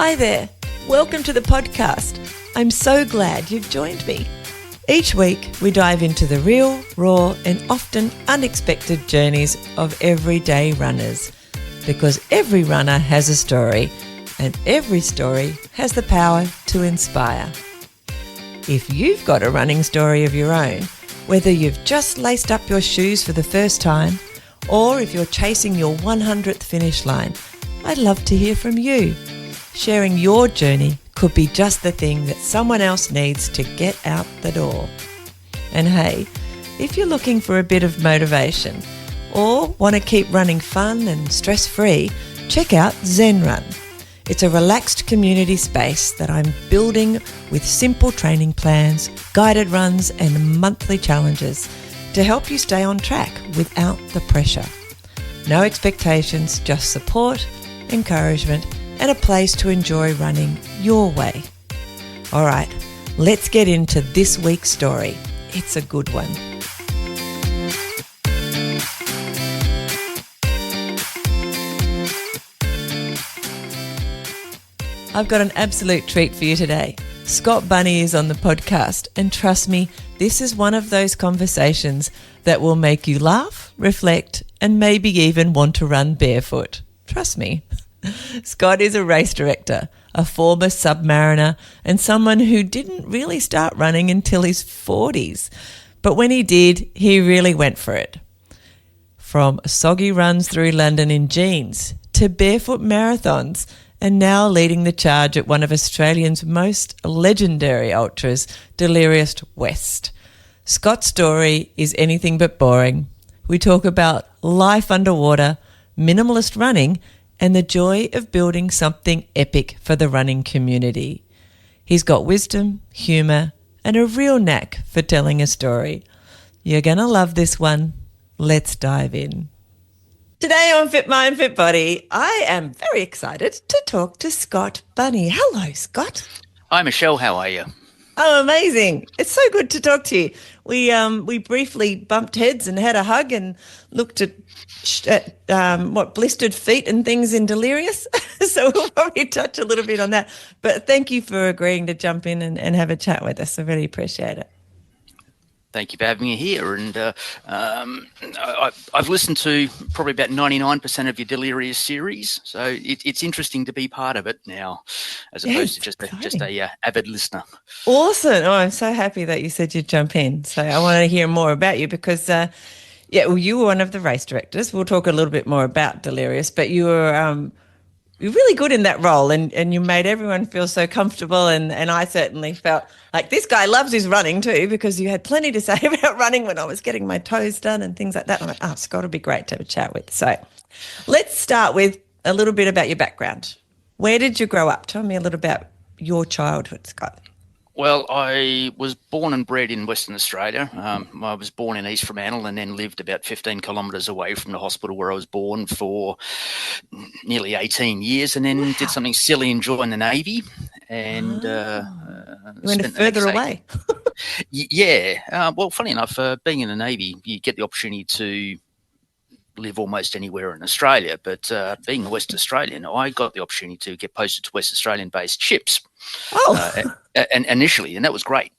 Hi there. Welcome to the podcast. I'm so glad you've joined me. Each week, we dive into the real, raw, and often unexpected journeys of everyday runners. Because every runner has a story, and every story has the power to inspire. If you've got a running story of your own, whether you've just laced up your shoes for the first time, or if you're chasing your 100th finish line, I'd love to hear from you. Sharing your journey could be just the thing that someone else needs to get out the door. And hey, if you're looking for a bit of motivation or want to keep running fun and stress-free, check out Zen Run. It's a relaxed community space that I'm building with simple training plans, guided runs and monthly challenges to help you stay on track without the pressure. No expectations, just support, encouragement and a place to enjoy running your way. All right, let's get into this week's story. It's a good one. I've got an absolute treat for you today. Scott Bunny is on the podcast, and trust me, this is one of those conversations that will make you laugh, reflect, and maybe even want to run barefoot. Trust me. Scott is a race director, a former submariner, and someone who didn't really start running until his 40s. But when he did, he really went for it. From soggy runs through London in jeans to barefoot marathons, and now leading the charge at one of Australia's most legendary ultras, Delirious WEST. Scott's story is anything but boring. We talk about life underwater, minimalist running, and the joy of building something epic for the running community. He's got wisdom, humour, and a real knack for telling a story. You're going to love this one. Let's dive in. Today on Fit Mind, Fit Body, I am very excited to talk to Scott Bunny. Hello, Scott. Hi, Michelle. How are you? Oh, amazing. It's so good to talk to you. We briefly bumped heads and had a hug and looked at blistered feet and things in Delirious. So we'll probably touch a little bit on that. But thank you for agreeing to jump in and have a chat with us. I really appreciate it. Thank you for having me here. And I've listened to probably about 99% of your Delirious series. So it's interesting to be part of it now, as opposed to just a avid listener. Awesome. Oh, I'm so happy that you said you'd jump in. So I want to hear more about you because, you were one of the race directors. We'll talk a little bit more about Delirious, but you were you're really good in that role and you made everyone feel so comfortable and I certainly felt like this guy loves his running too because you had plenty to say about running when I was getting my toes done and things like that. I'm like, Scott would be great to have a chat with. So let's start with a little bit about your background. Where did you grow up? Tell me a little about your childhood, Scott. Well, I was born and bred in Western Australia. I was born in East Fremantle and then lived about 15 kilometres away from the hospital where I was born for nearly 18 years and then did something silly and joined the Navy. And you went further away. Well, funny enough, being in the Navy, you get the opportunity to live almost anywhere in Australia, but being a West Australian, I got the opportunity to get posted to West Australian-based ships. And initially, and that was great.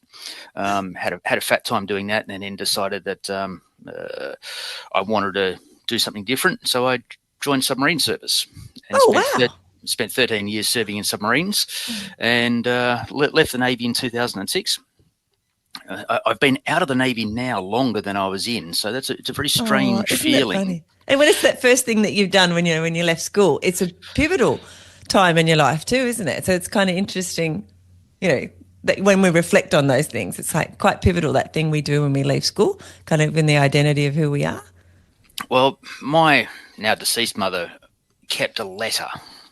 Had a fat time doing that, and then decided that I wanted to do something different, so I joined submarine service. And spent 13 years serving in submarines, and left the Navy in 2006. I've been out of the Navy now longer than I was in, so it's a very strange feeling. And when it's that first thing that you've done when you left school, it's a pivotal time in your life too, isn't it? So it's kind of interesting, that when we reflect on those things, it's like quite pivotal, that thing we do when we leave school, kind of in the identity of who we are. Well, my now deceased mother kept a letter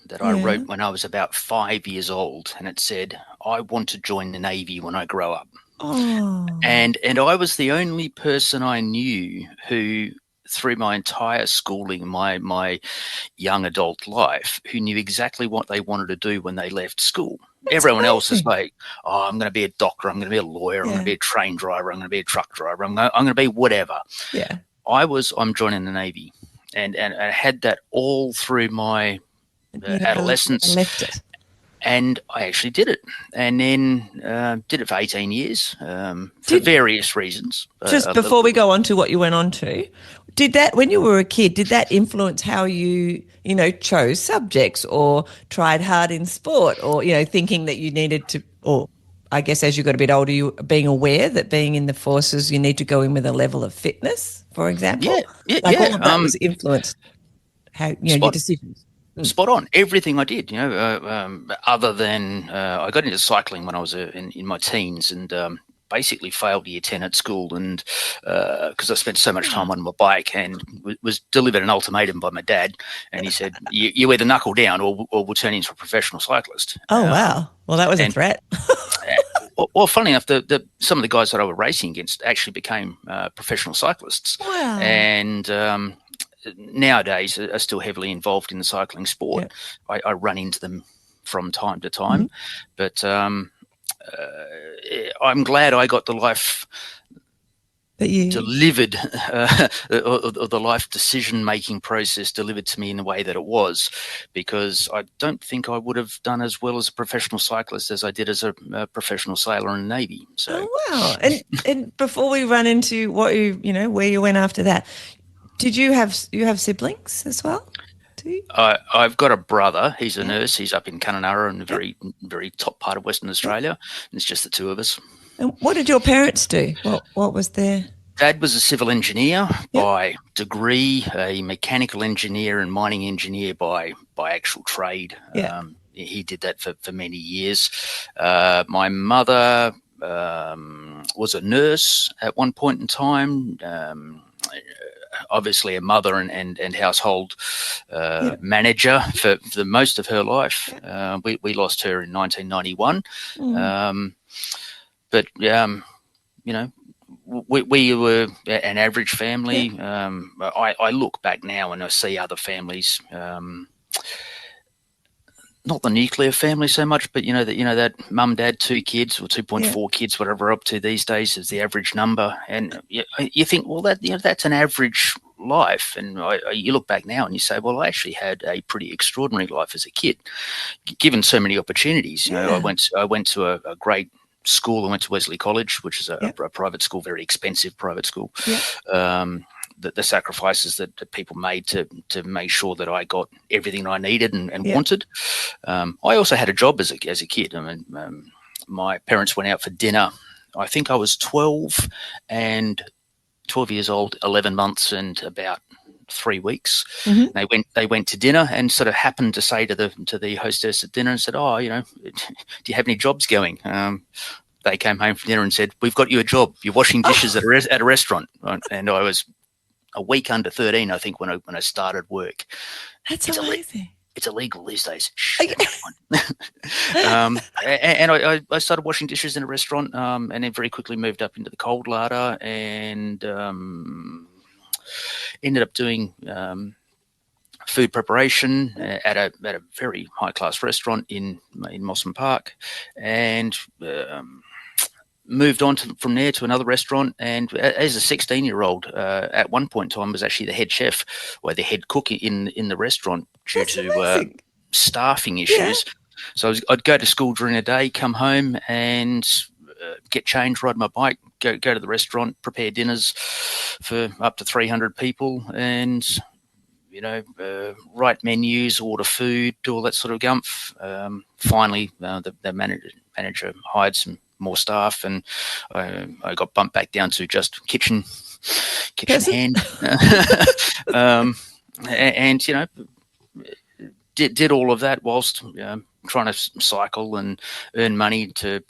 that I wrote when I was about 5 years old, and it said, "I want to join the Navy when I grow up." Oh. And I was the only person I knew who, through my entire schooling, my young adult life, who knew exactly what they wanted to do when they left school. Everyone else is like, I'm going to be a doctor, I'm going to be a lawyer, I'm going to be a train driver, I'm going to be a truck driver, I'm going to be whatever. Yeah. I'm joining the Navy. And I had that all through my adolescence. Left it. And I actually did it, and then did it for 18 years for various reasons. Just before we go on to what you went on to, did that, when you were a kid, did that influence how you chose subjects or tried hard in sport, or, thinking that you needed to, or I guess as you got a bit older, you being aware that being in the forces, you need to go in with a level of fitness, for example? Yeah. All of that was influenced how, your decisions. Spot on. Everything I did, other than I got into cycling when I was in my teens, and basically failed year 10 at school, and because I spent so much time on my bike, and was delivered an ultimatum by my dad, and he said, you either knuckle down or we'll turn you into a professional cyclist. Oh, wow. Well, that was a threat. Well, funny enough, some of the guys that I were racing against actually became professional cyclists. Wow. And nowadays are still heavily involved in the cycling sport. Yep. I run into them from time to time, but I'm glad I got the life that you delivered, or the life decision-making process delivered to me in the way that it was, because I don't think I would have done as well as a professional cyclist as I did as a professional sailor in the Navy. So, wow. And before we run into what where you went after that, did you have siblings as well? I've got a brother. He's a nurse. He's up in Kununurra in the very, very top part of Western Australia. And it's just the two of us. And what did your parents do? What was their... Dad was a civil engineer by degree, a mechanical engineer and mining engineer by actual trade. He did that for many years. My mother was a nurse at one point in time. Obviously a mother and household manager for the most of her life. We lost her in 1991. But we were an average family. I look back now and I see other families, not the nuclear family so much, but that mum, dad, 2 kids or 2.4 kids, whatever we're up to these days is the average number. And you think, well, that's an average life. And you look back now and you say, well, I actually had a pretty extraordinary life as a kid, given so many opportunities. I went to a great school. I went to Wesley College, which is a private school, very expensive private school. The sacrifices that people made to make sure that I got everything I needed and wanted. I also had a job as a kid. I mean, my parents went out for dinner. I think I was 12 years old, 11 months and about 3 weeks. They went to dinner and sort of happened to say to the hostess at dinner and said, "Oh, do you have any jobs going?" They came home from dinner and said, "We've got you a job. You're washing dishes at a restaurant." And I was a week under 13, I think, when I started work. That's amazing. It's illegal these days. And I started washing dishes in a restaurant, and then very quickly moved up into the cold larder and ended up doing food preparation at a very high class restaurant in Mosman Park, and moved on from there to another restaurant. And as a 16-year-old, at one point in time, was actually the head chef or the head cook in the restaurant due to staffing issues. So I'd go to school during the day, come home and get changed, ride my bike, go to the restaurant, prepare dinners for up to 300 people, and write menus, order food, do all that sort of gumph. Finally, the manager hired some more staff, and I got bumped back down to just kitchen hand, and did all of that whilst trying to cycle and earn money to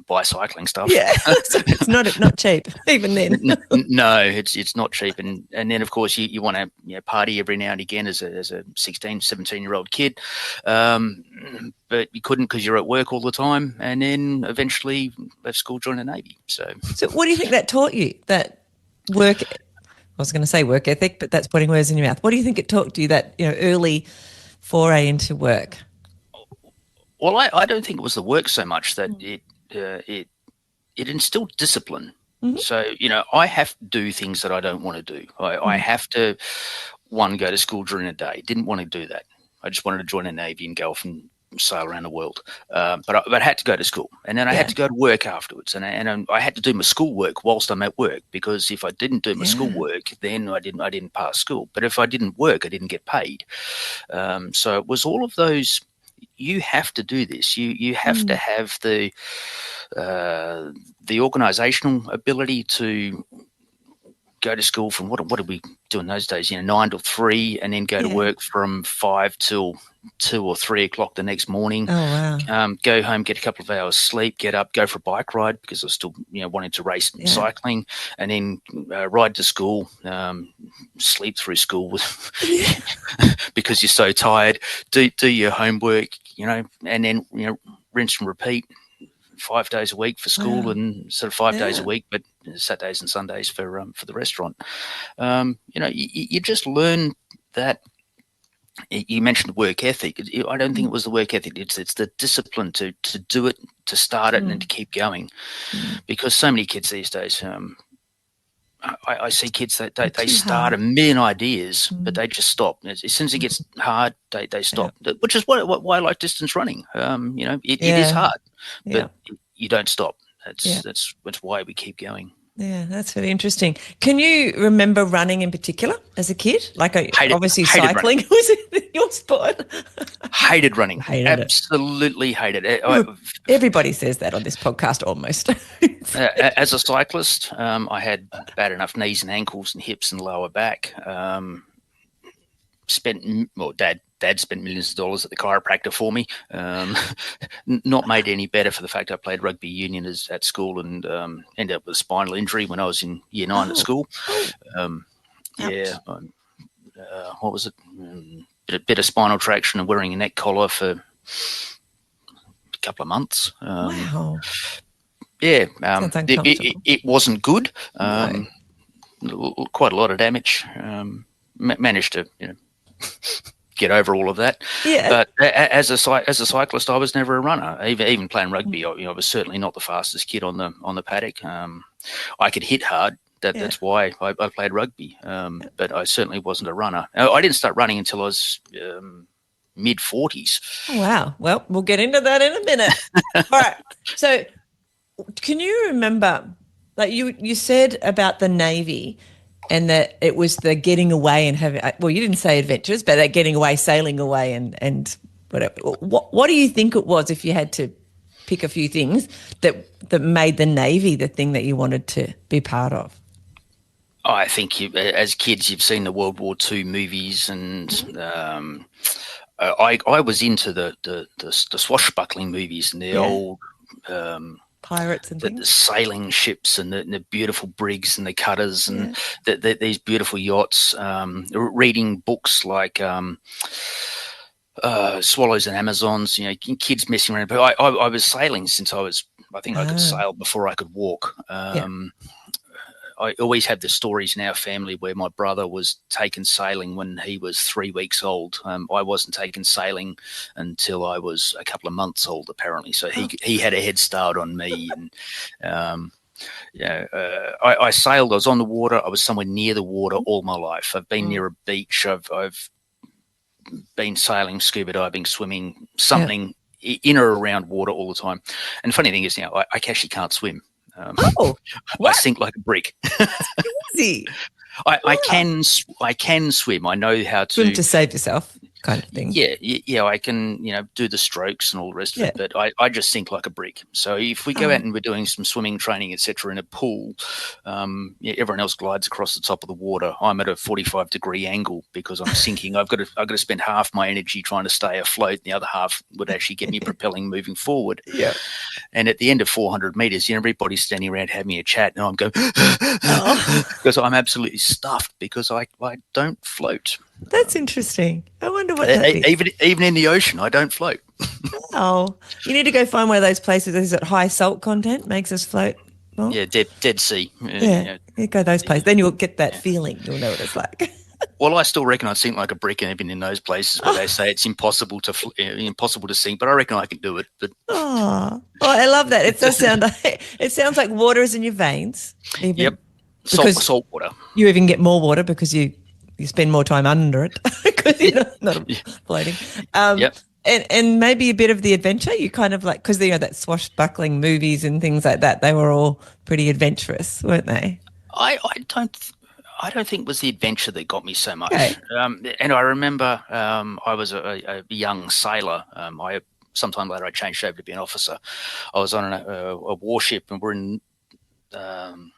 buy cycling stuff. So it's not cheap even then. No, it's not cheap, and then of course you want to party every now and again as a 16, 17-year-old kid, but you couldn't because you're at work all the time, and then eventually left school, joined the Navy. So what do you think that taught you? That work? I was going to say work ethic, but that's putting words in your mouth. What do you think it taught you, that early foray into work? Well, I don't think it was the work so much that it instilled discipline. So, I have to do things that I don't want to do. I have to, go to school during the day. Didn't want to do that. I just wanted to join the Navy and go off and sail around the world. But I had to go to school, and then I had to go to work afterwards, and I had to do my schoolwork whilst I'm at work, because if I didn't do my schoolwork, then I didn't pass school. But if I didn't work, I didn't get paid. So it was all of those. You have to do this. You have to have the organisational ability to go to school from what did we do in those days? 9 till 3, and then go to work from 5 till 2 or 3 o'clock the next morning. Oh wow! Go home, get a couple of hours sleep, get up, go for a bike ride, because I was still wanting to race and cycling, and then ride to school, sleep through school because you're so tired. Do your homework, and then rinse and repeat. 5 days a week for school, and sort of 5 days a week, but Saturdays and Sundays for the restaurant. You just learn that. You mentioned work ethic. I don't think it was the work ethic. It's the discipline to do it, to start it, and to keep going. Because so many kids these days, I see kids that they start a million ideas, but they just stop. As soon as it gets hard, they stop. Which is why I like distance running. It is hard, but you don't stop. That's why we keep going. Yeah, that's very interesting. Can you remember running in particular as a kid? Like obviously cycling was your sport. Hated running. Absolutely hated it. Everybody says that on this podcast almost. As a cyclist, I had bad enough knees and ankles and hips and lower back. Dad spent millions of dollars at the chiropractor for me. Not made any better for the fact I played rugby union at school, and ended up with a spinal injury when I was in year 9 at school. What was it? A bit of spinal traction and wearing a neck collar for a couple of months. Wow. Yeah. Sounds uncomfortable. It wasn't good. No. Quite a lot of damage. Managed to, get over all of that. Yeah. But as a cyclist, I was never a runner. Even playing rugby, I was certainly not the fastest kid on the paddock. I could hit hard. That's why I played rugby. But I certainly wasn't a runner. I didn't start running until I was mid-40s. Oh, wow. Well, we'll get into that in a minute. All right. So can you remember, like you said about the Navy, and that it was the getting away and having, well, you didn't say adventures, but that getting away, sailing away and whatever. What do you think it was, if you had to pick a few things, that made the Navy the thing that you wanted to be part of? I think as kids, you've seen the World War II movies, and I was into the swashbuckling movies and the old pirates and things. The sailing ships and the beautiful brigs and the cutters and these beautiful yachts. Reading books like Swallows and Amazons. Kids messing around. But I was sailing since I think I could sail before I could walk. I always have the stories in our family where my brother was taken sailing when he was 3 weeks old. I wasn't taken sailing until I was a couple of months old, apparently. So he had a head start on me. And I sailed. I was on the water. I was somewhere near the water all my life. I've been near a beach. I've been sailing, scuba diving, swimming, something in or around water all the time. And the funny thing is, I actually can't swim. I sink like a brick. Easy. I can swim. I know how to swim to save yourself, kind of thing. Yeah. I can, do the strokes and all the rest of it. But I just sink like a brick. So if we go out and we're doing some swimming training, etc., in a pool, everyone else glides across the top of the water. I'm at a 45-degree angle because I'm sinking. I've got to spend half my energy trying to stay afloat, and the other half would actually get me propelling, moving forward. Yeah. And at the end of 400 meters, everybody's standing around having a chat, and I'm going because I'm absolutely stuffed because I don't float. That's interesting. I wonder what that is. Even in the ocean, I don't float. Oh, you need to go find one of those places that high salt content makes us float. Well, yeah, Dead Sea. You go those places. Then you'll get that feeling. You'll know what it's like. Well, I still reckon I'd sink like a brick even in those places where they say it's impossible to sink, but I reckon I can do it. But I love that. It does sound like, it sounds like water is in your veins. Yep, salt water. You even get more water because you spend more time under it because you're not floating. And maybe a bit of the adventure. You kind of like, because that swashbuckling movies and things like that. They were all pretty adventurous, weren't they? I don't think it was the adventure that got me so Okay. much. And I remember I was a young sailor. Sometime later I changed over to be an officer. I was on a warship, and we're in. Um,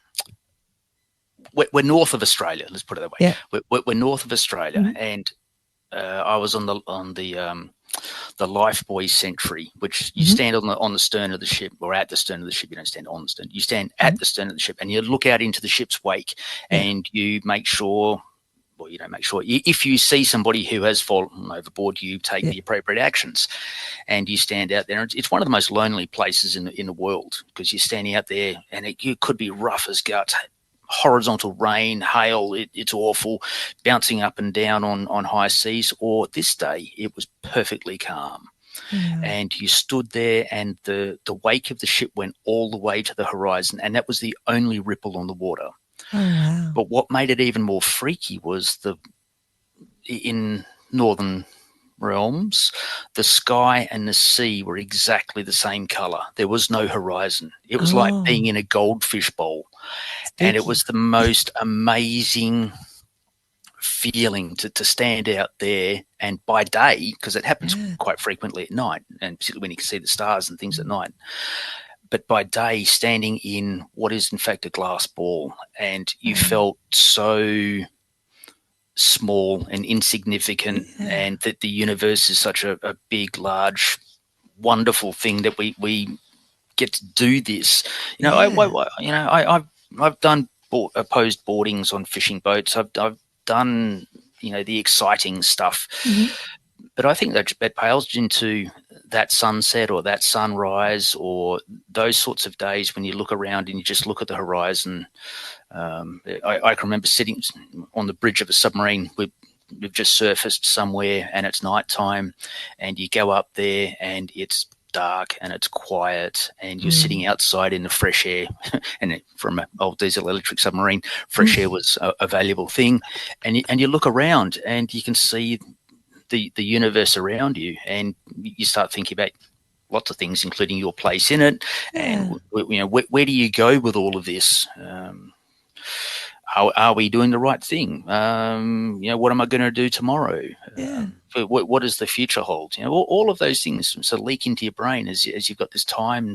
we're north of Australia. Let's put it that way. Yeah. We're north of Australia, Mhm. and I was on the lifebuoy sentry, which you Mhm. stand on the stern of the ship, or at the stern of the ship. You don't stand on the stern. You stand Mhm. at the stern of the ship, and you look out into the ship's wake, Yeah. and you make sure. Well, you don't make sure. If you see somebody who has fallen overboard, you take Yeah. the appropriate actions, and you stand out there. It's one of the most lonely places in the world, because you're standing out there, and you could be rough as guts, horizontal rain, hail. It's awful, bouncing up and down on high seas. Or this day, it was perfectly calm, Wow. and you stood there, and the wake of the ship went all the way to the horizon, and that was the only ripple on the water. Oh, wow. But what made it even more freaky was in northern realms, the sky and the sea were exactly the same color. There was no horizon. It was like Oh, being in a goldfish bowl. And it spooky. was the most amazing feeling to stand out there, and by day, because it happens Yeah. quite frequently at night, and particularly when you can see the stars and things at Mm. night. But by day, standing in what is in fact a glass ball, and you Wow. felt so small and insignificant, Yeah. and that the universe is such a big, large, wonderful thing that we get to do this. Yeah. I've done opposed boardings on fishing boats. I've done the exciting stuff, Mhm. but I think that pales into that sunset or that sunrise or those sorts of days when you look around and you just look at the horizon. I can remember sitting on the bridge of a submarine. We've just surfaced somewhere, and it's nighttime, and you go up there and it's dark and it's quiet, and you're Mm. sitting outside in the fresh air. And from an old diesel electric submarine, fresh air Mm. was a valuable thing. And you look around and you can see the universe around you, and you start thinking about lots of things, including your place in it, and Yeah. where do you go with all of this? Are we doing the right thing? What am I going to do tomorrow? Yeah. What does the future hold? All of those things sort of leak into your brain as you've got this time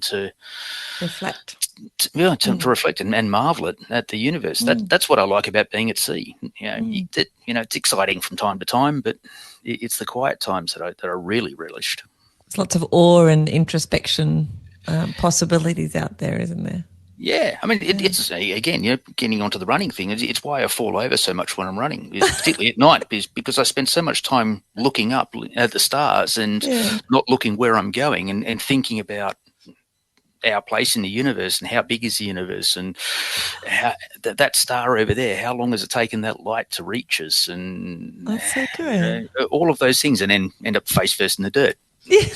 Reflect. to Mm. reflect and marvel at the universe. Mm. That's what I like about being at sea. Mm. It's exciting from time to time, but it's the quiet times that I really relished. There's lots of awe and introspection possibilities out there, isn't there? Yeah, I mean, Yeah. it's again, getting onto the running thing. It's why I fall over so much when I'm running, particularly at night, because I spend so much time looking up at the stars and Yeah. not looking where I'm going, and thinking about our place in the universe and how big is the universe, and how that star over there, how long has it taken that light to reach us, and That's so good. all of those things, and then end up face first in the dirt. Yeah.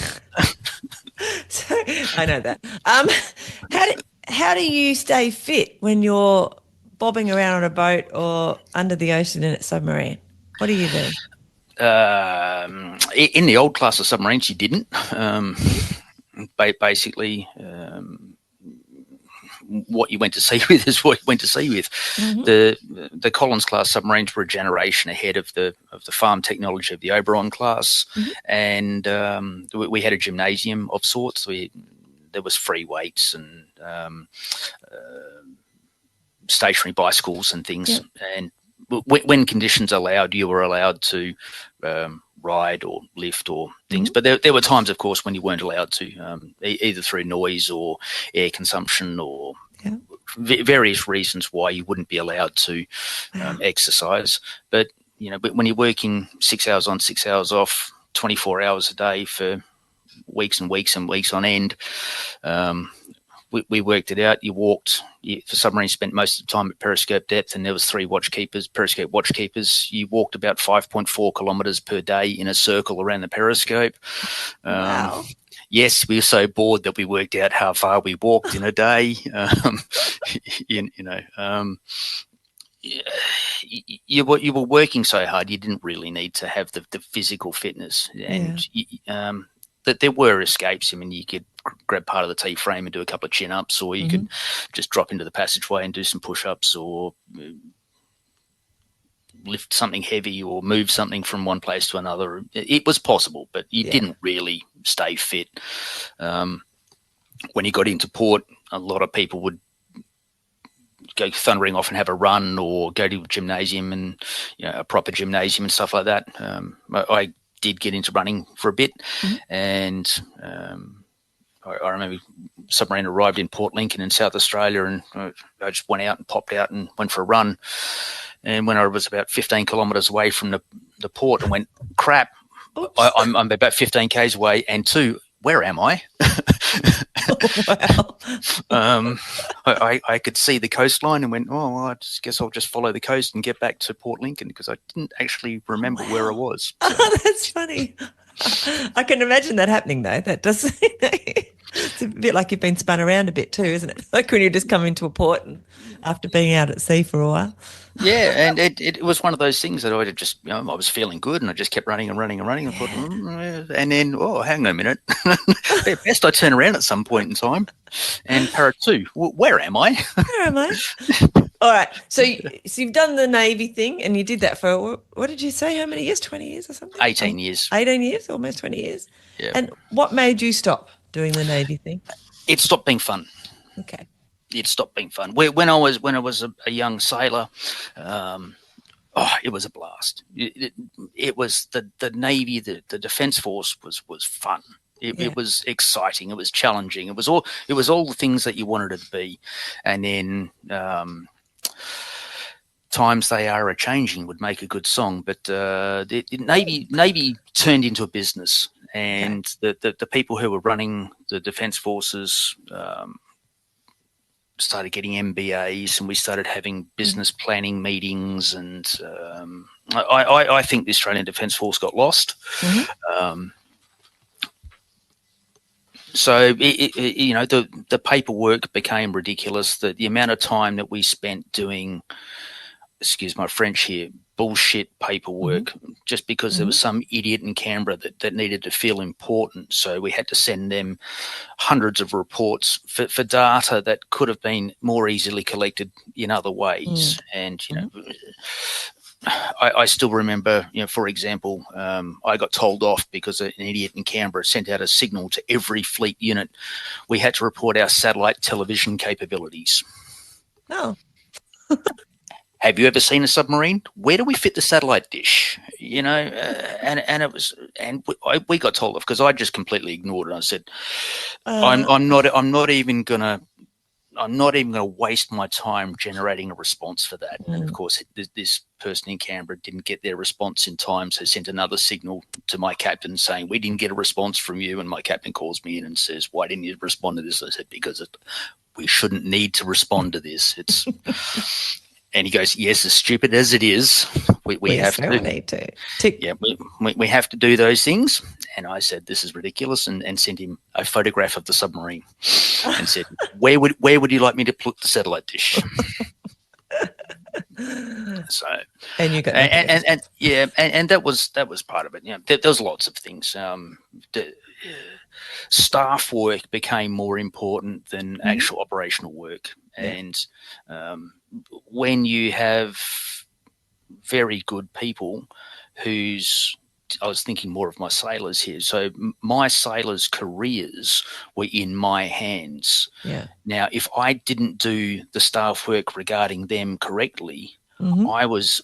So I know that. How do how do you stay fit when you're bobbing around on a boat or under the ocean in a submarine? What do you do? In the old class of submarines, you didn't. Mhm. Basically, what you went to sea with is what you went to sea with. Mhm. The Collins class submarines were a generation ahead of the farm technology of the Oberon class, Mhm. and we had a gymnasium of sorts. There was free weights and stationary bicycles and things, Yeah. and when conditions allowed, you were allowed to ride or lift or things. Mhm. But there were times, of course, when you weren't allowed to, either through noise or air consumption or Yeah. various reasons why you wouldn't be allowed to Wow. exercise. But but when you're working 6 hours on, 6 hours off, 24 hours a day for weeks and weeks and weeks on end, um, we worked it out. You walked. For submarines, spent most of the time at periscope depth, and there was 3 watchkeepers, periscope watchkeepers. You walked about 5.4 kilometres per day in a circle around the periscope. Um, Wow. yes, we were so bored that we worked out how far we walked in a day. You, you know, you were working so hard, you didn't really need to have the physical fitness, and Yeah. there were escapes. I mean, you could grab part of the T-frame and do a couple of chin-ups, or you could just drop into the passageway and do some push-ups, or lift something heavy or move something from one place to another. It was possible, but you didn't really stay fit. When you got into port, a lot of people would go thundering off and have a run, or go to a gymnasium, and a proper gymnasium and stuff like that. I did get into running for a bit, and I remember Submarine arrived in Port Lincoln in South Australia, and I just went out and popped out and went for a run. And when I was about 15 kilometres away from the port, I went, crap, I'm about 15 k's away, and two, where am I? I could see the coastline and went, I guess I'll just follow the coast and get back to Port Lincoln, because I didn't actually remember where I was. So. Oh, that's funny. I can imagine that happening, though. That does. It's a bit like you've been spun around a bit too, isn't it? Like when you just come into a port and after being out at sea for a while. Yeah, and it was one of those things that I just, I was feeling good, and I just kept running and running and running. And thought, and then, hang on a minute. Best I turn around at some point in time. And para 2, where am I? Where am I? All right. So you've done the Navy thing, and you did that for, what did you say, how many years? 20 years or something? 18 years. 18 years, almost 20 years. Yeah. And what made you stop doing the Navy thing? It stopped being fun. Okay. It stopped being fun. When I was a young sailor, it was a blast. It was the Navy, the Defence Force was fun. It was exciting. It was challenging. It was all the things that you wanted it to be. And then times they are a changing would make a good song, but Navy turned into a business, and the people who were running the Defence Forces started getting MBAs, and we started having business planning meetings, and I think the Australian Defence Force got lost. So the paperwork became ridiculous. The amount of time that we spent doing, excuse my French here, bullshit paperwork, just because there was some idiot in Canberra that needed to feel important. So we had to send them hundreds of reports for data that could have been more easily collected in other ways. And, I still remember, for example, I got told off because an idiot in Canberra sent out a signal to every fleet unit. We had to report our satellite television capabilities. Oh. Have you ever seen a submarine? Where do we fit the satellite dish? And it was, and we got told off because I just completely ignored it. I said, I'm not even gonna waste my time generating a response for that. And of course, this person in Canberra didn't get their response in time, so sent another signal to my captain saying, we didn't get a response from you. And my captain calls me in and says, why didn't you respond to this? I said, because we shouldn't need to respond to this. It's and he goes, yes, as stupid as it is, we have to. Need to. Yeah, we have to do those things. And I said, this is ridiculous, and sent him a photograph of the submarine and said, where would you like me to put the satellite dish? So, and you got and that was part of it. There was lots of things. Staff work became more important than actual operational work, and when you have very good people I was thinking more of my sailors here. So my sailors' careers were in my hands. Yeah. Now, if I didn't do the staff work regarding them correctly, I was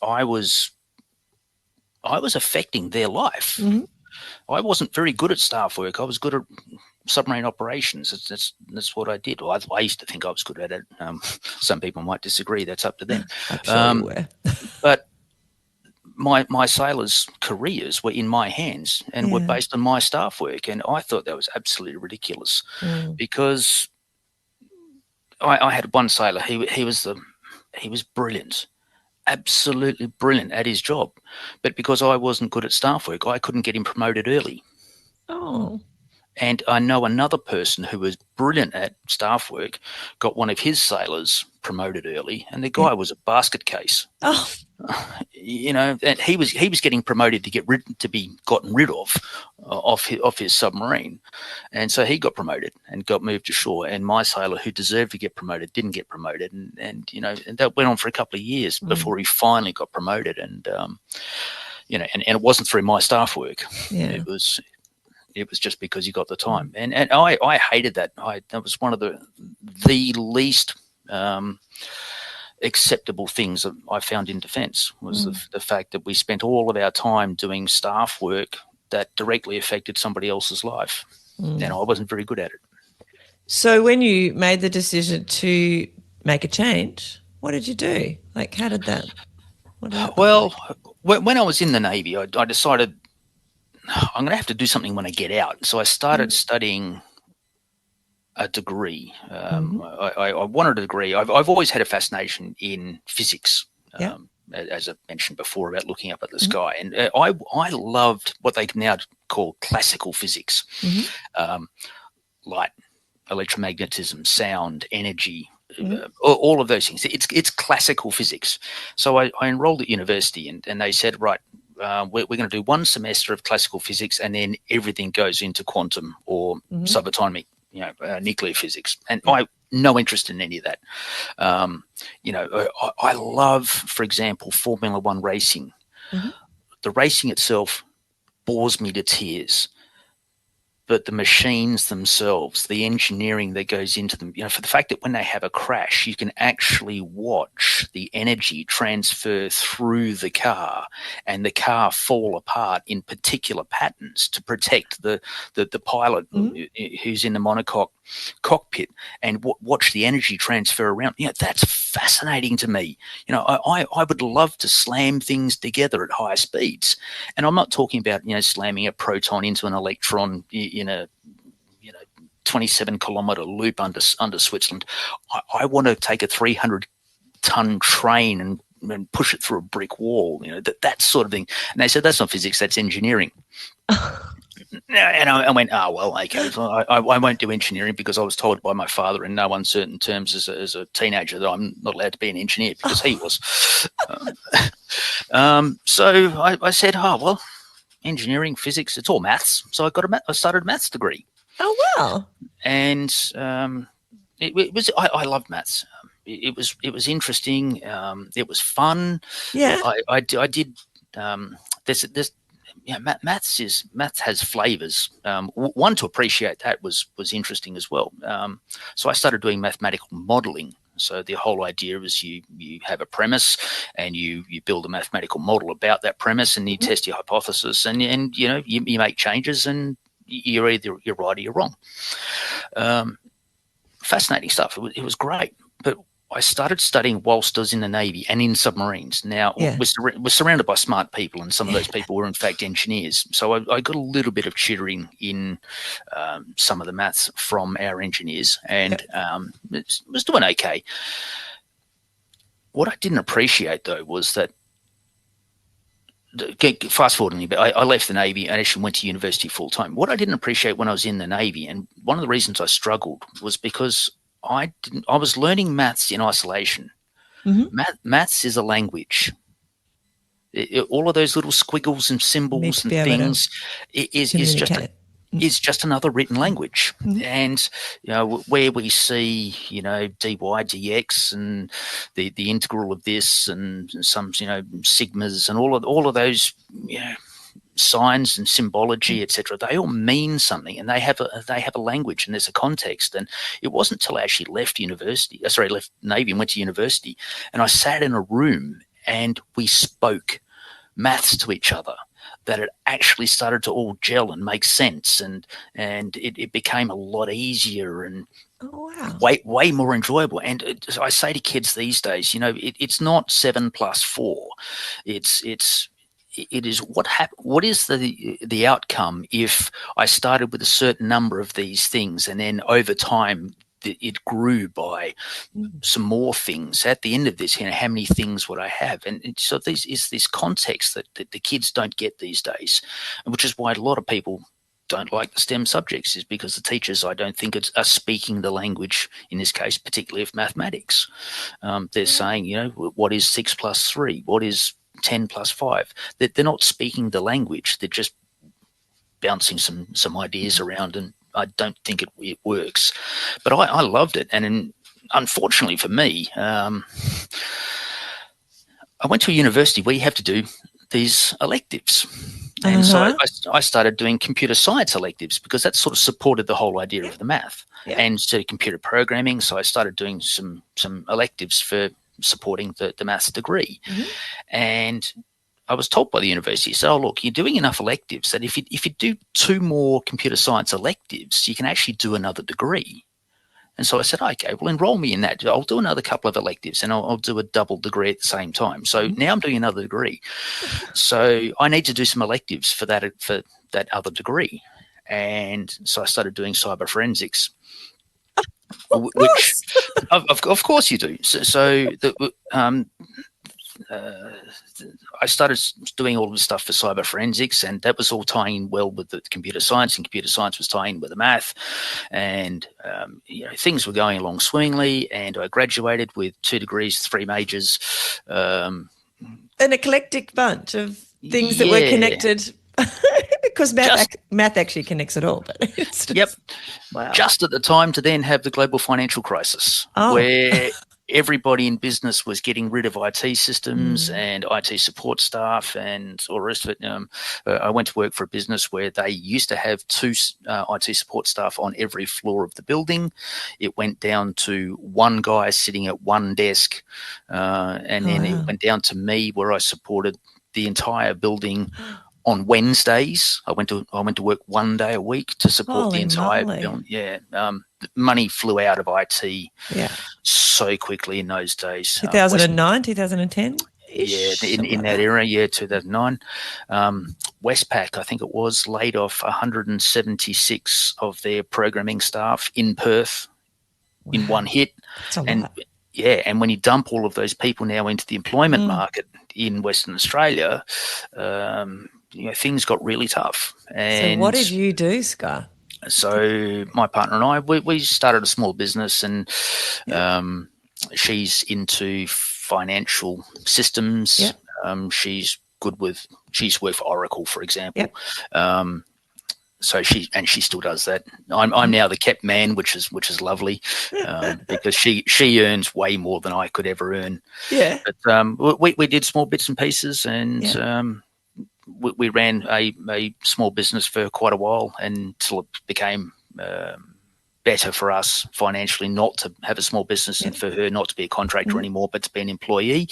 affecting their life. I wasn't very good at staff work. I was good at submarine operations. That's what I did. Well, I used to think I was good at it. Some people might disagree. That's up to them. I'm sure you were. But my sailors' careers were in my hands and were based on my staff work, and I thought that was absolutely ridiculous because I had one sailor. He was brilliant, absolutely brilliant at his job, but because I wasn't good at staff work, I couldn't get him promoted early. Oh. And I know another person who was brilliant at staff work got one of his sailors promoted early, and the guy was a basket case. Oh. And he was getting promoted to be gotten rid of. off his submarine. And so he got promoted and got moved ashore. And my sailor, who deserved to get promoted, didn't get promoted. And that went on for a couple of years before he finally got promoted. And, and it wasn't through my staff work. Yeah. It was just because he got the time. And I hated that. That was one of the least acceptable things that I found in defence was the fact that we spent all of our time doing staff work that directly affected somebody else's life. And I wasn't very good at it. So when you made the decision to make a change, what did you do? Like, how did that? Well, when I was in the Navy, I decided I'm going to have to do something when I get out. So I started studying a degree. I wanted a degree. I've always had a fascination in physics, as I mentioned before about looking up at the sky. And I loved what they now call classical physics, light, electromagnetism, sound, energy, all of those things. It's classical physics. So I enrolled at university and they said, right, we're going to do one semester of classical physics and then everything goes into quantum or subatomic, nuclear physics. And I no interest in any of that. I love, for example, Formula One racing. The racing itself bores me to tears. But the machines themselves, the engineering that goes into them, for the fact that when they have a crash, you can actually watch the energy transfer through the car and the car fall apart in particular patterns to protect the pilot who's in the monocoque cockpit and watch the energy transfer around. That's fascinating to me. I would love to slam things together at high speeds. And I'm not talking about, slamming a proton into an electron in a 27-kilometer loop under Switzerland. I want to take a 300-ton train and push it through a brick wall, that sort of thing. And they said, that's not physics, that's engineering. And I went, well, okay. So I won't do engineering because I was told by my father in no uncertain terms as a teenager that I'm not allowed to be an engineer because he was. So I said, well, engineering, physics, it's all maths. So I started a maths degree. Oh, wow. And it was I loved maths. It was interesting. It was fun. Yeah. I did. There's maths has flavors. One, to appreciate that was interesting as well. So I started doing mathematical modeling. So the whole idea is you have a premise and you build a mathematical model about that premise and you test your hypothesis and you make changes and you're right or you're wrong. Fascinating stuff. It was great. But I started studying whilst I was in the Navy and in submarines. Now, we're surrounded by smart people, and some of those people were, in fact, engineers. So I got a little bit of tutoring in some of the maths from our engineers, and it was doing okay. What I didn't appreciate, though, was that fast forwarding a bit, I left the Navy and actually went to university full time. What I didn't appreciate when I was in the Navy, and one of the reasons I struggled, was because I was learning maths in isolation. Maths is a language. All of those little squiggles and symbols and things is just another written language. And where we see dy dx and the integral of this and some sigmas and all of those signs and symbology, etc., they all mean something, and they have a language, and there's a context. And it wasn't until I actually left Navy and went to university, and I sat in a room and we spoke maths to each other, that it actually started to all gel and make sense, and it became a lot easier and way more enjoyable. And I say to kids these days, it's not 7 + 4. It is what is the outcome if I started with a certain number of these things and then over time it grew by some more things. At the end of this, how many things would I have? And so this is this context that the kids don't get these days, which is why a lot of people don't like the STEM subjects, is because the teachers, I don't think, are speaking the language, in this case, particularly of mathematics. They're saying, what is 6 + 3? What is 10 + 5? They're not speaking the language. They're just bouncing some ideas around, and I don't think it works. But I loved it, and unfortunately for me, I went to a university where you have to do these electives. And so I started doing computer science electives because that sort of supported the whole idea of the math and computer programming. So I started doing some electives for supporting the maths degree. And I was told by the university, so look, you're doing enough electives that if you do 2 more computer science electives, you can actually do another degree. And so I said, okay, well, enroll me in that. I'll do another couple of electives and I'll do a double degree at the same time. So now I'm doing another degree. So I need to do some electives for that other degree. And so I started doing cyber forensics. Which, of course you do. I started doing all of the stuff for cyber forensics, and that was all tying in well with the computer science, and computer science was tying in with the math, and things were going along swimmingly. And I graduated with 2 degrees, 3 majors. An eclectic bunch of things that were connected. Because math actually connects it all. But it's just, wow. Just at the time to then have the global financial crisis, where everybody in business was getting rid of IT systems and IT support staff and all the rest of it. I went to work for a business where they used to have 2 IT support staff on every floor of the building. It went down to 1 guy sitting at 1 desk, and then it went down to me, where I supported the entire building. On Wednesdays, I went to work 1 day a week to support the entire building. Yeah, money flew out of IT so quickly in those days. 2009, 2010? Yeah, in that era, 2009. Westpac, I think it was, laid off 176 of their programming staff in Perth in one hit. That's a lot. And when you dump all of those people now into the employment market in Western Australia, things got really tough. And so what did you do, Scar? So my partner and I, we started a small business, and she's into financial systems. She's worked for Oracle, for example. So she still does that. I'm now the kept man, which is lovely, because she earns way more than I could ever earn. Yeah. But we did small bits and pieces, and we ran a small business for quite a while until it became better for us financially not to have a small business and for her not to be a contractor anymore, but to be an employee.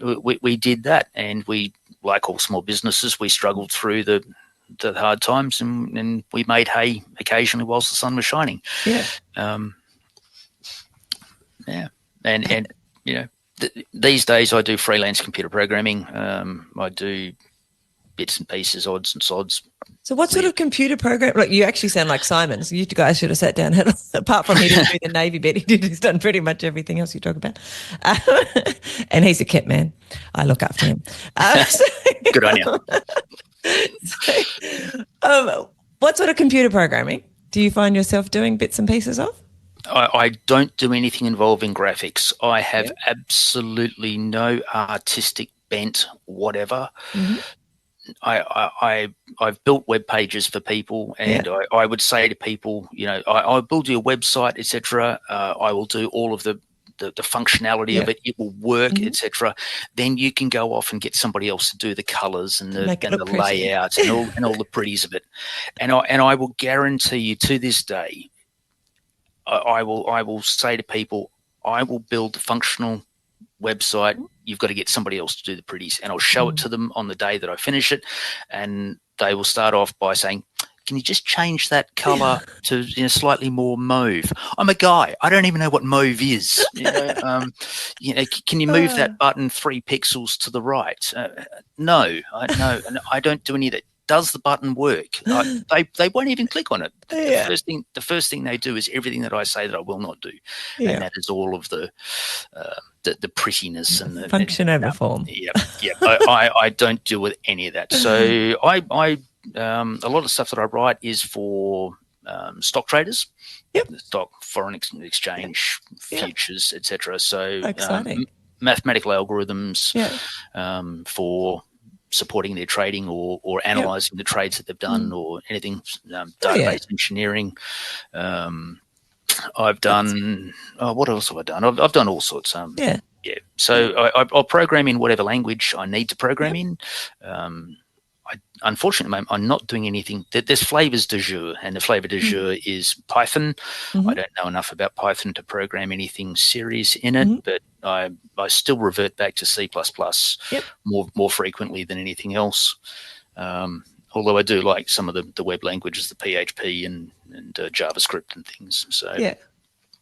We did that, and we, like all small businesses, we struggled through the hard times, and we made hay occasionally whilst the sun was shining. And these days I do freelance computer programming. I do bits and pieces, odds and sods. So what sort of computer program? Like, you actually sound like Simon. So you guys should have sat down. Apart from he didn't do the Navy bit, he's done pretty much everything else you talk about. And he's a kept man. I look after him. Good on you. What sort of computer programming do you find yourself doing bits and pieces of? I don't do anything involving graphics. I have absolutely no artistic bent, whatever. I've built web pages for people, and I would say to people, I'll build you a website, etc. I will do all of the functionality of it. It will work, etc. Then you can go off and get somebody else to do the colors and the layout and all the pretties of it. And I will guarantee you, to this day, I will say to people, I will build a functional website. You've got to get somebody else to do the pretties, and I'll show it to them on the day that I finish it, and they will start off by saying, can you just change that color to slightly more mauve? I'm a guy. I don't even know what mauve is. Can you move that button 3 pixels to the right? No, I don't do any of that. Does the button work? They won't even click on it. The first thing they do is everything that I say that I will not do, and that is all of the prettiness and the function over form. I don't deal with any of that. So I a lot of stuff that I write is for stock traders, stock, foreign exchange, futures, etc. So exciting. Mathematical algorithms for supporting their trading or analysing the trades that they've done or anything, database engineering. I've done, what else have I done? I've done all sorts. So I'll program in whatever language I need to program in. Unfortunately, I'm not doing anything. There's flavors du jour, and the flavor du jour is Python. I don't know enough about Python to program anything serious in it, but I still revert back to C++ more frequently than anything else. Although I do like some of the web languages, the PHP and JavaScript and things. So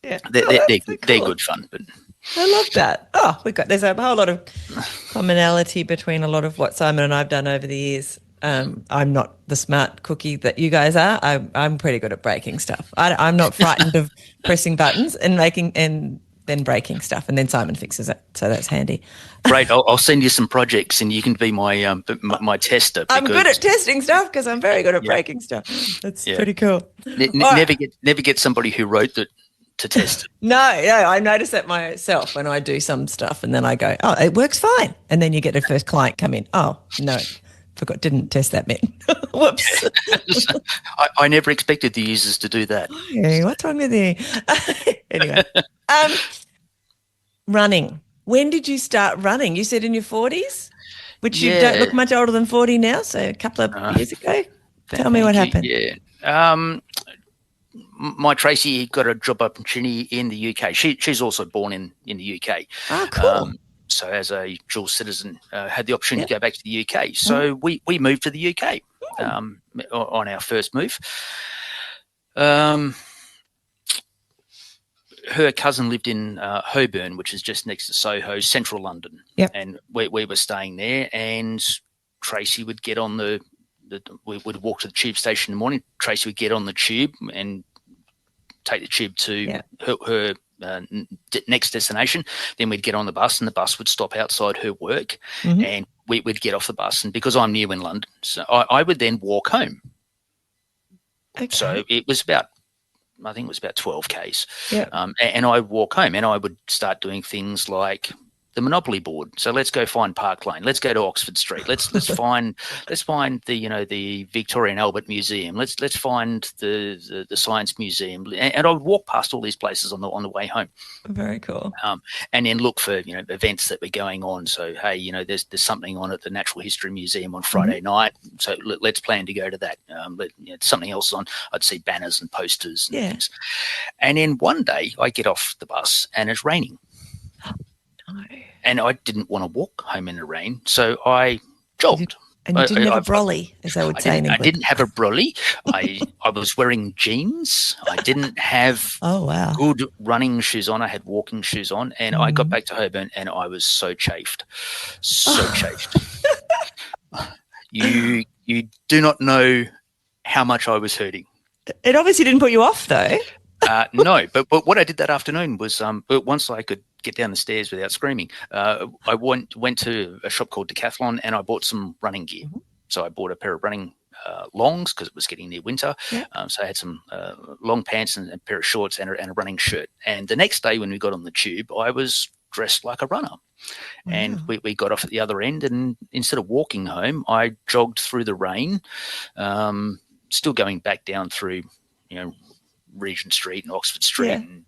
they're good fun. But I love that. Oh, there's a whole lot of commonality between a lot of what Simon and I've done over the years. I'm not the smart cookie that you guys are. I'm pretty good at breaking stuff. I'm not frightened of pressing buttons and then breaking stuff, and then Simon fixes it. So that's handy. Great. I'll send you some projects, and you can be my my tester. I'm good at testing stuff because I'm very good at breaking stuff. That's pretty cool. Never get somebody who wrote that to test it. No, I notice that myself when I do some stuff, and then I go, oh, it works fine, and then you get the first client come in. Oh no, didn't test that bit. Whoops. I never expected the users to do that. Hey, what's wrong with you? Anyway, running. When did you start running? You said in your 40s, which you don't look much older than 40 now, so a couple of years ago. Tell me what happened. My Tracy got a job opportunity in the UK. She's also born in the UK. Oh, cool. So as a dual citizen, had the opportunity to go back to the UK. So we moved to the UK on our first move. Her cousin lived in Holborn, which is just next to Soho, central London. Yep. And we were staying there, and Tracy would get on we would walk to the tube station in the morning. Tracy would get on the tube and take the tube to her next destination. Then we'd get on the bus, and the bus would stop outside her work, and we'd get off the bus. And because I'm new in London, so I would then walk home. Okay. So it was about 12 Ks. Yep. And I would walk home, and I would start doing things like the Monopoly board. So let's go find Park Lane. Let's go to Oxford Street. Let's find the Victoria and Albert Museum. Let's find the Science Museum. And I would walk past all these places on the way home. Very cool. And then look for events that were going on. So hey, there's something on at the Natural History Museum on Friday night. So let's plan to go to that. Something else on. I'd see banners and posters and things. And then one day I get off the bus and it's raining. No. And I didn't want to walk home in the rain, so I jogged. And you didn't have a brolly, as I would say in English. I didn't have a brolly. I was wearing jeans. I didn't have good running shoes on. I had walking shoes on, and I got back to Holborn, and I was so chafed. Chafed. You do not know how much I was hurting. It obviously didn't put you off, though. No, but what I did that afternoon was once I could get down the stairs without screaming, I went to a shop called Decathlon, and I bought some running gear. So I bought a pair of running longs because it was getting near winter. So I had some long pants and a pair of shorts and a running shirt. And the next day when we got on the tube, I was dressed like a runner. And we got off at the other end, and instead of walking home, I jogged through the rain, still going back down through, Regent Street and Oxford Street, and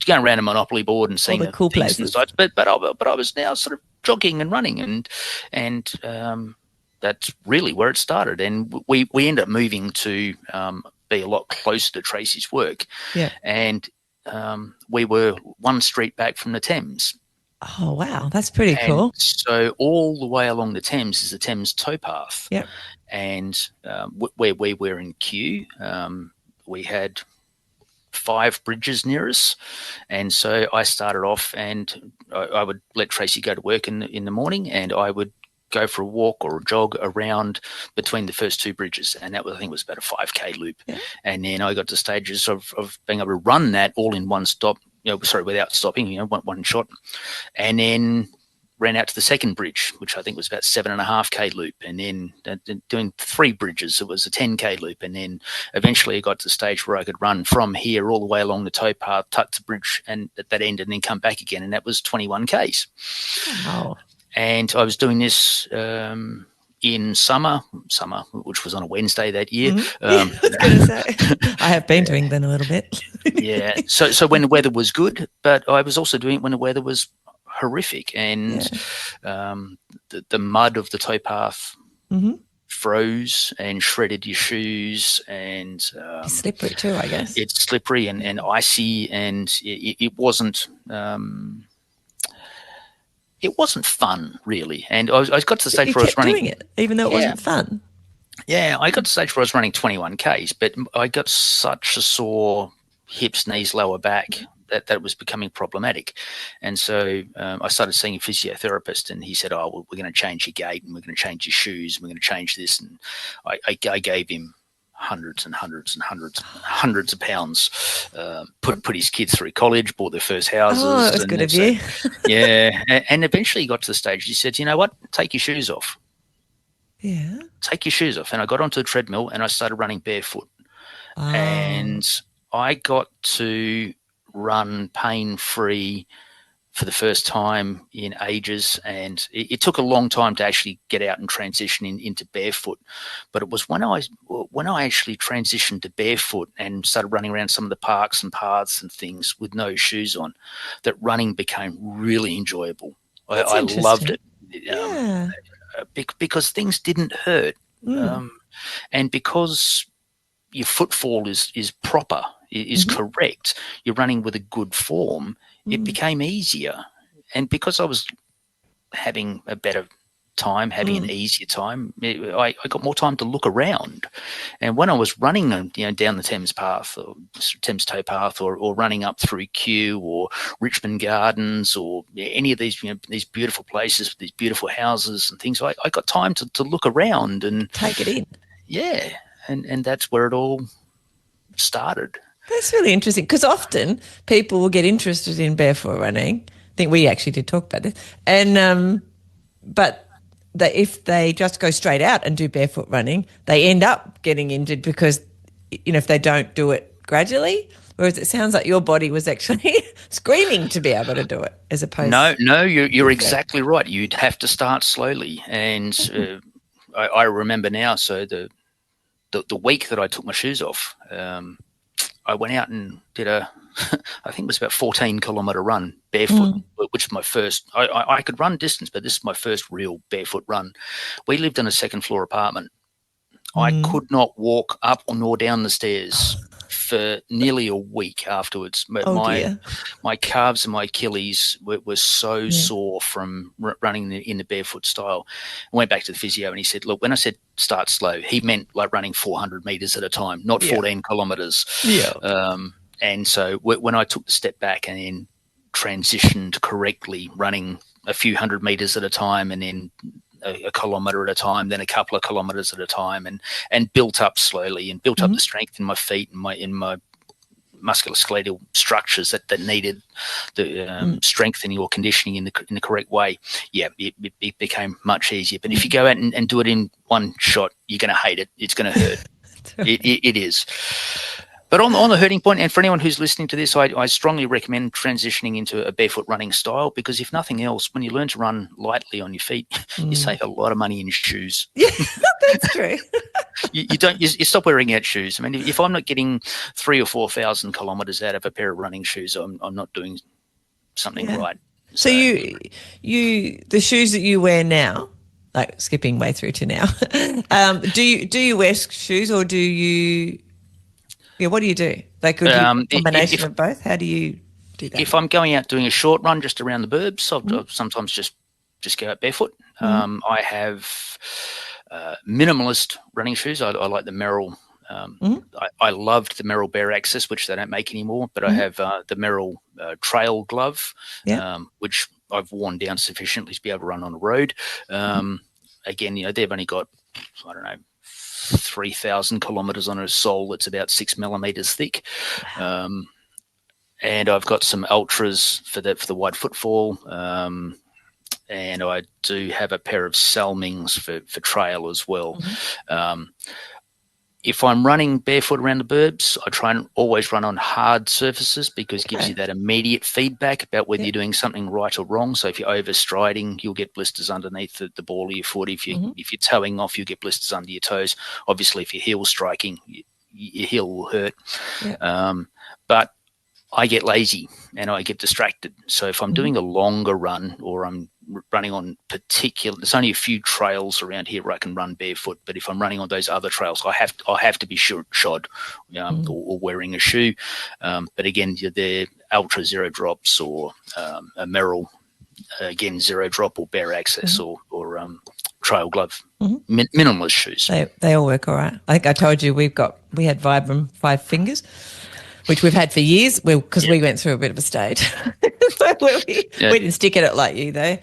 going around a Monopoly board and seeing all the cool places. And sites. But I was now sort of jogging and running, and that's really where it started. And we ended up moving to be a lot closer to Tracy's work. Yeah, and we were one street back from the Thames. Oh wow, that's pretty cool. So all the way along the Thames is the Thames towpath. Yeah, and where we were in Kew. We had 5 bridges near us, and so I started off, and I would let Tracy go to work in the morning, and I would go for a walk or a jog around between the first 2 bridges, and that was, I think, was about a 5K loop. Yeah. And then I got to stages of being able to run that all in one stop, without stopping, one shot, and then ran out to the second bridge, which I think was about 7.5K loop, and then doing 3 bridges, it was a 10K loop, and then eventually I got to the stage where I could run from here all the way along the towpath, touch the bridge and at that end, and then come back again, and that was 21Ks. Wow. And I was doing this in summer, which was on a Wednesday that year. I was going to say, I have been to England a little bit. Yeah. So when the weather was good, but I was also doing it when the weather was horrific, and the mud of the towpath froze and shredded your shoes, and It's slippery too, I guess. it's slippery and icy, and it wasn't. It wasn't fun, really. And I got to the stage You where I was kept running. doing it, even though it wasn't fun. Yeah, I got to the stage where I was running 21 Ks, but I got such a sore hips, knees, lower back that was becoming problematic. And so I started seeing a physiotherapist, and he said, "Oh, well, we're going to change your gait, and we're going to change your shoes, and we're going to change this." And I gave him hundreds and hundreds and hundreds and hundreds of pounds, put his kids through college, bought their first houses. Oh, it was good of you. Yeah. And eventually he got to the stage, he said, "You know what? Take your shoes off." Yeah. Take your shoes off. And I got onto the treadmill and I started running barefoot. Oh. And I got to run pain-free for the first time in ages. And it took a long time to actually get out and transition into barefoot. But it was when I actually transitioned to barefoot and started running around some of the parks and paths and things with no shoes on, that running became really enjoyable. I loved it. Yeah. Because things didn't hurt, and because your footfall is proper, is correct, you're running with a good form, it became easier. And because I was having a better time, having an easier time, I got more time to look around. And when I was running, down the Thames path or Thames towpath, or running up through Kew or Richmond Gardens or any of these, these beautiful places with these beautiful houses and things, I got time to look around and take it in. Yeah, and that's where it all started. That's really interesting, because often people will get interested in barefoot running. I think we actually did talk about this, and but if they just go straight out and do barefoot running, they end up getting injured because, if they don't do it gradually. Whereas it sounds like your body was actually screaming to be able to do it, as opposed. No, you're exactly right. You'd have to start slowly, and I remember now. So the week that I took my shoes off, I went out and did I think it was about 14-kilometer run barefoot, which is my first. I could run distance, but this is my first real barefoot run. We lived in a second floor apartment. I could not walk up nor down the stairs for nearly a week afterwards. My calves and my Achilles were so sore from running in the barefoot style. I went back to the physio and he said, "Look, when I said start slow, he meant like running 400 meters at a time, not 14 kilometers." Yeah. And so when I took the step back and then transitioned correctly, running a few hundred meters at a time, and then a kilometer at a time, then a couple of kilometers at a time, and built up slowly, and built up the strength in my feet and in my musculoskeletal structures that needed the strengthening or conditioning in the correct way. Yeah, it became much easier. But if you go out and do it in one shot, you're going to hate it. It's going to hurt. It is. But on the hurting point, and for anyone who's listening to this, I strongly recommend transitioning into a barefoot running style, because if nothing else, when you learn to run lightly on your feet, you save a lot of money in shoes. Yeah, that's true. You stop wearing out shoes. I mean, if I'm not getting 3,000 or 4,000 kilometers out of a pair of running shoes, I'm not doing something right. So you the shoes that you wear now, like skipping way through to now, do you wear shoes, or do you? Yeah, what do you do? Like, could you combination of both? How do you do that? If I'm going out doing a short run just around the burbs, I'll sometimes just go out barefoot. I have minimalist running shoes. I like the Merrell. I loved the Merrell Bare Access, which they don't make anymore, but I have the Merrell Trail Glove, which I've worn down sufficiently to be able to run on the road. Again, they've only got, I don't know, 3,000 kilometers on a sole that's about 6 millimeters thick. And I've got some ultras for the wide footfall. And I do have a pair of Salmings for trail as well. If I'm running barefoot around the burbs, I try and always run on hard surfaces because it gives you that immediate feedback about whether you're doing something right or wrong. So if you're overstriding, you'll get blisters underneath the ball of your foot. If you're towing off, you'll get blisters under your toes. Obviously, if you're heel striking, your heel will hurt. But I get lazy and I get distracted. So if I'm doing a longer run or I'm running on there's only a few trails around here where I can run barefoot, but if I'm running on those other trails, I have to be shod or wearing a shoe. But again, they're ultra zero drops or a Merrill, again, zero drop or bare access or trail glove, minimalist shoes. They all work all right. I think I told you we had Vibram 5 fingers, which we've had for years because we went through a bit of a stage. So we didn't stick at it like you, though.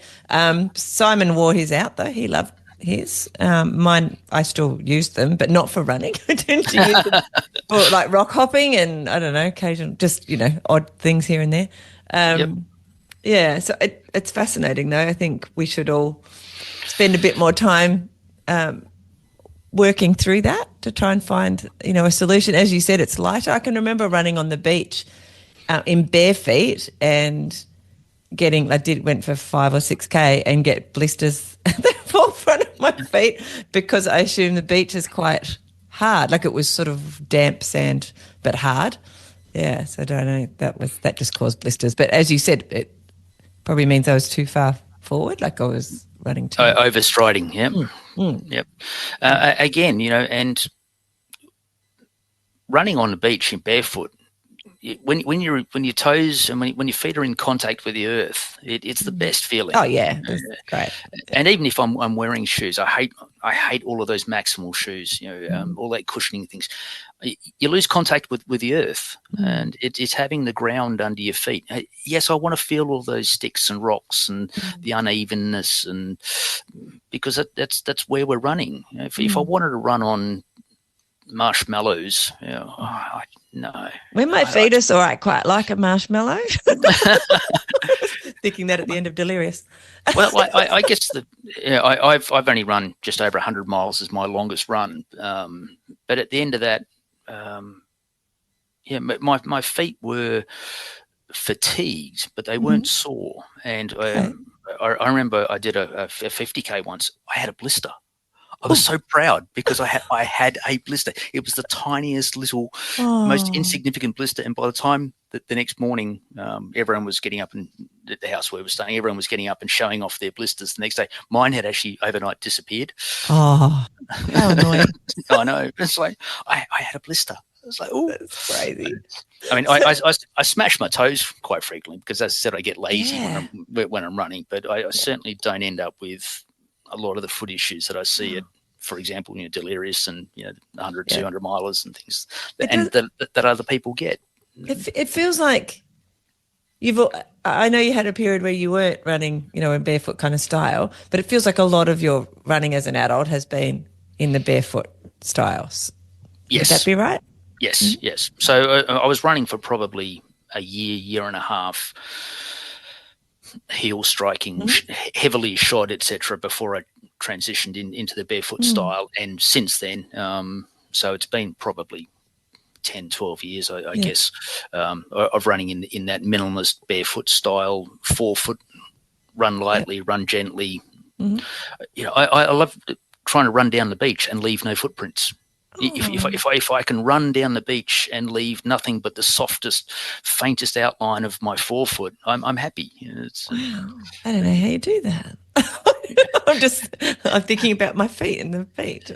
Simon wore his out, though. He loved his. Mine, I still use them, but not for running. I tend to use them for like rock hopping and, I don't know, occasional, just, odd things here and there. Yeah, so it's fascinating, though. I think we should all spend a bit more time working through that to try and find, a solution. As you said, it's lighter. I can remember running on the beach in bare feet and went for 5 or 6K and get blisters at the forefront of my feet because I assume the beach is quite hard. Like it was sort of damp sand, but hard. Yeah, so I don't know. That just caused blisters. But as you said, it probably means I was too far forward, like I was running too overstriding. Yep. Again, and running on the beach in barefoot, when your toes and when your feet are in contact with the earth, it's the best feeling. Oh yeah, that's great. And even if I'm wearing shoes, I hate all of those maximal shoes. All that cushioning things. You lose contact with the earth, and it's having the ground under your feet. Yes, I want to feel all those sticks and rocks and the unevenness, and because that's where we're running. If I wanted to run on marshmallows, no. When my feet are sore, I quite like a marshmallow. Thinking that at the end of Delirious. Well, I guess I've only run just over 100 miles as my longest run, but at the end of that, my feet were fatigued, but they weren't sore. And I remember I did a 50K once. I had a blister. I was so proud because I had a blister. It was the tiniest little, most insignificant blister. And by the time that the next morning, everyone was getting up, and at the house where we were staying, everyone was getting up and showing off their blisters the next day. Mine had actually overnight disappeared. Oh, how annoying. I know. It's like, I had a blister. It's like, oh, that's crazy. I mean, I smash my toes quite frequently because, as I said, I get lazy when I'm running, but I certainly don't end up with a lot of the foot issues that I see at, for example, Delirious and 100, 200 milers and things, that other people get. It feels like I know you had a period where you weren't running, in barefoot kind of style, but it feels like a lot of your running as an adult has been in the barefoot styles. Yes. Would that be right? Yes, yes. So I was running for probably a year and a half, heel striking, heavily shod, etc., before I transitioned into the barefoot style. And since then, so it's been probably 10, 12 years, I guess, of running in that minimalist barefoot style, 4-foot, run lightly, run gently. I love trying to run down the beach and leave no footprints. If I can run down the beach and leave nothing but the softest, faintest outline of my forefoot, I'm happy. Wow. I don't know how you do that. I'm thinking about my feet and the feet.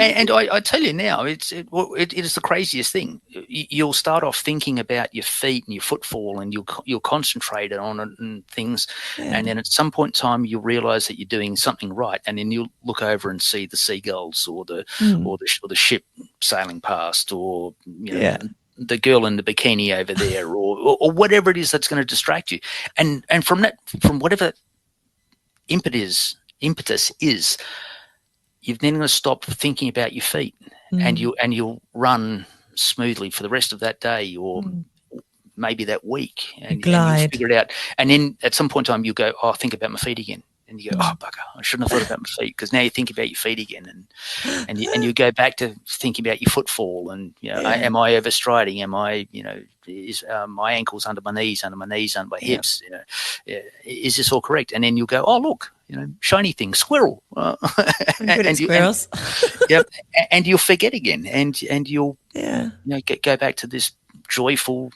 And I tell you now, it is the craziest thing. You'll start off thinking about your feet and your footfall, and you'll concentrate on it and things, and then at some point in time you'll realise that you're doing something right, and then you'll look over and see the seagulls or the ship sailing past, or the girl in the bikini over there, or whatever it is that's going to distract you, and from whatever impetus is, you've then got to stop thinking about your feet, and you'll run smoothly for the rest of that day, or maybe that week, and you'll figure it out. And then at some point in time, you go, think about my feet again. and you go, oh, bugger, I shouldn't have thought about my feet, because now you think about your feet again, and you go back to thinking about your footfall, and am I overstriding? Am I, is my ankles under my knees under my hips? Is this all correct? And then you'll go, oh, look, shiny thing, squirrel. I'm good at squirrels. Yep, and you'll forget again, and you'll go back to this joyful.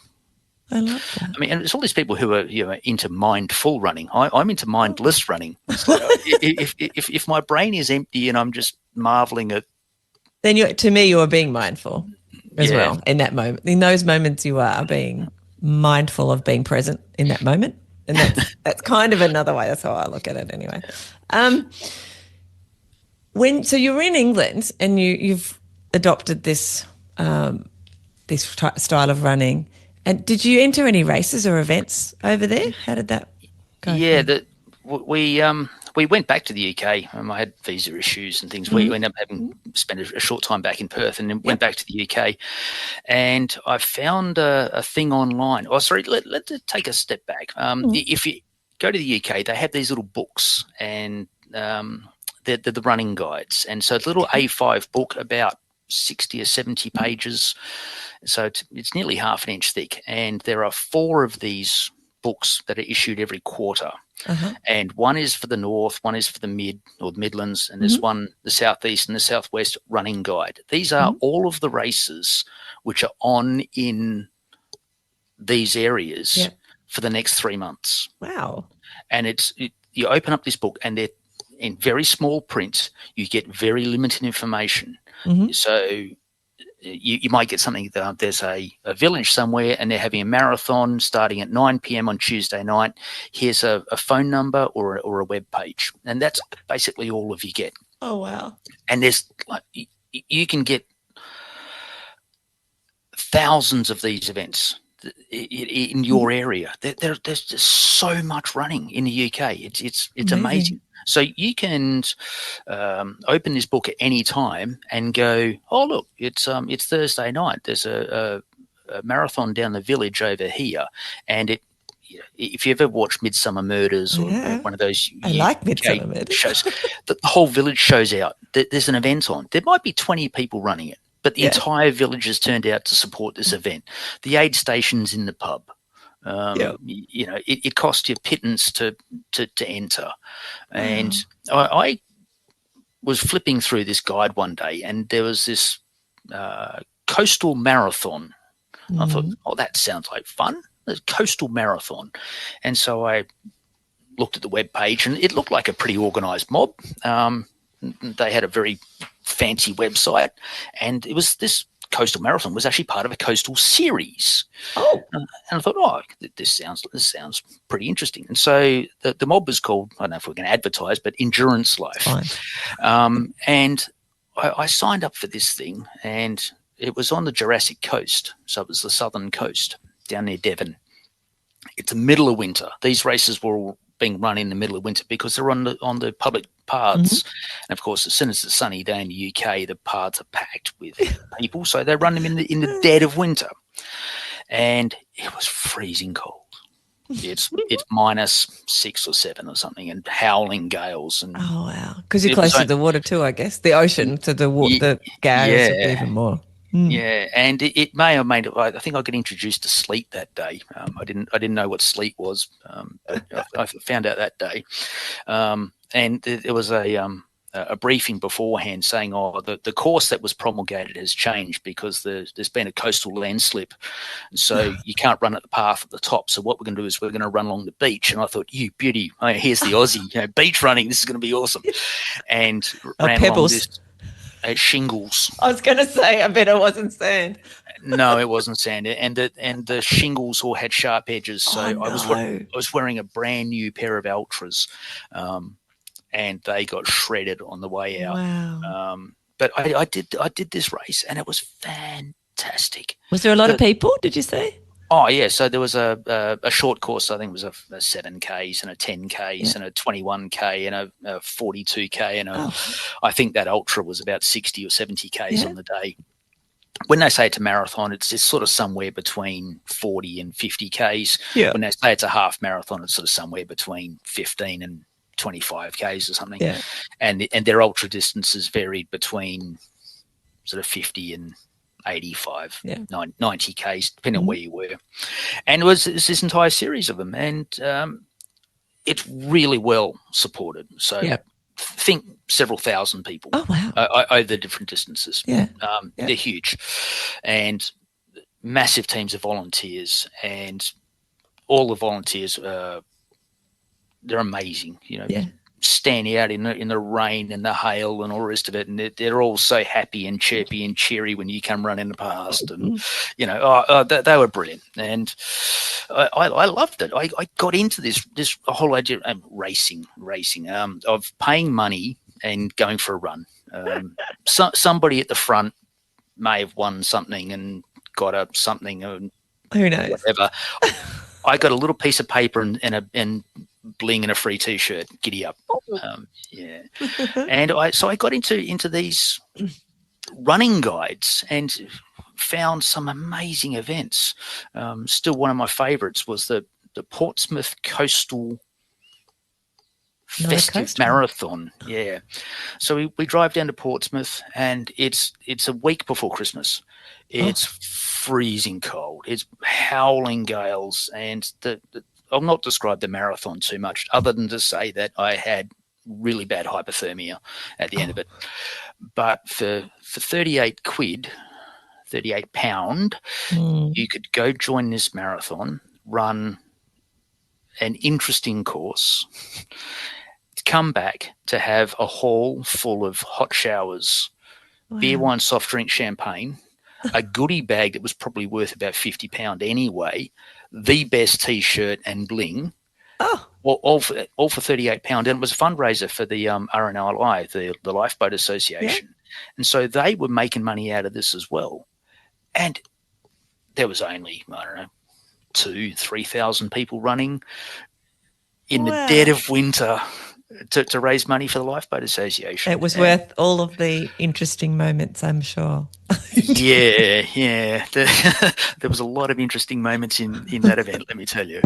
I love that. I mean, and it's all these people who are into mindful running. I'm into mindless running. So if my brain is empty and I'm just marveling at, then to me you're being mindful as well in that moment. In those moments, you are being mindful of being present in that moment, and that's kind of another way. That's how I look at it, anyway. So you're in England and you've adopted this style of running. And did you enter any races or events over there? How did that go? Yeah, we went back to the UK. I had visa issues and things. We ended up having spent a short time back in Perth, and then went back to the UK. And I found a thing online. Oh, sorry, let's take a step back. If you go to the UK, they have these little books, and they're the running guides. And so it's a little A5 book about 60 or 70 pages. So it's nearly half an inch thick. And there are 4 of these books that are issued every quarter. And one is for the north, one is for the Midlands, and there's one, the southeast and the southwest running guide. These are all of the races which are on in these areas for the next 3 months. Wow. And you open up this book, and they're in very small print. You get very limited information. So you might get something that there's a village somewhere, and they're having a marathon starting at 9 p.m. on Tuesday night. Here's a phone number or a web page, and that's basically all of you get. Oh, wow. And there's you can get thousands of these events in your area. There's just so much running in the UK. It's amazing. So you can open this book at any time and go, oh, look, it's Thursday night. There's a marathon down the village over here. And if you ever watched Midsummer Murders or one of those I like Midsummer Murders shows, the whole village shows out. There's an event on. There might be 20 people running it, but the entire village has turned out to support this event. The aid station's in the pub. It costs you pittance to enter. And I was flipping through this guide one day, and there was this coastal marathon. I thought, oh, that sounds like fun. A coastal marathon. And so I looked at the web page, and it looked like a pretty organised mob. They had a very fancy website, and it was this coastal marathon was actually part of a coastal series. And I thought, this sounds pretty interesting. And so the mob was called, I don't know if we're going to advertise, but Endurance Life. And I signed up for this thing, and it was on the Jurassic Coast. So it was the southern coast down near Devon. It's the middle of winter. These races were all being run in the middle of winter because they're on the public paths. And of course, as soon as it's a sunny day in the UK, the paths are packed with people. So they run them in the dead of winter. And it was freezing cold. It's -6 or 7 or something, and howling gales. And oh, wow. Because you're close to the water too, I guess. The ocean to the water, the gales would be even more. Yeah, and it may have made it. I think I got introduced to sleet that day. I didn't know what sleet was. I found out that day, and there was a briefing beforehand saying, the course that was promulgated has changed because there's been a coastal landslip, so you can't run at the path at the top. So what we're going to do is we're going to run along the beach. And I thought, you beauty, here's the Aussie, beach running. This is going to be awesome. And ran Pebbles. along this. Shingles. I was going to say, I bet it wasn't sand. No, it wasn't sand, and the shingles all had sharp edges. So I was wearing a brand new pair of Ultras, and they got shredded on the way out. Wow. But I did this race, and it was fantastic. Was there a lot of people? Did you say? Oh yeah, so there was a short course. I think it was a 7Ks and a 10Ks and a 21K and a 42K and I think that ultra was about 60 or 70Ks on the day. When they say it's a marathon, it's sort of somewhere between 40 and 50Ks. Yeah. When they say it's a half marathon, it's sort of somewhere between 15 and 25 Ks or something. Yeah. And their ultra distances varied between sort of 50 and 85, 90 Ks, depending on where you were. And it was this entire series of them. And it's really well supported. So think several thousand people over different distances. They're huge. And massive teams of volunteers, and all the volunteers, they're amazing, standing out in the rain and the hail and all the rest of it, and they're all so happy and chirpy and cheery when you come running past, and they were brilliant, and I loved it. I got into this whole idea of racing, of paying money and going for a run. Somebody at the front may have won something and got up something, and who knows, whatever. I got a little piece of paper and bling and a free T-shirt. Giddy up, and I got into these running guides and found some amazing events. Still, one of my favourites was the Portsmouth Coastal Festive Marathon. Yeah, so we drive down to Portsmouth, and it's a week before Christmas. It's freezing cold. It's howling gales, and I'll not describe the marathon too much, other than to say that I had really bad hypothermia at the end of it. But for 38 quid, 38 pound, you could go join this marathon, run an interesting course, come back to have a hall full of hot showers, beer, wine, soft drink, champagne, a goodie bag that was probably worth about £50 anyway, the best T-shirt and bling, all for £38. And it was a fundraiser for the RNLI, the Lifeboat Association. Yeah. And so they were making money out of this as well. And there was only, 2,000-3,000 people running in the dead of winter to raise money for the Lifeboat Association. It was worth all of the interesting moments, I'm sure. Yeah. There was a lot of interesting moments in that event, let me tell you,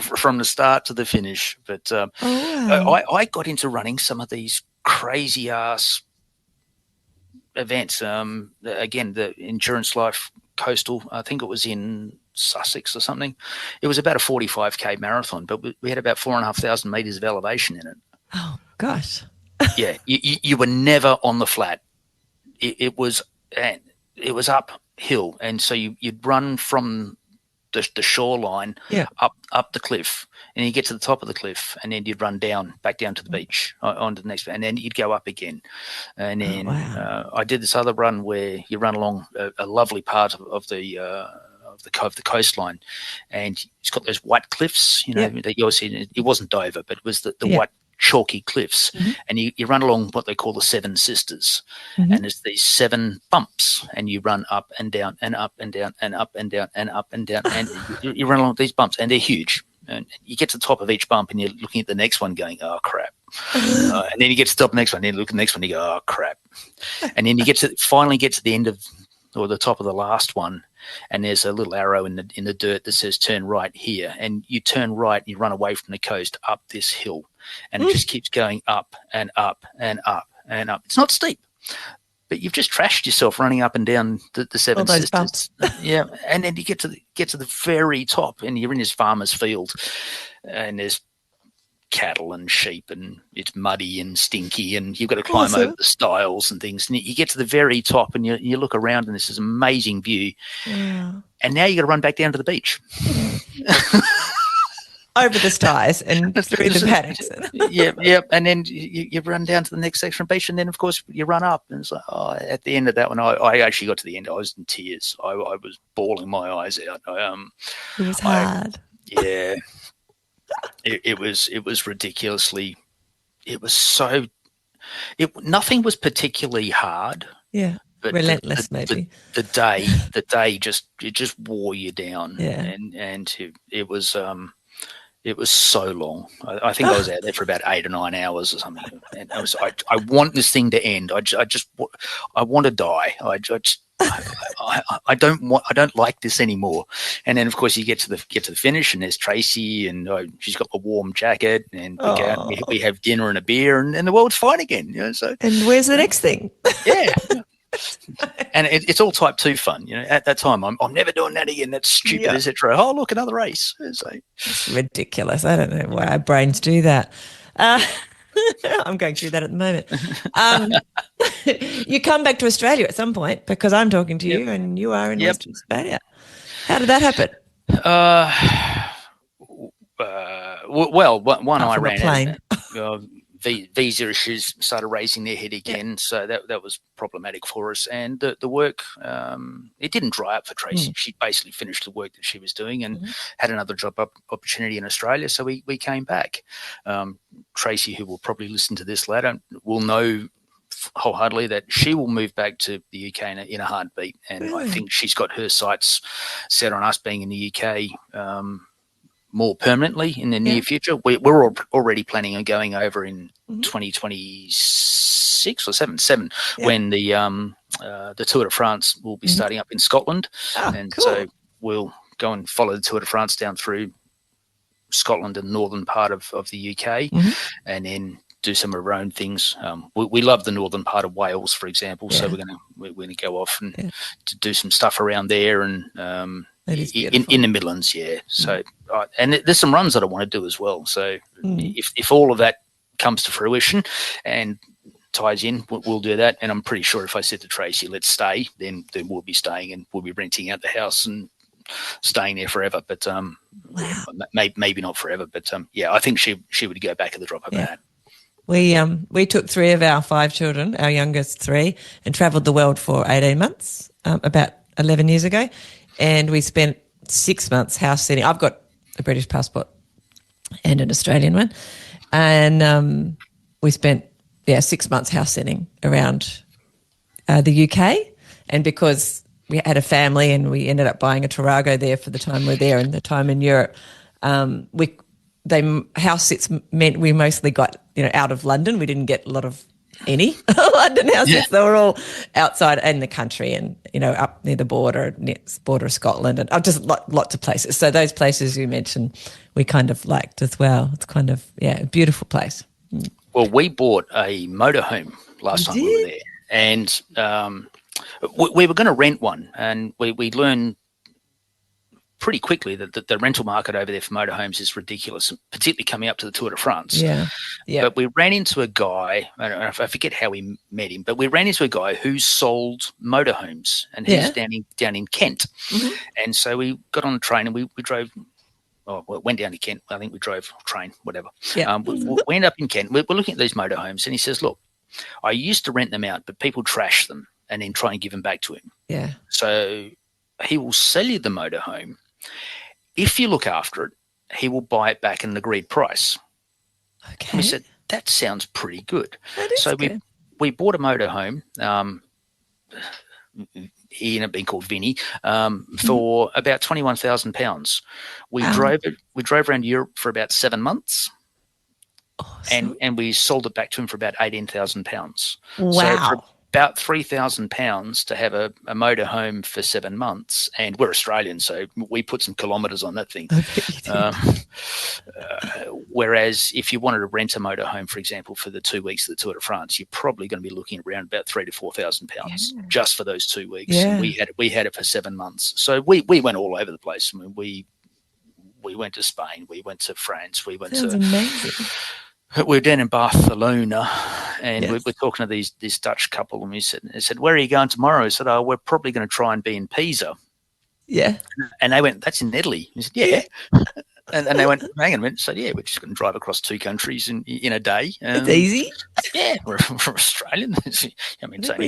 from the start to the finish. But I got into running some of these crazy-ass events. Again, the Endurance Life Coastal, I think it was in Sussex or something. It was about a 45K marathon, but we had about 4,500 meters of elevation in it. Oh, gosh. Yeah, you were never on the flat. It was uphill, and so you'd run from the shoreline up the cliff, and you get to the top of the cliff, and then you'd run back down to the beach onto the next, and then you'd go up again. And then I did this other run where you run along a lovely part of the coastline, and it's got those white cliffs, that you always see. It wasn't Dover, but it was the white chalky cliffs, and you run along what they call the Seven Sisters, and there's these 7 bumps, and you run up and down and up and down and up and down and up and down, and you run along these bumps, and they're huge. And you get to the top of each bump, and you're looking at the next one going, oh, crap. And then you get to the top of the next one, and then you look at the next one, and you go, oh, crap. And then you finally get to the end of, or the top of the last one, and there's a little arrow in the dirt that says turn right here, and you turn right, and you run away from the coast up this hill, and it just keeps going up and up and up and up. It's not steep, but you've just trashed yourself running up and down the Seven Sisters. Bumps. Yeah, and then you get to the very top, and you're in this farmer's field, and there's cattle and sheep, and it's muddy and stinky, and you've got to climb over the stiles and things, and you get to the very top, and you look around, and this is amazing view, and now you got to run back down to the beach. Over the styes and through the paddocks. Yeah, and then you run down to the next section of beach, and then of course you run up, and it's like, at the end of that one, I actually got to the end. I was in tears. I was bawling my eyes out. It was hard. It was ridiculously. It was nothing was particularly hard. Yeah. But relentless, maybe. The day just wore you down. Yeah. And it was so long. I think I was out there for about 8 or 9 hours or something. And I want this thing to end. I want to die. I don't like this anymore. And then of course you get to the finish, and there's Tracy, and she's got a warm jacket, and we go out and we have dinner and a beer, and the world's fine again. So and where's the next thing? Yeah. And it's all type 2 fun. At that time, I'm never doing that again. That's stupid, etc. Oh, look, another race. So it's ridiculous. I don't know why our brains do that. I'm going through that at the moment. You come back to Australia at some point, because I'm talking to you and you are in Western Australia. How did that happen? Well, one I ran out. Visa issues started raising their head again, so that was problematic for us. And the work, it didn't dry up for Tracy. She basically finished the work that she was doing and had another job opportunity in Australia, so we came back. Tracy, who will probably listen to this later, will know wholeheartedly that she will move back to the UK in a heartbeat, and I think she's got her sights set on us being in the UK more permanently in the near future. We're already planning on going over in 2026 or 7 when the Tour de France will be starting up in Scotland. So we'll go and follow the Tour de France down through Scotland and the northern part of the UK, and then do some of our own things. We love the northern part of Wales, for example, so we're gonna go off and to do some stuff around there, and in the Midlands, So and there's some runs that I want to do as well. So if all of that comes to fruition and ties in, we'll do that. And I'm pretty sure if I said to Tracy, let's stay, then we'll be staying, and we'll be renting out the house and staying there forever. But maybe not forever. But I think she would go back at the drop of a hat. We took 3 of our 5 children, our youngest 3, and travelled the world for 18 months, about 11 years ago. And we spent 6 months house sitting. I've got a British passport and an Australian one. And we spent, 6 months house sitting around the UK. And because we had a family and we ended up buying a Tarago there for the time we were there and the time in Europe, house sits meant we mostly got, out of London. We didn't get a lot of any London house sits. They were all outside in the country and, up near the border of Scotland, and just lots of places. So those places you mentioned, we kind of liked as well. It's kind of, a beautiful place. Well, we bought a motorhome last time we were there, and we were going to rent one, and we learned pretty quickly that the rental market over there for motorhomes is ridiculous, particularly coming up to the Tour de France. But we ran into a guy, I forget how we met him, but we ran into a guy who sold motorhomes, and he's down in Kent. And so we got on the train and we drove. Went down to Kent. I think we drove train, whatever. We ended up in Kent. We're looking at these motorhomes, and he says, "Look, I used to rent them out, but people trash them and then try and give them back to him. So he will sell you the motorhome. If you look after it, he will buy it back at an agreed price." Okay. And we said, that sounds pretty good. So good. We bought a motorhome. He ended up being called Vinny, for about £21,000. We drove around Europe for about 7 months. And we sold it back to him for about £18,000. Wow. So for about £3,000 to have a motorhome for 7 months, and we're Australian, so we put some kilometres on that thing. Whereas if you wanted to rent a motorhome, for example, for the 2 weeks of the Tour de France, you're probably going to be looking around about £3,000 to £4,000 just for those 2 weeks. And we had it for 7 months, so we went all over the place. I mean, we went to Spain, we went to France, we went Sounds amazing. We were down in Barcelona, and we're talking to this Dutch couple, and we said, "Where are you going tomorrow?" I said, "Oh, we're probably going to try and be in Pisa." Yeah. And they went, "That's in Italy." I said, "Yeah." And they went, "Hang on a minute." So we're just going to drive across 2 countries in a day. It's easy. Yeah, we're Australian. I mean, it's only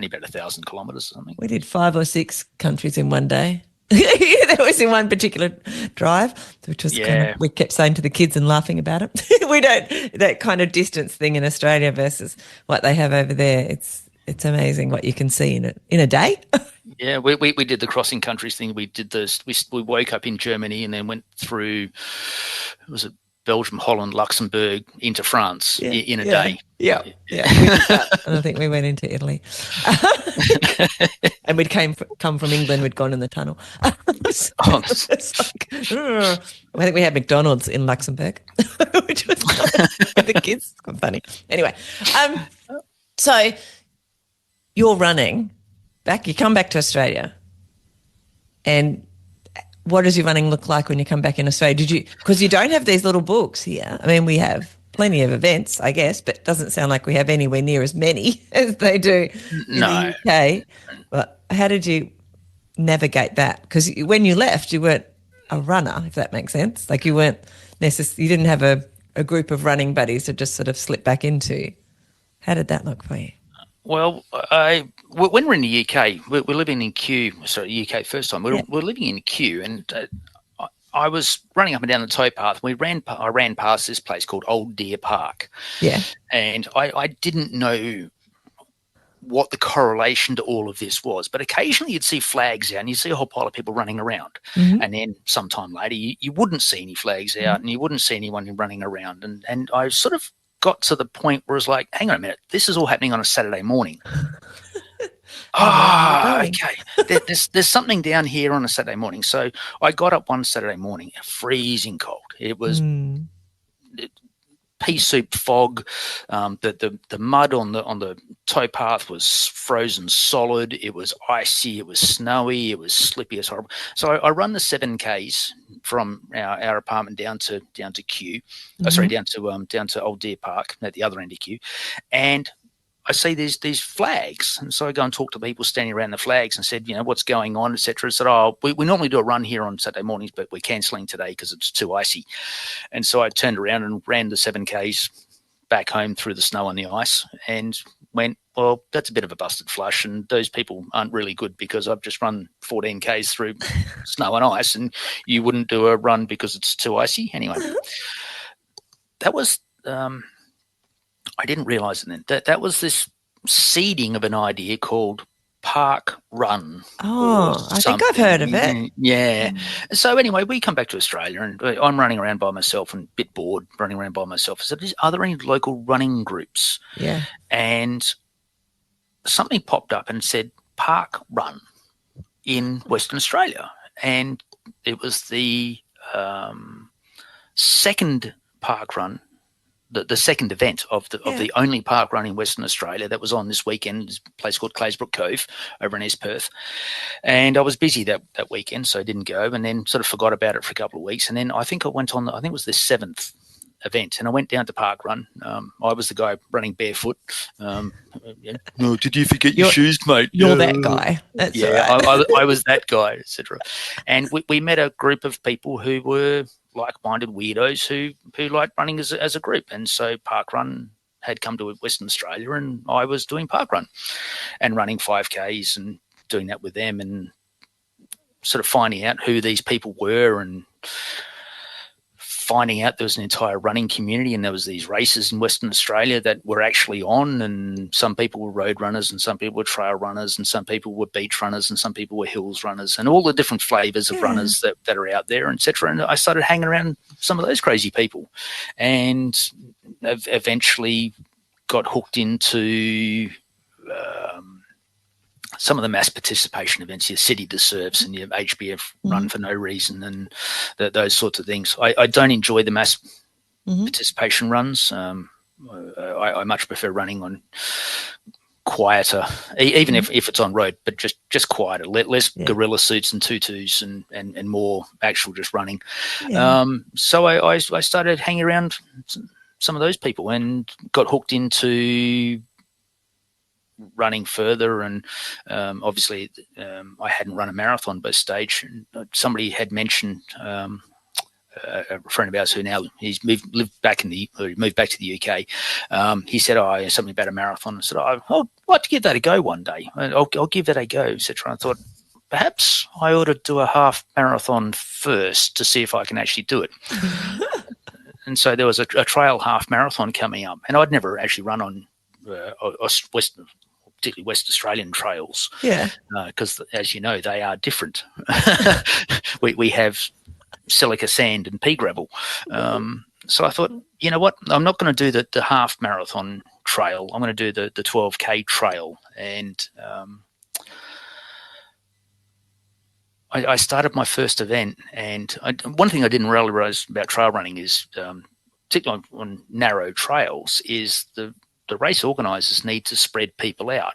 about 1,000 kilometres or something. We did 5 or 6 countries in one day. That was in one particular drive, which was kind of, we kept saying to the kids and laughing about it. We don't, that kind of distance thing in Australia versus what they have over there. It's amazing what you can see in a day. Yeah, we did the crossing countries thing. We did this. We woke up in Germany and then went through, was it Belgium, Holland, Luxembourg into France in a day. Yeah. We did that. And I think we went into Italy. And we'd come from England, we'd gone in the tunnel. It's like, I think we had McDonald's in Luxembourg, which was with the kids. It's quite funny. Anyway, so you're running back, you come back to Australia, and what does your running look like when you come back in Australia? Because you don't have these little books here. I mean, we have plenty of events, I guess, but it doesn't sound like we have anywhere near as many as they do in the UK. But how did you navigate that? Because when you left, you weren't a runner, if that makes sense. Like you weren't you didn't have a group of running buddies to just sort of slip back into. How did that look for you? Well, when we're in the UK, we're living in Kew. Sorry, UK first time. We're living in Kew, and I was running up and down the towpath. I ran past this place called Old Deer Park. Yeah. And I didn't know what the correlation to all of this was, but occasionally you'd see flags out and you'd see a whole pile of people running around. Mm-hmm. And then sometime later you wouldn't see any flags out and you wouldn't see anyone running around. And I sort of got to the point where it was like, hang on a minute, this is all happening on a Saturday morning. Okay. There's something down here on a Saturday morning. So I got up one Saturday morning, freezing cold. It was pea soup fog. The mud on the towpath was frozen solid. It was icy. It was snowy. It was slippy. It was horrible. So I run the 7Ks from our apartment down to Kew. Down to Old Deer Park at the other end of Kew, and I see these flags, and so I go and talk to people standing around the flags and said, what's going on, etc. I said, we normally do a run here on Saturday mornings, but we're cancelling today because it's too icy. And so I turned around and ran the 7Ks back home through the snow and the ice and went, well, that's a bit of a busted flush, and those people aren't really good because I've just run 14Ks through snow and ice, and you wouldn't do a run because it's too icy. Anyway, that was... I didn't realise then that was this seeding of an idea called park run. Oh, I think I've heard of it. Yeah. So anyway, we come back to Australia and I'm running around by myself and a bit bored running around by myself. I said, are there any local running groups? Yeah. And something popped up and said park run in Western Australia. And it was the second park run, the second event of the only park run in Western Australia that was on this weekend, is a place called Claysbrook Cove over in East Perth. And I was busy that weekend, so I didn't go, and then sort of forgot about it for a couple of weeks. And then I think I went on, I think it was the seventh event, and I went down to park run. I was the guy running barefoot. No, did you forget your shoes, mate? You're that guy. That's right. I was that guy, etc. And we met a group of people who were like-minded weirdos who liked running as a group, and so park run had come to Western Australia, and I was doing park run and running 5Ks and doing that with them, and sort of finding out who these people were, and finding out there was an entire running community, and there was these races in Western Australia that were actually on, and some people were road runners and some people were trail runners and some people were beach runners and some people were hills runners, and all the different flavors of runners that are out there, etc. And I started hanging around some of those crazy people and eventually got hooked into some of the mass participation events, your City Deserves and your HBF Run for No Reason and those sorts of things. I don't enjoy the mass participation runs. I much prefer running on quieter, even if it's on road, but just quieter, less gorilla suits and tutus and more actual just running. Yeah. So I started hanging around some of those people and got hooked into running further, and obviously I hadn't run a marathon by stage. Somebody had mentioned a friend of ours who now moved back to the UK. He said, something about a marathon. I said, I'd like to give that a go one day. I'll give that a go, etc. I thought perhaps I ought to do a half marathon first to see if I can actually do it. And so there was a trail half marathon coming up, and I'd never actually run on particularly West Australian trails. Yeah. Because, as you know, they are different. we have silica sand and pea gravel. So I thought, you know what, I'm not going to do the half marathon trail. I'm going to do the 12K trail. And I started my first event. And one thing I didn't realize about trail running is, particularly on narrow trails, is the race organisers need to spread people out.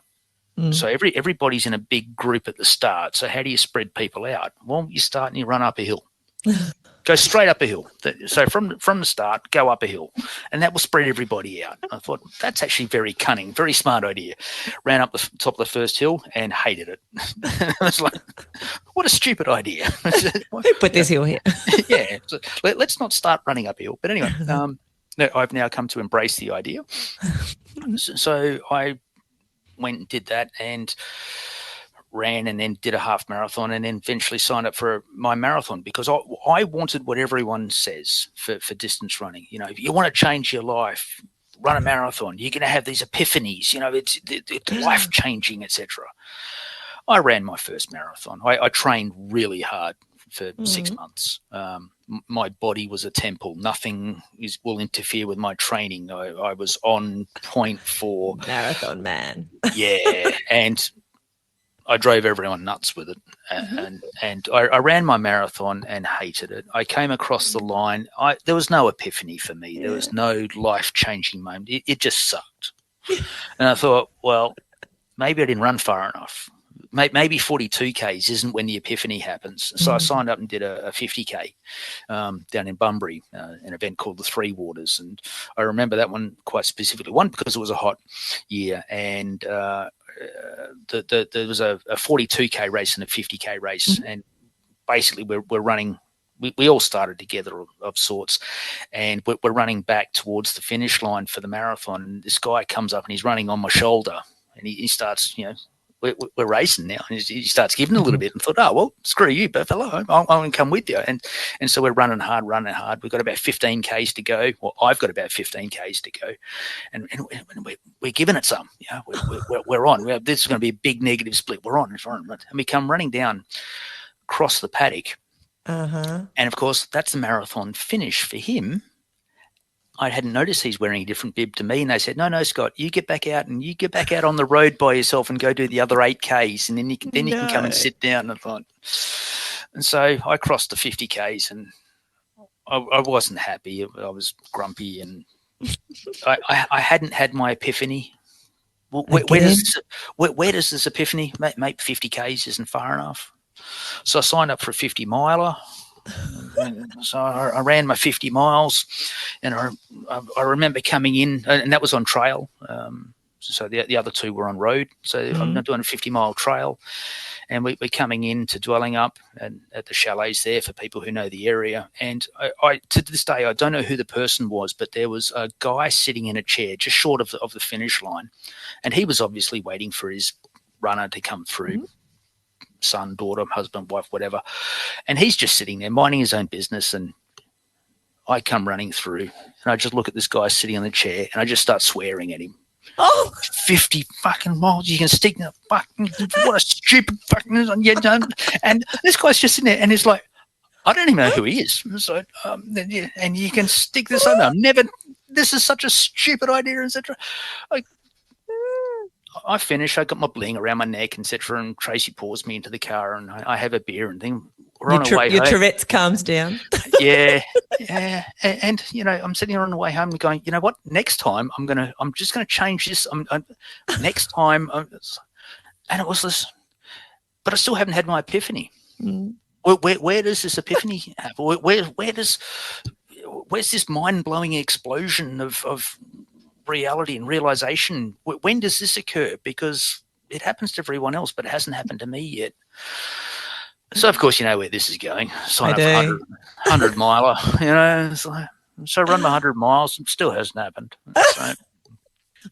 So everybody's in a big group at the start. So how do you spread people out? Well, you start and you run up a hill. Go straight up a hill. So from the start, go up a hill, and that will spread everybody out. I thought, that's actually very cunning, very smart idea. Ran up the top of the first hill and hated it. I was like, what a stupid idea. Who put this hill here? Yeah. So let's not start running uphill. But anyway, I've now come to embrace the idea. So I went and did that and ran, and then did a half marathon, and then eventually signed up for my marathon, because I wanted what everyone says for distance running. You know, if you want to change your life, run a marathon. You're going to have these epiphanies. You know, it's life changing, etc. I ran my first marathon. I trained really hard for 6 months. My body was a temple. Nothing will interfere with my training. I was on point for marathon man. Yeah, and I drove everyone nuts with it. And I ran my marathon and hated it. I came across the line. There was no epiphany for me. There was no life-changing moment. It just sucked. And I thought, well, maybe I didn't run far enough. Maybe 42Ks isn't when the epiphany happens. So I signed up and did a 50K down in Bunbury, an event called the Three Waters. And I remember that one quite specifically. One, because it was a hot year, and there was a 42K race and a 50K race. And basically we're running. We all started together of sorts, and we're running back towards the finish line for the marathon. And this guy comes up and he's running on my shoulder, and he starts, you know, we're racing now. And he starts giving a little bit, and thought, oh, well, screw you, buffalo. I'm going to come with you. And so we're running hard. We've got about 15 Ks to go. Well, I've got about 15 Ks to go. And we're giving it some. You know, we're on. This is going to be a big negative split. We're on. And we come running down across the paddock. And, of course, that's the marathon finish for him. I hadn't noticed he's wearing a different bib to me, and they said, no, Scott, you get back out and you get back out on the road by yourself and go do the other 8Ks, and then you can come and sit down. And so I crossed the 50Ks, and I wasn't happy. I was grumpy, and I hadn't had my epiphany. Where does this epiphany? Maybe 50Ks isn't far enough. So I signed up for a 50 miler. And so I ran my 50 miles, and I remember coming in, and that was on trail. So the other two were on road. So I'm not doing a 50-mile trail, and we're coming in to Dwelling Up and at the chalets there for people who know the area. And I to this day, I don't know who the person was, but there was a guy sitting in a chair just short of the finish line, and he was obviously waiting for his runner to come through. Son, daughter, husband, wife, whatever. And he's just sitting there minding his own business. And I come running through, and I just look at this guy sitting on the chair, and I just start swearing at him. 50 fucking miles, you can stick that fucking, what a stupid fucking, and this guy's just sitting there, and he's like, I don't even know who he is. So, and you can stick this on. This is such a stupid idea, etc. I finish. I got my bling around my neck, etc. And Tracy pours me into the car, and I have a beer and think we're on our way home. Your Tourette's calms down. Yeah. And you know, I'm sitting here on the way home, going, you know what? Next time, I'm just gonna change this. Next time, and it was this, but I still haven't had my epiphany. Where does this epiphany happen? Where's this mind-blowing explosion of reality and realization? When does this occur? Because it happens to everyone else, but it hasn't happened to me yet. So of course you know where this is going. Sign up for 100 miler, you know. So I run my 100 miles, and still hasn't happened. So.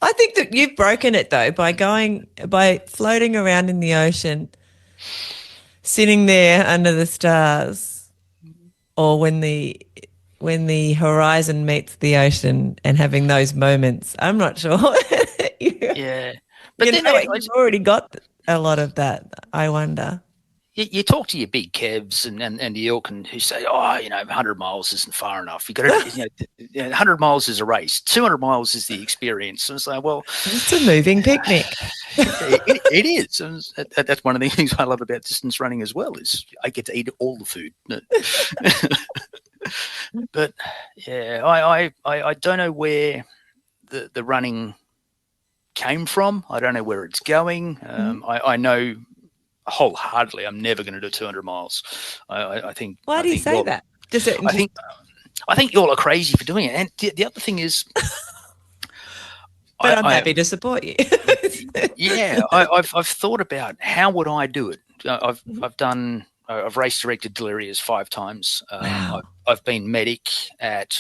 I think that you've broken it though by floating around in the ocean, sitting there under the stars, or when the horizon meets the ocean and having those moments. I'm not sure. Yeah. But you've already got a lot of that, I wonder. you talk to your big Kevs and the ilk and who say, 100 miles isn't far enough. You got to, 100 miles is a race. 200 miles is the experience. And it's like, well, it's a moving picnic. it is. And that's one of the things I love about distance running as well, is I get to eat all the food. But yeah, I don't know where the running came from. I don't know where it's going. I know wholeheartedly I'm never going to do 200 miles. I think. Why do you say that? I think you all are crazy for doing it. And the other thing is, but I'm happy to support you. Yeah, I've thought about how would I do it. I've race directed Delirious 5 times. Wow. I've been medic at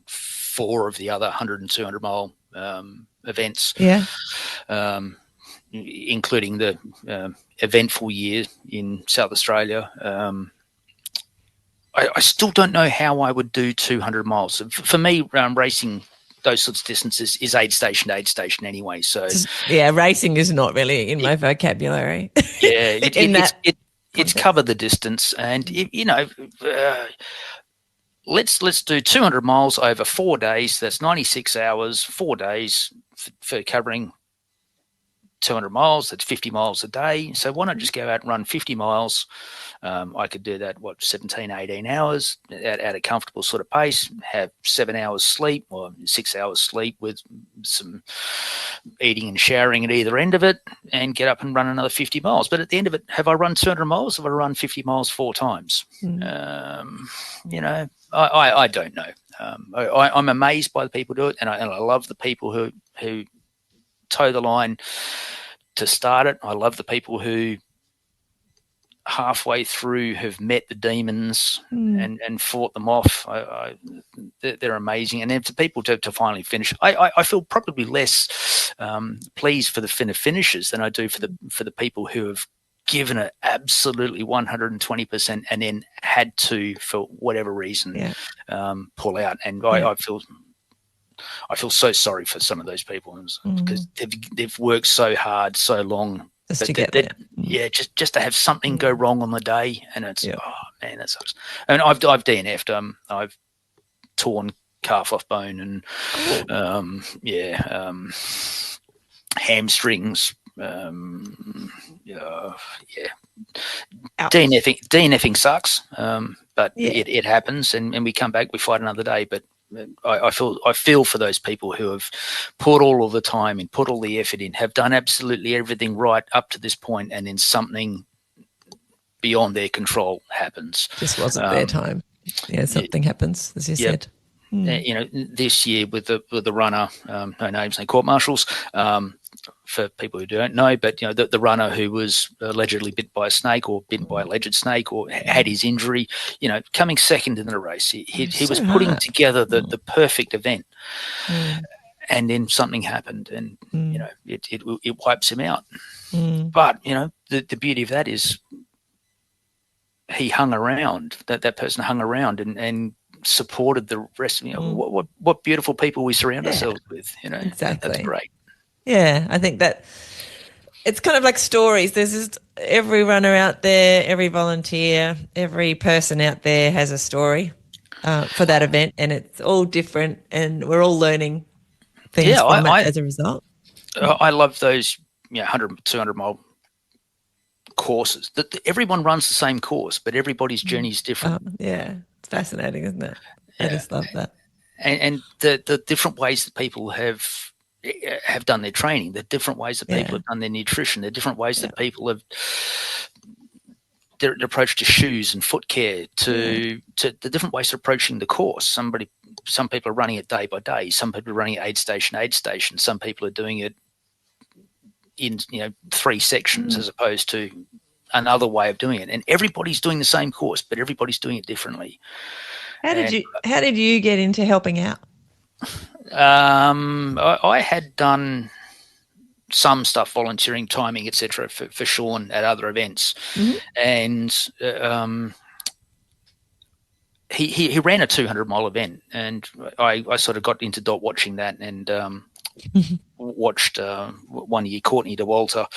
4 of the other 100 and 200 mile events. Yeah. Including the eventful year in South Australia. I still don't know how I would do 200 miles. For me, racing those sorts of distances is aid station to aid station anyway. So yeah, racing is not really in my vocabulary. Yeah, it's cover the distance, and let's do 200 miles over 4 days. That's 96 hours, 4 days for covering 200 miles. That's 50 miles a day. So why not just go out and run 50 miles? I could do that, 17, 18 hours at a comfortable sort of pace, have 7 hours sleep or 6 hours sleep with some eating and showering at either end of it, and get up and run another 50 miles. But at the end of it, have I run 200 miles? Have I run 50 miles 4 times? I don't know. I'm amazed by the people who do it, and I love the people who toe the line to start it. I love the people who halfway through have met the demons and fought them off. They're amazing. And then for people to finally finish, I feel probably less pleased for the finishers than I do for the people who have given it absolutely 120% and then had to, for whatever reason, pull out. And I feel so sorry for some of those people because they've worked so hard, so long. Just to get there. Yeah, just to have something go wrong on the day, and it's oh man, that sucks. And I've DNF'd. I've torn calf off bone and hamstrings. DNFing sucks, but it happens, and we come back, we fight another day. But I feel for those people who have put all of the time in, put all the effort in, have done absolutely everything right up to this point, and then something beyond their control happens. Just wasn't their time. Yeah, something happens, as you said. This year with the runner, no names, no court martials, for people who don't know, but the runner who was allegedly bit by a snake or bitten by an alleged snake or had his injury, coming second in the race, he was putting together the perfect event, and then something happened, and it wipes him out. But the beauty of that is he hung around. That person hung around and supported the rest. What beautiful people we surround ourselves with. Exactly. That's great. Yeah, I think that it's kind of like stories. There's just every runner out there, every volunteer, every person out there has a story for that event, and it's all different, and we're all learning things from it as a result. I love those 100, 200 mile courses. Everyone runs the same course, but everybody's journey is different. It's fascinating, isn't it? I just love that. And the different ways that people have done their training, the different ways that people have done their nutrition, the different ways that people have their approach to shoes and foot care, to the different ways of approaching the course. Some people are running it day by day. Some people are running it aid station. Some people are doing it in 3 sections as opposed to another way of doing it. And everybody's doing the same course, but everybody's doing it differently. How did you get into helping out? I had done some stuff, volunteering, timing, etc., for Sean at other events, and he ran a 200-mile event, and I sort of got into dot watching that, and watched one year Courtney DeWalter.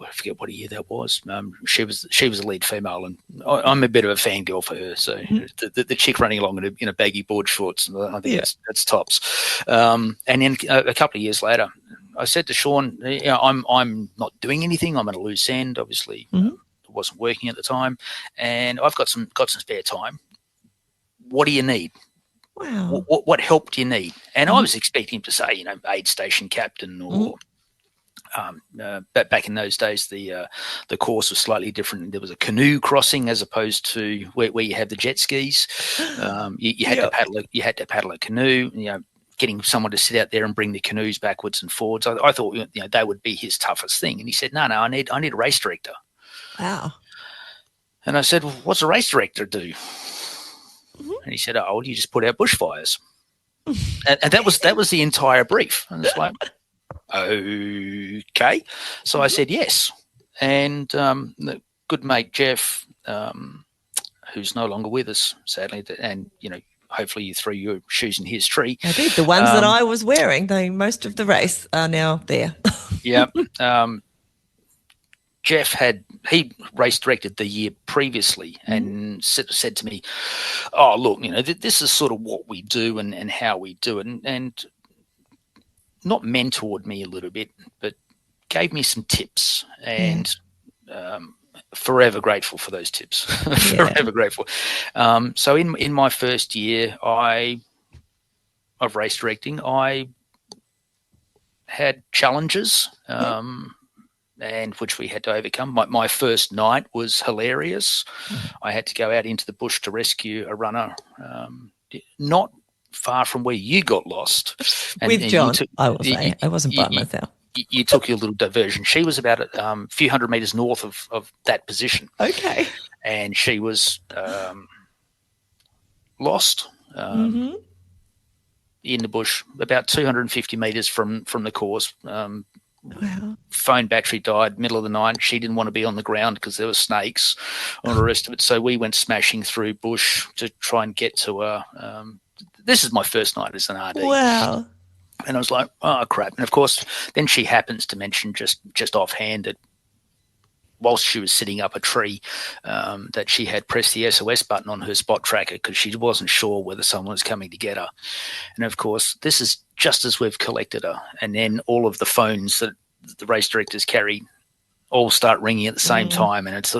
I forget what year that was. She was the lead female, and I'm a bit of a fangirl for her. So the chick running along in a baggy board shorts, I think that's tops. And then a couple of years later, I said to Sean, I'm not doing anything. I'm at a loose end. Obviously, it wasn't working at the time, and I've got some spare time. What do you need? Wow. What help do you need? And I was expecting him to say, aid station captain or. But back in those days, the course was slightly different. There was a canoe crossing as opposed to where you have the jet skis. You had to paddle. You had to paddle a canoe. Getting someone to sit out there and bring the canoes backwards and forwards. I thought that would be his toughest thing. And he said, "No, I need a race director." Wow. And I said, "Well, what's a race director do?" And he said, "Oh, well, you just put out bushfires." and that was the entire brief. And it's like, okay. So I said yes. And the good mate Jeff, who's no longer with us, sadly, and hopefully you threw your shoes in his tree. I did. The ones that I was wearing, most of the race are now there. Yeah. Jeff he race directed the year previously and said to me, "Oh, look, this is sort of what we do and how we do it," and not mentored me a little bit, but gave me some tips, and forever grateful for those tips. Forever grateful. So in my first year of race directing, I had challenges, and which we had to overcome. My first night was hilarious. I had to go out into the bush to rescue a runner, not far from where you got lost. With John, I will say. I wasn't by myself. You took your little diversion. She was about a few hundred meters north of that position. Okay. And she was lost in the bush, about 250 meters from the course. Wow. Phone battery died, middle of the night. She didn't want to be on the ground because there were snakes and all the rest of it. So we went smashing through bush to try and get to her. This is my first night as an RD. Wow. And I was like, oh, crap. And, of course, then she happens to mention just offhand that whilst she was sitting up a tree, that she had pressed the SOS button on her spot tracker because she wasn't sure whether someone was coming to get her. And, of course, this is just as we've collected her. And then all of the phones that the race directors carry all start ringing at the same time, and it's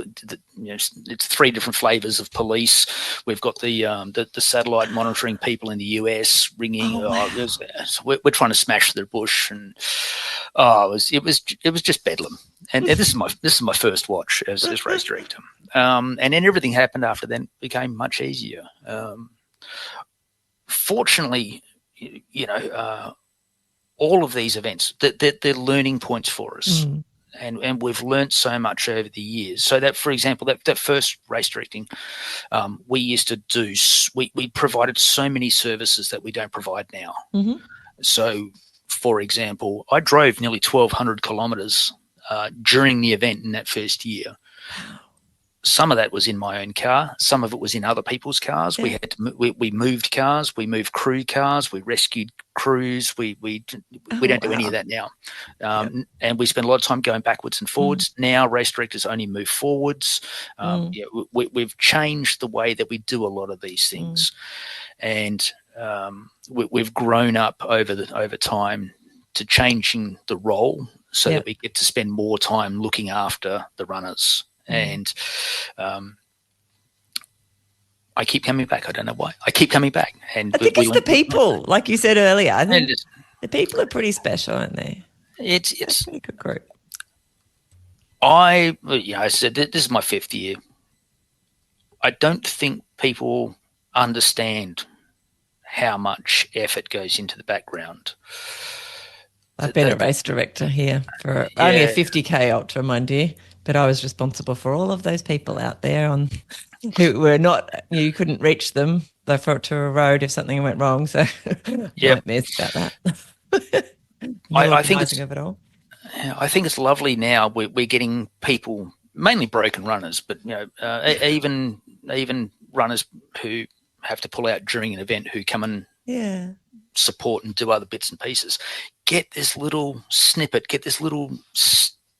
three different flavors of police. We've got the satellite monitoring people in the US ringing. We're trying to smash the bush, and it was just bedlam. And this is my first watch as race director. And then everything happened after then became much easier. Fortunately, all of these events, they're learning points for us. And we've learnt so much over the years. So that, for example, that first race directing, we used to do, we provided so many services that we don't provide now. So, for example, I drove nearly 1,200 kilometres during the event in that first year. Some of that was in my own car. Some of it was in other people's cars. Yeah. We moved cars. We moved crew cars. We rescued crews. We don't do any of that now. And we spend a lot of time going backwards and forwards. Now race directors only move forwards. We've changed the way that we do a lot of these things, and we've grown up over time to changing the role so that we get to spend more time looking after the runners. And I keep coming back. I don't know why. I keep coming back. And I think it's the people, like you said earlier. I think the people are pretty special, aren't they? It's a pretty good group. I said this is my 5th year. I don't think people understand how much effort goes into the background. I've been a race director here for only a 50K ultra, mind you. But I was responsible for all of those people out there who were not, you couldn't reach them. They fell to a road if something went wrong. So nightmares about that. I think it's lovely now. We're getting people, mainly broken runners, but even runners who have to pull out during an event who come and support and do other bits and pieces. Get this little snippet, get this little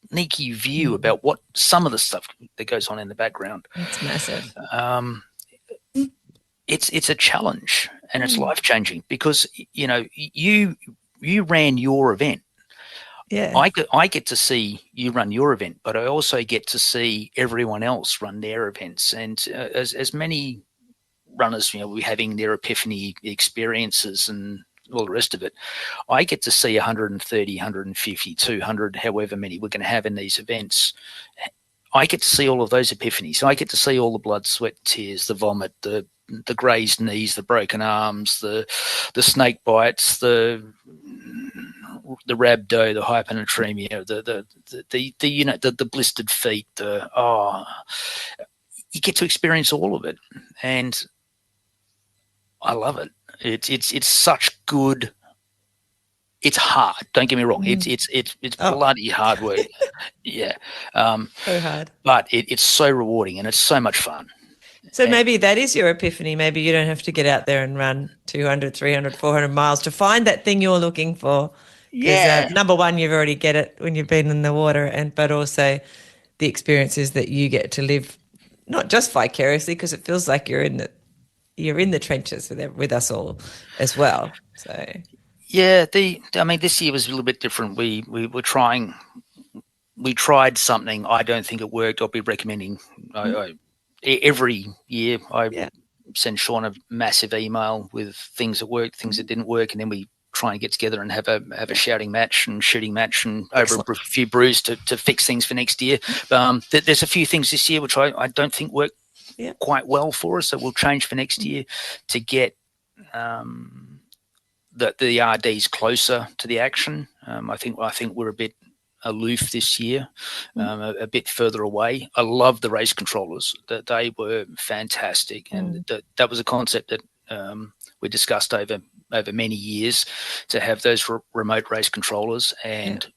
sneaky view about what some of the stuff that goes on in the background. It's massive. It's a challenge, and it's life-changing because, you know, you ran your event. Yeah. I get to see you run your event, but I also get to see everyone else run their events. And as many runners, you know, we're having their epiphany experiences and all the rest of it, I get to see 130, 150, 200, however many we're going to have in these events. I get to see all of those epiphanies. I get to see all the blood, sweat, tears, the vomit, the grazed knees, the broken arms, the snake bites, the rhabdo, the hyponatremia, the you know, the blistered feet. You get to experience all of it, and I love it. It's such good. It's hard. Don't get me wrong. It's bloody hard work. Yeah. So hard. But it's so rewarding and it's so much fun. So maybe that is your epiphany. Maybe you don't have to get out there and run 200, 300, 400 miles to find that thing you're looking for. Yeah. Number one, you've already get it when you've been in the water, but also the experiences that you get to live, not just vicariously, because it feels like you're in the trenches with us all as well. So yeah, I mean, this year was a little bit different. We tried something. I don't think it worked. I'll be recommending. Every year I send Sean a massive email with things that worked, things that didn't work, and then we try and get together and have a shouting match and shooting match and over a few brews to fix things for next year. There's a few things this year which I don't think work quite well for us, that we'll change for next year to get the RDs closer to the action. I think we're a bit aloof this year, a bit further away. I love the race controllers. That they were fantastic, and that was a concept that we discussed over many years, to have those remote race controllers. And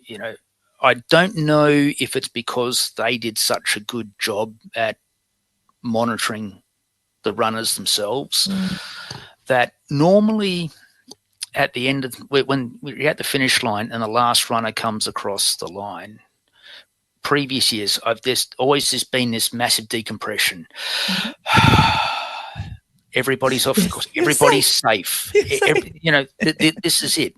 you know, I don't know if it's because they did such a good job at monitoring the runners themselves that normally at the end of when we're at the finish line and the last runner comes across the line, previous years there's always been this massive decompression. Everybody's off the course. Everybody's safe. You know, this is it.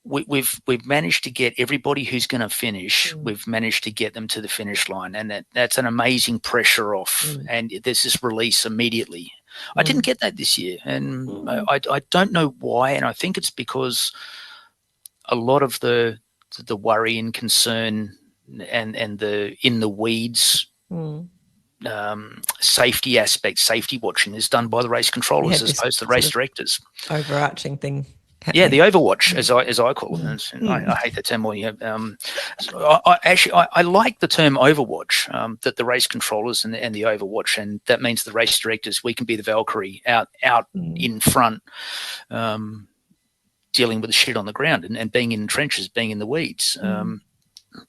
We've managed to get everybody who's going to finish. We've managed to get them to the finish line, and that's an amazing pressure off. And there's this release immediately. I didn't get that this year, and I don't know why. And I think it's because a lot of the worry and concern and the in the weeds safety aspect, safety watching is done by the race controllers as opposed to the race directors. Overarching thing. Yeah, the Overwatch, as I call it. I hate the term. I like the term Overwatch. That the race controllers and the Overwatch, and that means the race directors. We can be the Valkyrie out in front, dealing with the shit on the ground and being in the trenches, being in the weeds.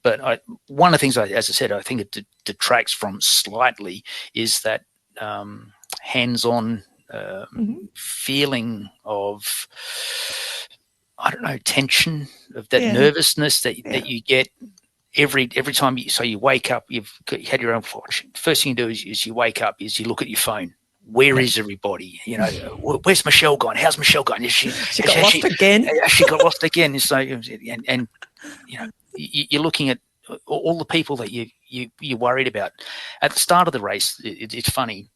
But one of the things, as I said, I think it detracts from slightly is that hands-on feeling of, I don't know, tension, of that nervousness that you get every time. You wake up, you had your own watch. First thing you do is you wake up, is you look at your phone. Where is everybody? You know, where's Michelle gone? How's Michelle gone? She got lost again? She got lost again. So, and you know, you're looking at all the people that you're worried about. At the start of the race, it's funny.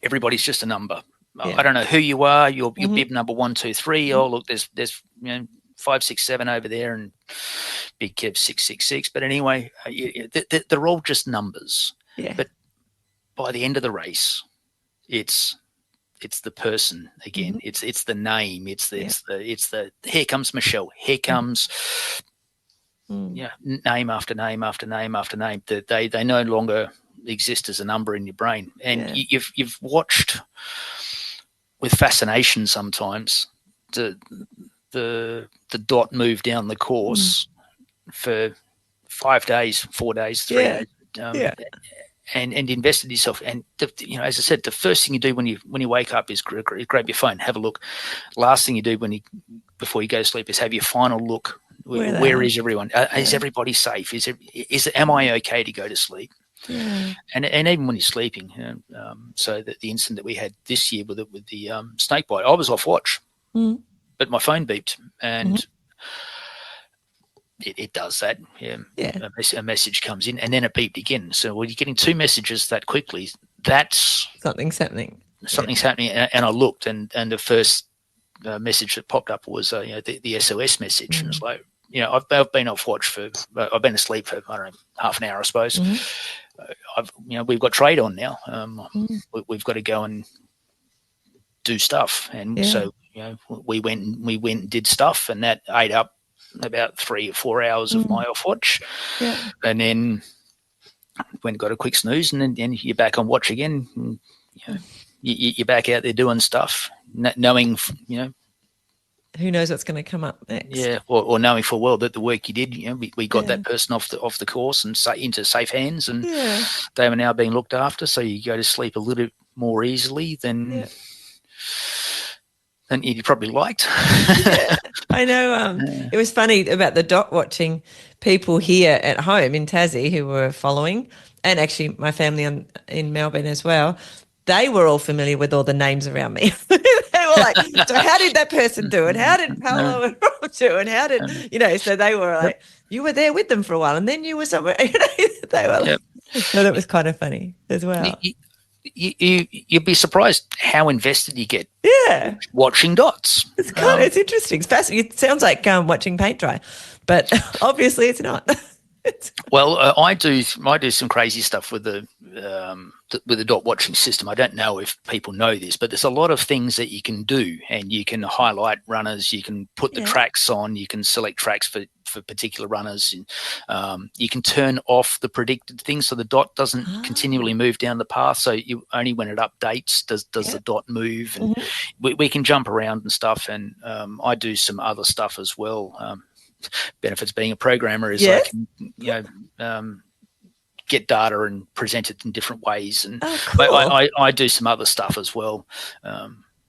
Everybody's just a number. I don't know who you are. You're bib number 1, 2, 3. Oh, look, there's 5, 6, 7 over there, and Big Kev 666. But anyway, they're all just numbers. Yeah. But by the end of the race, it's the person again. It's the name. It's the here comes Michelle. Here comes name after name after name after name. They no longer exist as a number in your brain. And you've watched with fascination sometimes the dot move down the course for 5 days, 4 days, 3 days. And invested yourself. And as I said, the first thing you do when you wake up is grab your phone, have a look. Last thing you do before you go to sleep is have your final look Where is everyone? Is everybody safe? Am I okay to go to sleep? Yeah. And even when you're sleeping, so that the incident that we had this year with the snake bite, I was off watch, but my phone beeped, and it does that. Yeah. A message comes in, and then it beeped again. So when you're getting two messages that quickly, that's something's happening. Something's happening, and I looked, and the first message that popped up was the SOS message, and it's like, I've been off watch I've been asleep for, I don't know, half an hour, I suppose. We've got trade on now. We've got to go and do stuff, and so we went and did stuff, and that ate up about 3 or 4 hours of my off watch, and then went and got a quick snooze, and then you're back on watch again. And, you're back out there doing stuff, knowing who knows what's going to come up next. Yeah, or knowing full well that the work you did, we got that person off the course and into safe hands, and they were now being looked after. So you go to sleep a little bit more easily than you probably liked. I know. It was funny about the dot watching people here at home in Tassie who were following, and actually my family in Melbourne as well. They were all familiar with all the names around me. They were like, so how did that person do it? How did Paolo and Rob do it? How did, so they were like, you were there with them for a while and then you were somewhere, they were like, so that was kind of funny as well. You'd be surprised how invested you get watching dots. It's interesting. It's fascinating. It sounds like watching paint dry, but obviously it's not. Well, I do some crazy stuff with the dot watching system. I don't know if people know this, but there's a lot of things that you can do, and you can highlight runners. You can put the tracks on. You can select tracks for particular runners. And, you can turn off the predicted things so the dot doesn't continually move down the path. So you only when it updates does the dot move, and we can jump around and stuff. And I do some other stuff as well. Benefits being a programmer is I can get data and present it in different ways, and I do some other stuff as well.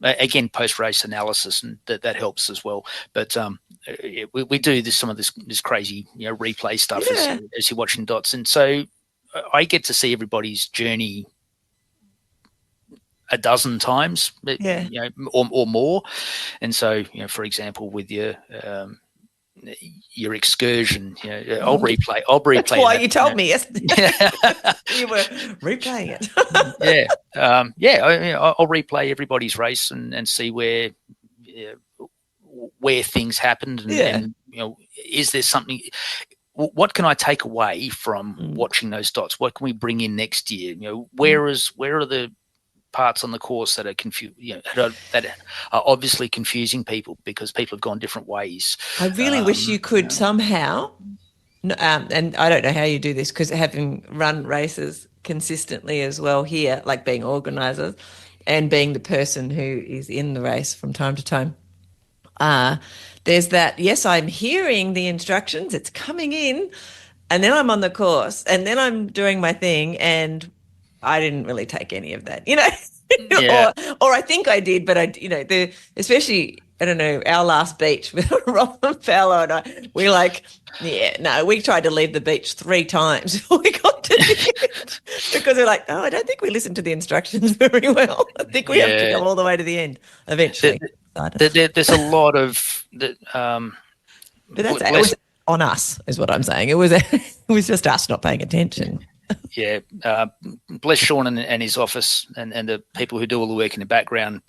Again, post-race analysis, and that helps as well. But we do some of this crazy replay stuff as you're watching dots, and so I get to see everybody's journey a dozen times, or more. And so, for example, with your excursion, I'll replay. That's why you told me yesterday. You were replaying it. I'll replay everybody's race and see where things happened, and is there something? What can I take away from watching those dots? What can we bring in next year? Where are the parts on the course that are that are obviously confusing people because people have gone different ways. I really wish you could somehow, and I don't know how you do this because having run races consistently as well here, like being organisers and being the person who is in the race from time to time. There's that, yes, I'm hearing the instructions, it's coming in, and then I'm on the course, and then I'm doing my thing, and I didn't really take any of that, or I think I did, but especially, I don't know, our last beach with Rob and Paolo and I, we tried to leave the beach 3 times before we got to it because we're like, I don't think we listened to the instructions very well. I think we have to go all the way to the end eventually. There's a lot of that. But it was on us, is what I'm saying. It was just us not paying attention. Yeah, bless Sean and his office and the people who do all the work in the background.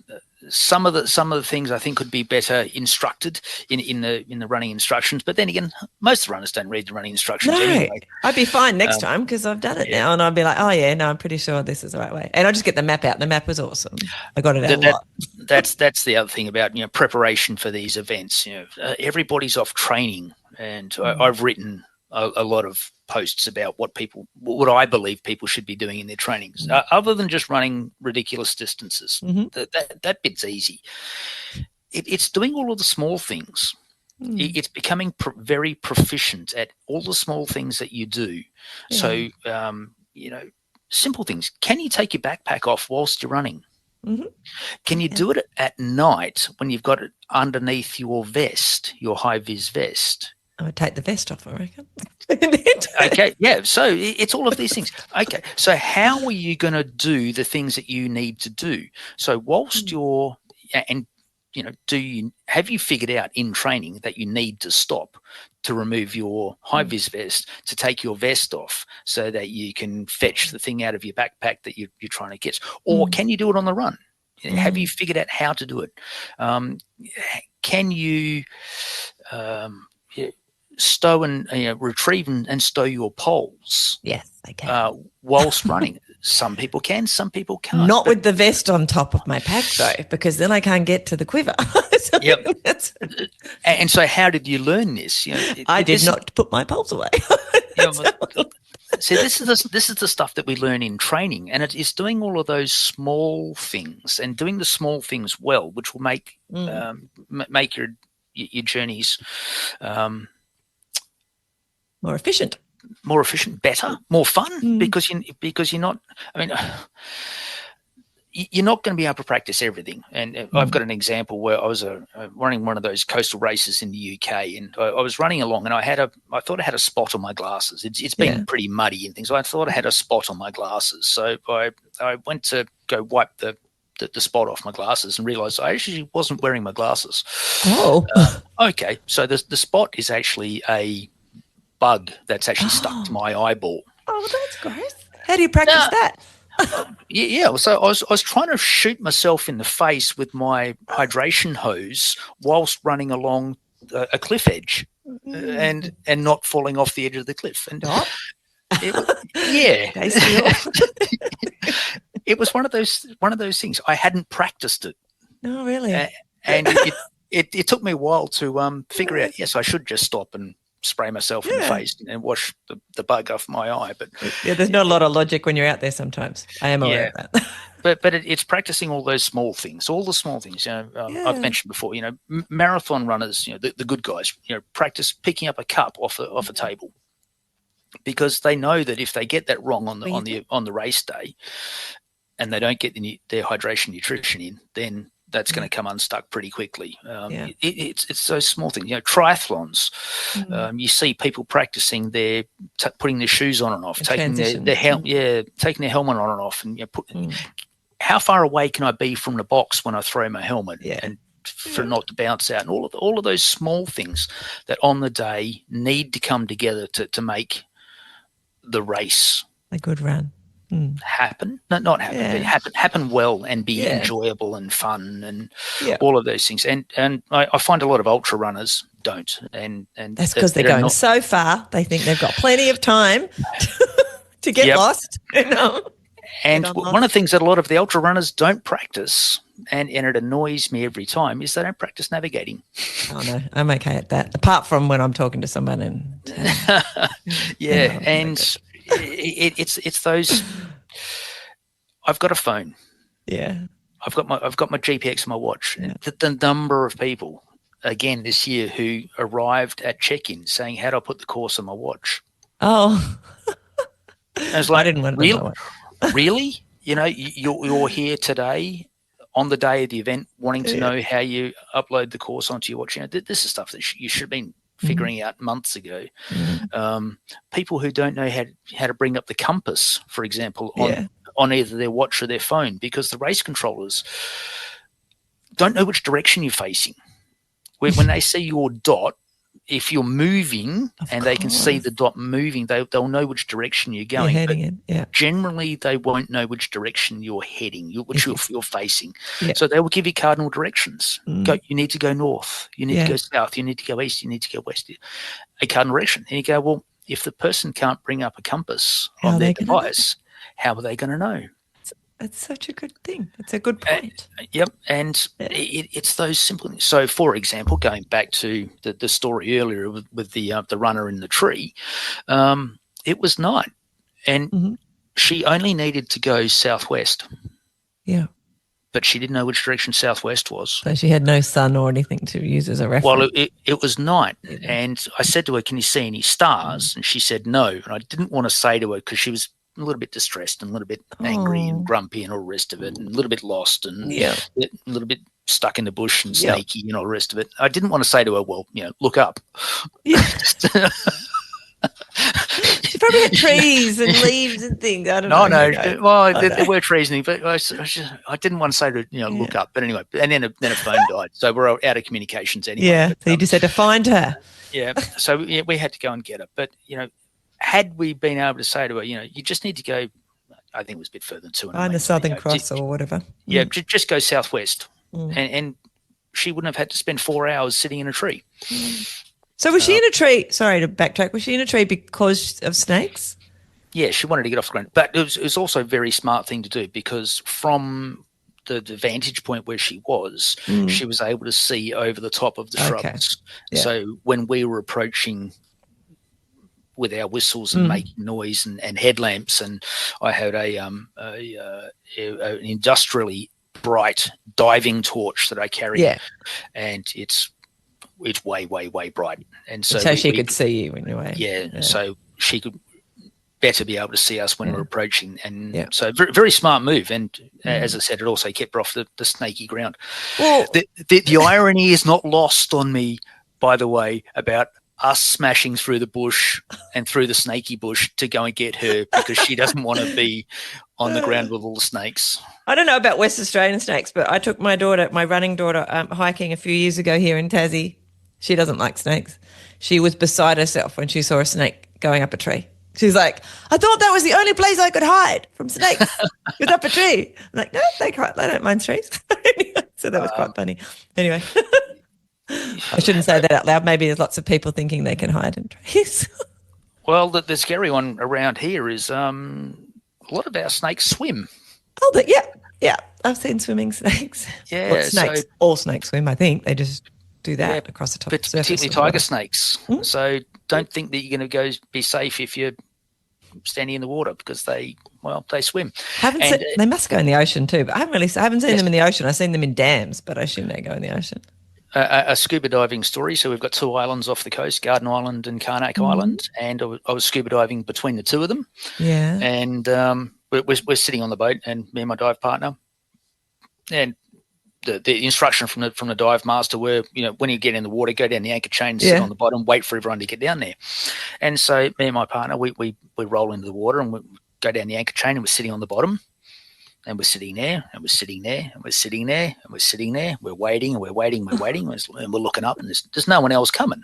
Some of the things I think could be better instructed in the running instructions. But then again, most of the runners don't read the running instructions anyway. I'd be fine next time because I've done it now, and I'd be like, I'm pretty sure this is the right way. And I just get the map out. The map was awesome. I got it out a lot. That's the other thing about preparation for these events. Everybody's off training, and I've written a lot of posts about what I believe people should be doing in their trainings, other than just running ridiculous distances. That bit's easy. It's doing all of the small things. It's becoming very proficient at all the small things that you do. So, simple things. Can you take your backpack off whilst you're running? Can you do it at night when you've got it underneath your vest, your high-vis vest? I would take the vest off, I reckon. Okay, yeah. So it's all of these things. Okay, so how are you going to do the things that you need to do? So whilst you're, and have you figured out in training that you need to stop to remove your high vis vest, to take your vest off so that you can fetch the thing out of your backpack that you're trying to catch, or can you do it on the run? Have you figured out how to do it? Can you stow and retrieve and stow your poles? Yes, I can. Whilst running. Some people can, some people can't. Not with the vest on top of my pack, though, because then I can't get to the quiver. Yep. And so how did you learn this? I did not put my poles away. See, this is the stuff that we learn in training, and it is doing all of those small things and doing the small things well, which will make make your journeys more efficient, better, more fun, because you're not. I mean, you're not going to be able to practice everything. And I've got an example where I was running one of those coastal races in the UK, and I was running along, and I thought I had a spot on my glasses. It's been pretty muddy and things. So I thought I had a spot on my glasses. So I went to go wipe the spot off my glasses and realized I actually wasn't wearing my glasses. Oh. Okay. So the spot is actually a bug that's actually stuck to my eyeball. Oh, that's gross. How do you practice that? Yeah. So I was trying to shoot myself in the face with my hydration hose whilst running along a cliff edge and not falling off the edge of the cliff. And it was one of those things. I hadn't practiced it. No, really. And it took me a while to figure out. Yes, I should just stop and spray myself in the face and wash the bug off my eye. But there's not a lot of logic when you're out there sometimes. I am aware of that. but it's practicing all those small things, all the small things. I've mentioned before, marathon runners, the good guys, practice picking up a cup off a table, because they know that if they get that wrong on the race day and they don't get their hydration nutrition in, then that's going to come unstuck pretty quickly. It's those small things. Triathlons. You see people practicing putting their shoes on and off, taking their helmet on and off, and how far away can I be from the box when I throw my helmet, and for not to bounce out, and all of those small things that on the day need to come together to make the race a good run. Happen, not happen, but happen well and be enjoyable and fun and all of those things. And I find a lot of ultra runners don't, and that's because they're going so far. They think they've got plenty of time to get lost. And one of the things that a lot of the ultra runners don't practice, and it annoys me every time, is they don't practice navigating. Oh no, I'm okay at that. Apart from when I'm talking to someone and it's those. I've got a phone. Yeah. I've got my GPX on my watch. Yeah. The number of people again this year who arrived at check-in saying, "How do I put the course on my watch?" Oh. And it's like, I didn't want to know it. Really? You're here today on the day of the event wanting to know how you upload the course onto your watch. This is stuff that you should have been figuring out months ago. People who don't know how to bring up the compass, for example, on either their watch or their phone, because the race controllers don't know which direction you're facing. When they see your dot, if you're moving they can see the dot moving, they'll know which direction you're going. You're heading in. Yeah. Generally, they won't know which direction you're heading, which you're facing. Yeah. So they will give you cardinal directions. You need to go north. You need to go south. You need to go east. You need to go west. A cardinal direction. And you go, well, if the person can't bring up a compass on their device, how are they going to know? It's such a good thing. It's a good point. And it's those simple things. So, for example, going back to the story earlier with the runner in the tree, it was night, and she only needed to go southwest. Yeah. But she didn't know which direction southwest was. So she had no sun or anything to use as a reference. Well, it was night, and I said to her, "Can you see any stars?" And she said no. And I didn't want to say to her, because she was a little bit distressed and a little bit angry and grumpy and all the rest of it, and a little bit lost and a little bit stuck in the bush and snaky and all the rest of it. I didn't want to say to her, well, look up. Yeah. She probably had trees and leaves and things. I don't know. No. Well, there were trees and things, but I didn't want to say to look up. But anyway, and then a phone died, so we're out of communications anyway. Yeah, but, so you just had to find her. Yeah, so we had to go and get her. But had we been able to say to her, you just need to go, I think it was a bit further than 200 find the meters, Southern Cross or whatever. Yeah, just go southwest, and she wouldn't have had to spend 4 hours sitting in a tree. So was she in a tree? Sorry to backtrack. Was she in a tree because of snakes? Yeah, she wanted to get off the ground. But it was also a very smart thing to do, because from the vantage point where she was able to see over the top of the shrubs. Okay. Yeah. So when we were approaching with our whistles and making noise and headlamps, and I had an industrially bright diving torch that I carry, and it's way, way, way bright. And so she could see you anyway. Yeah, so she could better be able to see us when we're approaching. And so very, very smart move. And as I said, it also kept her off the snaky ground. Well, the irony is not lost on me, by the way, about us smashing through the bush and through the snaky bush to go and get her, because she doesn't want to be on the ground with all the snakes. I don't know about West Australian snakes, but I took my running daughter, hiking a few years ago here in Tassie. She doesn't like snakes. She was beside herself when she saw a snake going up a tree. She's like, I thought that was the only place I could hide from snakes. It was up a tree. I'm like, no, they don't mind trees. So that was quite funny. Anyway, I shouldn't say that out loud. Maybe there's lots of people thinking they can hide in trees. Well, the scary one around here is a lot of our snakes swim. Oh, yeah. I've seen swimming snakes. Yeah, well, snakes. All snakes swim, I think. They just do that across the top of the surface. Particularly tiger snakes. So don't think that you're going to go be safe if you're standing in the water, because they swim. They must go in the ocean too, but I haven't seen them in the ocean. I've seen them in dams, but I assume they go in the ocean. A scuba diving story. So we've got 2 islands off the coast, Garden Island and Carnac Island, and I was scuba diving between the 2 of them. Yeah. And we're sitting on the boat, and me and my dive partner, and the instruction from the dive master were, when you get in the water, go down the anchor chain, sit on the bottom, wait for everyone to get down there. And so me and my partner, we roll into the water and we go down the anchor chain, and we're sitting on the bottom, and we're sitting there, and we're sitting there, and we're sitting there, and we're sitting there. We're waiting, and we're waiting, and we're looking up, and there's no one else coming.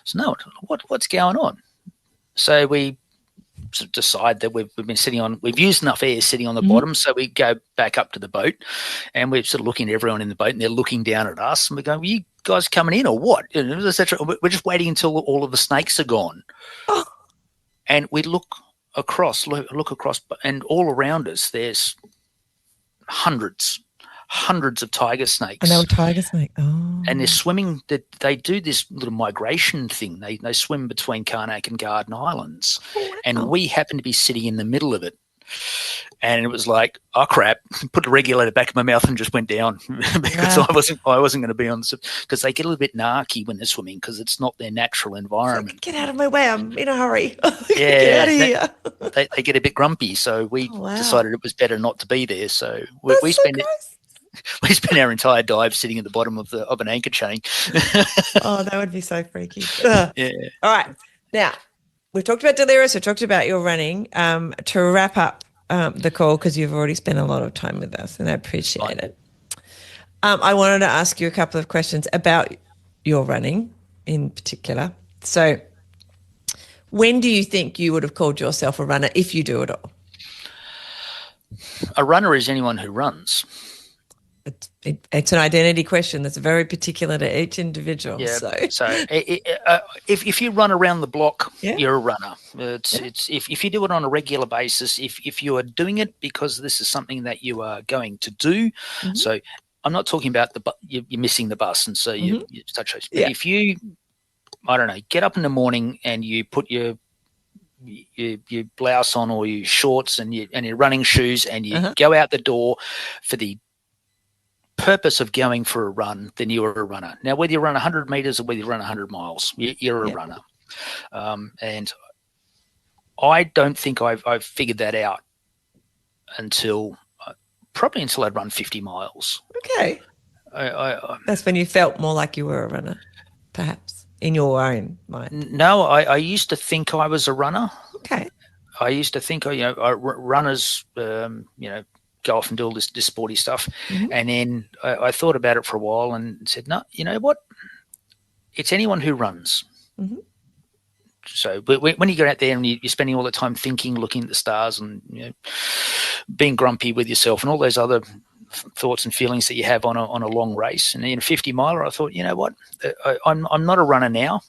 So what's going on? So we decide that we've used enough air sitting on the bottom, so we go back up to the boat, and we're sort of looking at everyone in the boat, and they're looking down at us, and we go, "Are you guys coming in or what?" We're just waiting until all of the snakes are gone. Oh. And we look across, and all around us there's hundreds of tiger snakes. And they were tiger snakes. Oh. And they're swimming. They do this little migration thing. They swim between Carnac and Garden Islands. Oh, wow. And we happen to be sitting in the middle of it. And it was like, oh crap! Put the regulator back in my mouth and just went down because I wasn't going to be on the, because they get a little bit narky when they're swimming, because it's not their natural environment. Like, get out of my way! I'm in a hurry. Yeah, get out of here. They get a bit grumpy, so we decided it was better not to be there. So we spend our entire dive sitting at the bottom of an anchor chain. Oh, that would be so freaky. Yeah. All right, now. We've talked about Delirious. We've talked about your running. To wrap up the call, because you've already spent a lot of time with us, and I appreciate it. I wanted to ask you a couple of questions about your running in particular. So when do you think you would have called yourself a runner, if you do at all? A runner is anyone who runs. It's an identity question that's very particular to each individual. Yeah. So if you run around the block, you're a runner. It's if you do it on a regular basis, if you are doing it because this is something that you are going to do. So I'm not talking about you're missing the bus, and so you touch those. But if you, I don't know, get up in the morning and you put your blouse on or your shorts and your running shoes, and you go out the door for the purpose of going for a run, then you're a runner. Now, whether you run 100 meters or whether you run 100 miles, you're a runner. And I don't think I've figured that out until I'd run 50 miles. Okay. That's when you felt more like you were a runner, perhaps, in your own mind. No, I used to think I was a runner. Okay. I used to think, runners, go off and do all this sporty stuff. Mm-hmm. And then I thought about it for a while and said, no, you know what? It's anyone who runs. Mm-hmm. So when you go out there and you're spending all the time thinking, looking at the stars and being grumpy with yourself and all those other thoughts and feelings that you have on a long race. And in a 50 miler, I thought, you know what? I'm not a runner now.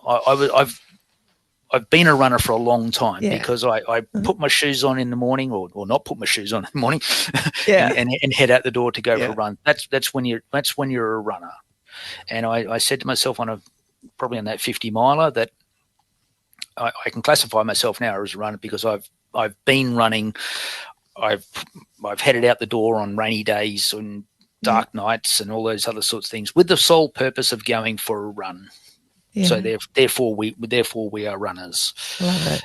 I've been a runner for a long time because I put my shoes on in the morning or not put my shoes on in the morning and head out the door to go for a run. That's when you're a runner. And I said to myself probably on that 50 miler that I can classify myself now as a runner because I've been running. I've headed out the door on rainy days and dark nights and all those other sorts of things with the sole purpose of going for a run. Yeah. So therefore we are runners. Love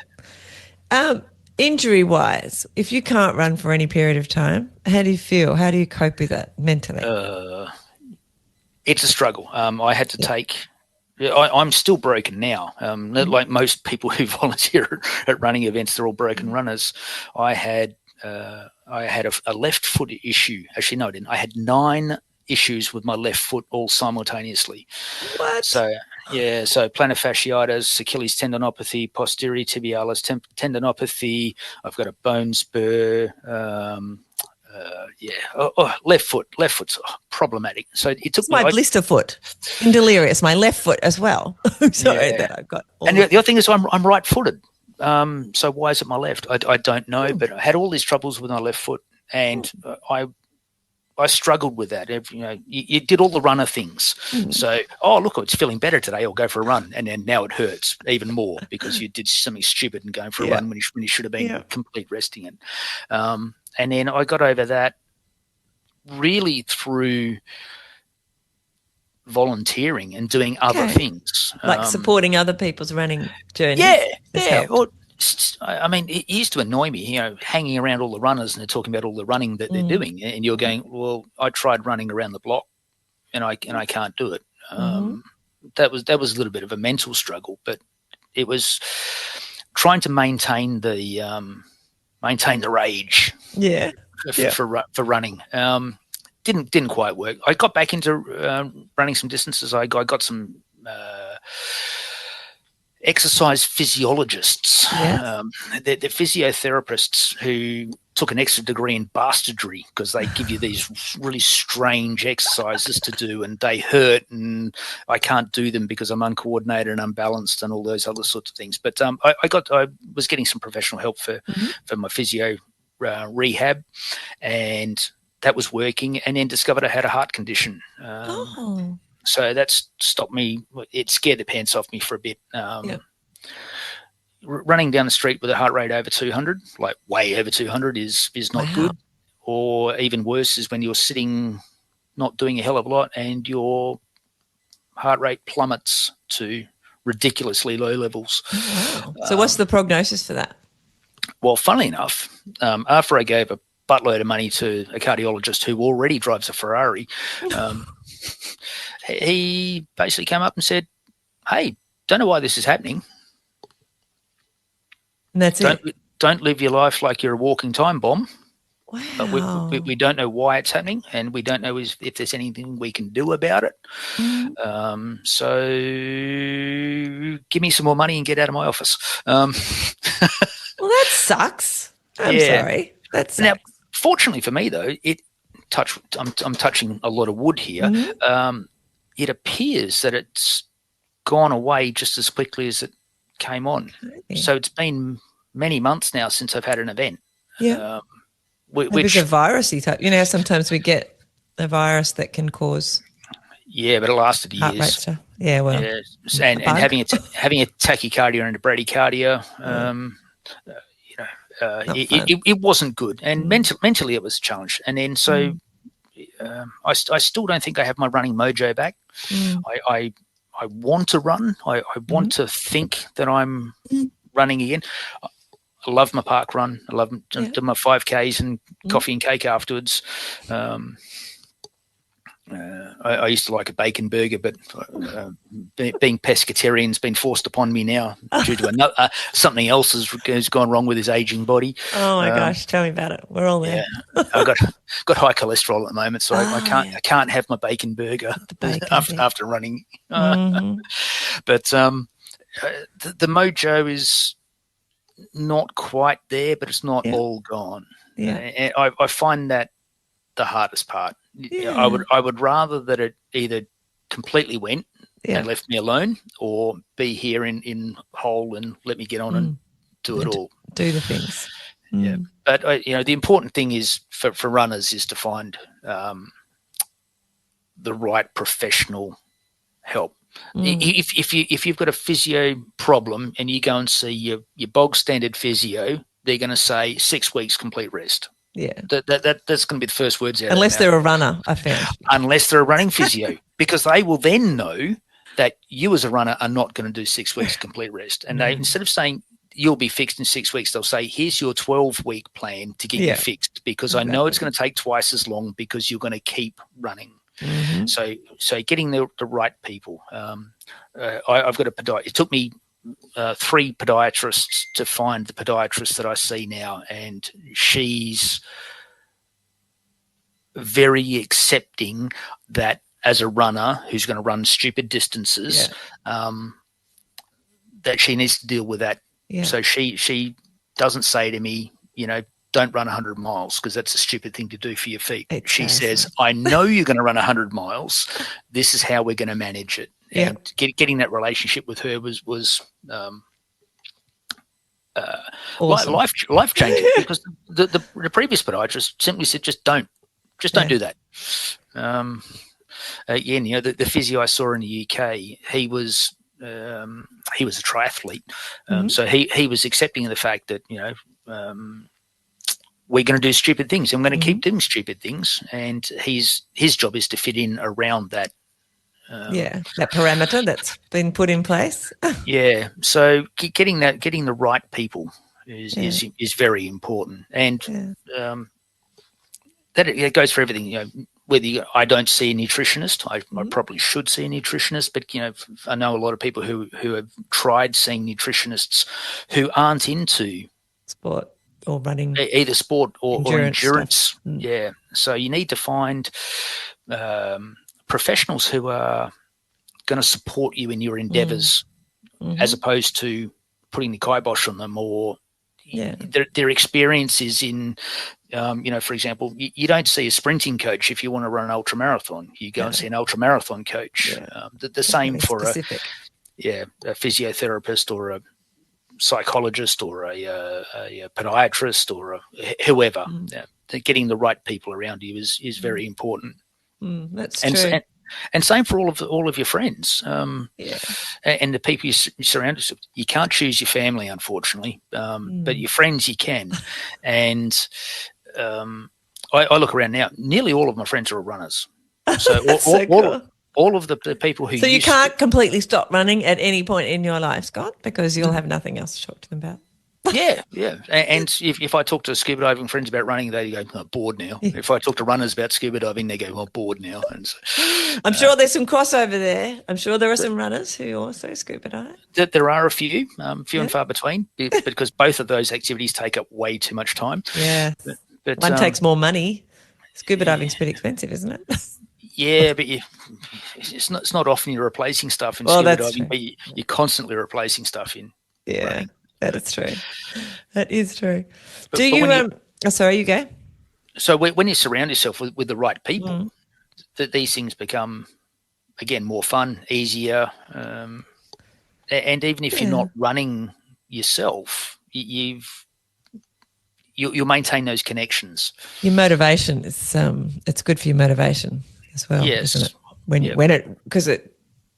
it. Injury wise, if you can't run for any period of time, how do you feel? How do you cope with that mentally? It's a struggle. I had to take. I'm still broken now. Like most people who volunteer at running events, they're all broken runners. I had a left foot issue. Actually, no, I didn't. I had 9 issues with my left foot all simultaneously. What? So plantar fasciitis, Achilles tendinopathy, posterior tibialis tendinopathy. I've got a bone spur. Left foot's problematic. So it took my blister foot in Delirious, my left foot as well. That I've got. And the other thing is I'm right-footed. So why is it my left? I don't know, but I had all these troubles with my left foot, and I struggled with that. You did all the runner things. So, look, it's feeling better today. I'll go for a run, and then now it hurts even more because you did something stupid and going for a run when you should have been complete resting it. And then I got over that really through volunteering and doing other things. Like supporting other people's running journeys. Yeah. Well, I mean, it used to annoy me, hanging around all the runners and they're talking about all the running that they're doing. And you're going, well, I tried running around the block and I can't do it. That was a little bit of a mental struggle, but it was trying to maintain the rage. Yeah. For running. Didn't quite work. I got back into running some distances. I got some exercise physiologists. They're physiotherapists who took an extra degree in bastardry because they give you these really strange exercises to do and they hurt and I can't do them because I'm uncoordinated and unbalanced and all those other sorts of things. But I was getting some professional help for my physio rehab, and that was working, and then discovered I had a heart condition. So that stopped me. It scared the pants off me for a bit. Running down the street with a heart rate over 200, like way over 200 is not good. Or even worse is when you're sitting, not doing a hell of a lot, and your heart rate plummets to ridiculously low levels. So what's the prognosis for that? Well, funnily enough, after I gave a buttload of money to a cardiologist who already drives a Ferrari, he basically came up and said, hey, don't know why this is happening. And that's it. Don't live your life like you're a walking time bomb. Wow. But we don't know why it's happening, and we don't know if there's anything we can do about it. So give me some more money and get out of my office. Well, that sucks. I'm sorry. That sucks. Now, fortunately for me, though, I'm touching a lot of wood here. It appears that it's gone away just as quickly as it came on. Okay. So it's been many months now since I've had an event. Yeah. Which a virusy type. Sometimes we get a virus that can cause. Yeah, but it lasted years. Heart rate stuff. Yeah, well. Yeah. And having a tachycardia and a bradycardia. It wasn't good, and mentally it was a challenge. And then I still don't think I have my running mojo back. I want to run. I want to think that I'm running again. I love my park run. I love do my 5Ks and coffee and cake afterwards. I used to like a bacon burger, but being pescatarian's been forced upon me now due to something else has gone wrong with his aging body. Oh my gosh, tell me about it. We're all there. Yeah, I've got high cholesterol at the moment, so I can't have my bacon burger after running. Mm-hmm. But the mojo is not quite there, but it's not all gone. Yeah, I find that the hardest part. yeah. I would rather that it either completely went and left me alone, or be here in whole and let me get on and do it all. Do the things. Yeah, but the important thing is for runners is to find the right professional help. If you've got a physio problem and you go and see your bog standard physio, they're going to say 6 weeks complete rest. Yeah, that's going to be the first words out. Unless they're a runner, I found. Unless they're a running physio, because they will then know that you as a runner are not going to do 6 weeks complete rest, and they, instead of saying you'll be fixed in 6 weeks, they'll say here's your 12-week plan to get you fixed, because I know it's going to take twice as long because you're going to keep running. Mm-hmm. So getting the right people. I've got a podiatrist. It took me 3 podiatrists to find the podiatrist that I see now, and she's very accepting that as a runner who's going to run stupid distances, that she needs to deal with that. Yeah. So she doesn't say to me, don't run 100 miles because that's a stupid thing to do for your feet. Exactly. She says, I know you're going to run 100 miles. This is how we're going to manage it. Yeah. And getting that relationship with her was awesome. life changing, because the previous podiatrist simply said, just don't do that. The physio I saw in the UK, he was a triathlete, so he was accepting of the fact that we're going to do stupid things, and we're going to keep doing stupid things, and his job is to fit in around that. That parameter that's been put in place. So getting the right people is very important, and that it goes for everything. Whether I don't see a nutritionist, I probably should see a nutritionist, but I know a lot of people who have tried seeing nutritionists who aren't into sport or running, either sport or endurance. Yeah, so you need to find professionals who are going to support you in your endeavors, as opposed to putting the kibosh on them, or their experiences in, for example, you don't see a sprinting coach if you want to run an ultra marathon. You go and see an ultra marathon coach. The same for a physiotherapist or a psychologist or a podiatrist or whoever. Getting the right people around you is very important. That's true. And same for all of your friends, and the people you surround yourself. You can't choose your family, unfortunately, but your friends you can. And I look around now. Nearly all of my friends are runners. So all of the people who. So you can't completely stop running at any point in your life, Scott, because you'll have nothing else to talk to them about. Yeah. And if I talk to scuba diving friends about running, they go, I'm bored now. If I talk to runners about scuba diving, they go, I'm bored now. And so, I'm sure there's some crossover there. I'm sure there are some runners who also scuba dive. There are a few and far between, because both of those activities take up way too much time. Yeah. But one takes more money. Scuba diving's pretty expensive, isn't it? Yeah, but it's not often you're replacing stuff in scuba diving, but you're constantly replacing stuff in running. That is true. That is true. Do you? Sorry, you go. So when you surround yourself with the right people, that these things become, again, more fun, easier, and even if you're not running yourself, you'll maintain those connections. Your motivation is it's good for your motivation as well, isn't it? Because it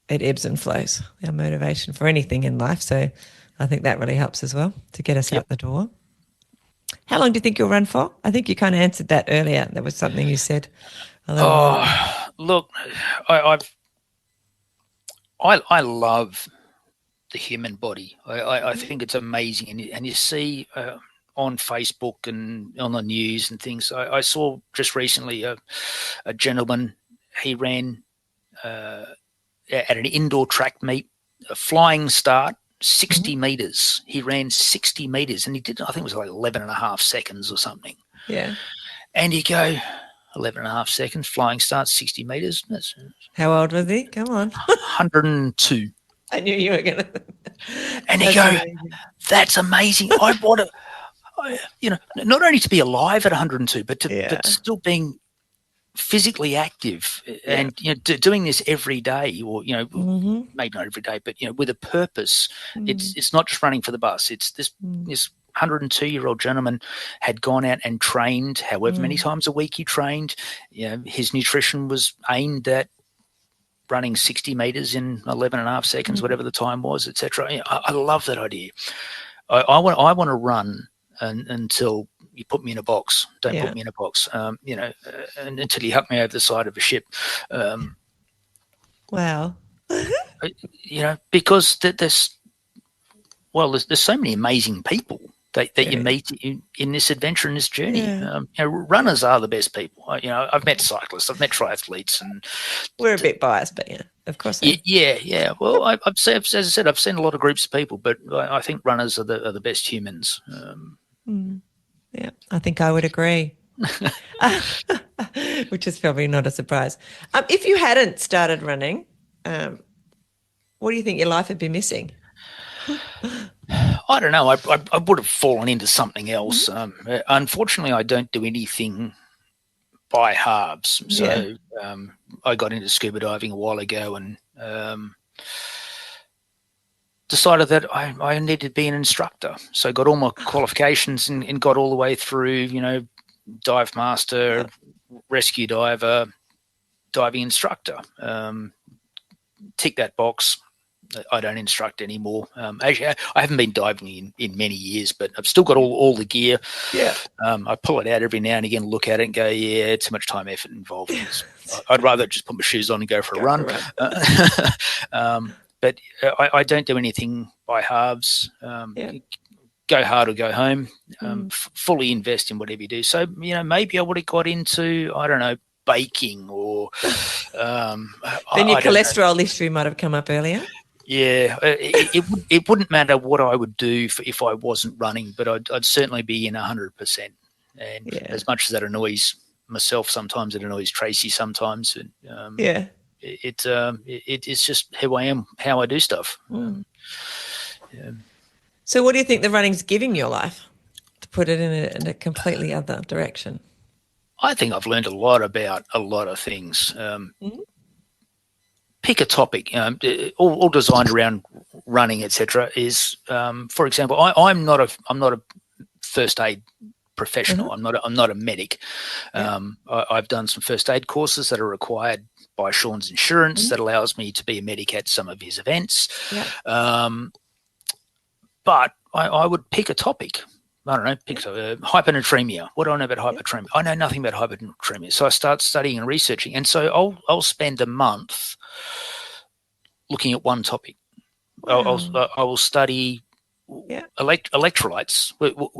ebbs and flows. Our motivation for anything in life. So I think that really helps as well to get us out the door. How long do you think you'll run for? I think you kind of answered that earlier. There was something you said. Look, I love the human body. I think it's amazing, and you see on Facebook and on the news and things. I saw just recently a gentleman. he ran at an indoor track meet, a flying start, 60 meters. He ran 60 meters, and he did, I think it was like 11 and a half seconds or something. Yeah. And you go, 11 and a half seconds, flying start, 60 meters. That's How old was he? Come on. 102. I knew you were going to. And you go, that's amazing. I want to, not only to be alive at 102, but but still being physically active and doing this every day, or maybe not every day, but with a purpose. It's not just running for the bus. It's this 102-year-old gentleman had gone out and trained however many times a week he trained. His nutrition was aimed at running 60 meters in 11 and a half seconds, whatever the time was, etc. I love that idea. I want to run until you put me in a box. Don't put me in a box, and until you huck me over the side of a ship. Wow. Because there's so many amazing people that you meet in this adventure, in this journey. Runners are the best people. I've met cyclists, I've met triathletes, and we're a bit biased, but of course. Yeah. Well, I've seen, as I said, I've seen a lot of groups of people, but I think runners are the best humans. Yeah, I think I would agree. Which is probably not a surprise. If you hadn't started running, what do you think your life would be missing? I don't know. I would have fallen into something else. Unfortunately, I don't do anything by halves. So I got into scuba diving a while ago and decided that I needed to be an instructor. So I got all my qualifications and got all the way through, dive master, rescue diver, diving instructor. Tick that box. I don't instruct anymore. Actually, I haven't been diving in many years, but I've still got all the gear. Yeah. I pull it out every now and again, look at it and go, yeah, too much time, effort involved. I'd rather just put my shoes on and go for a run. But I don't do anything by halves. Go hard or go home. Fully invest in whatever you do. So, maybe I would have got into, I don't know, baking or then your cholesterol history might have come up earlier. Yeah, it wouldn't matter what I would do if I wasn't running, but I'd certainly be in 100%. And as much as that annoys myself sometimes, it annoys Tracy sometimes. And, it's just who I am, how I do stuff. So what do you think the running's giving your life, to put it in a completely other direction? I think I've learned a lot about a lot of things. Pick a topic, all designed around running, etc. Is, for example, I'm not a first aid professional. I'm not a medic. I've done some first aid courses that are required by Sean's insurance that allows me to be a medic at some of his events. But I would pick a topic. I don't know, hyponatremia. What do I know about hyponatremia? I know nothing about hyponatremia. So I start studying and researching. And so I'll spend a month looking at one topic. Wow. I will study electrolytes.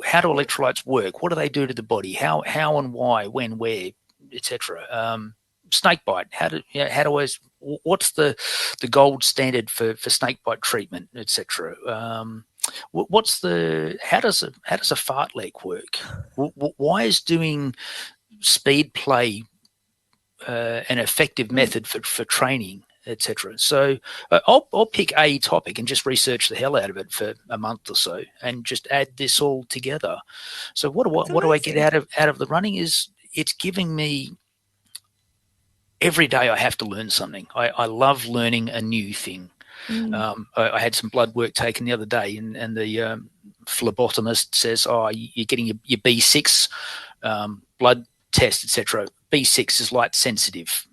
How do electrolytes work? What do they do to the body? How and why, when, where, etc. Snake bite. What's the gold standard for snake bite treatment, etc. How does a fartlek work? Why is doing speed play an effective method for training, etc.? So I'll pick a topic and just research the hell out of it for a month or so, and just add this all together. So what do I get out of the running? Is it's giving me, every day I have to learn something. I love learning a new thing. I had some blood work taken the other day, and the phlebotomist says, you're getting your B6 blood test, etc. B6 is light sensitive,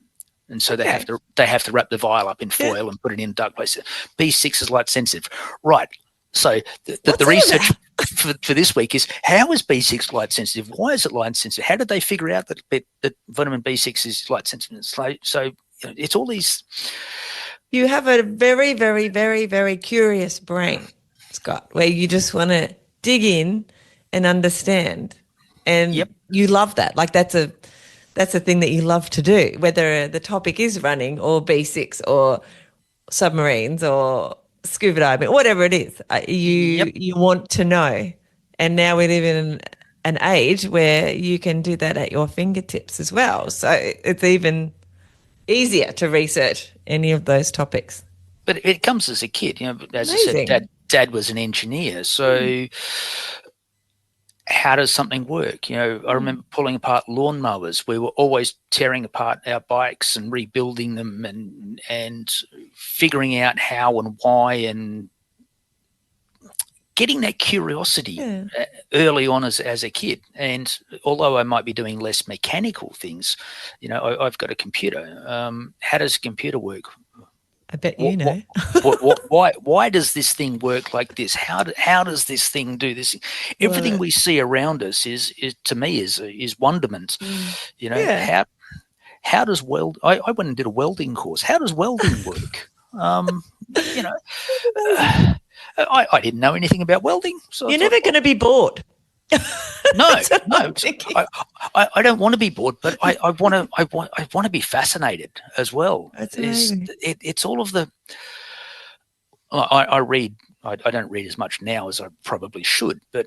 and so they have to wrap the vial up in foil and put it in a dark place. B6 is light sensitive, right? So the research for this week is, how is B6 light sensitive? Why is it light sensitive? How did they figure out that vitamin B6 is light sensitive? So it's all these. You have a very, very, very, very curious brain, Scott, where you just want to dig in and understand. And you love that. Like that's that's the thing that you love to do, whether the topic is running or B6 or submarines or scuba diving, whatever it is. Yep. You want to know. And now we live in an age where you can do that at your fingertips as well. So it's even easier to research any of those topics. But it comes as a kid, as I said, Amazing. dad was an engineer. So how does something work? I remember pulling apart lawnmowers. We were always tearing apart our bikes and rebuilding them and figuring out how and why and getting that curiosity early on as a kid. And although I might be doing less mechanical things, I've got a computer. How does a computer work? I bet you know. Why does this thing work like this? How does this thing do this? Everything we see around us is to me is wonderment. How does I went and did a welding course. How does welding work? I didn't know anything about welding. So you're never going to be bored. No. I don't want to be bored, but I want to be fascinated as well. That's amazing. It's all of the. I read. I don't read as much now as I probably should, but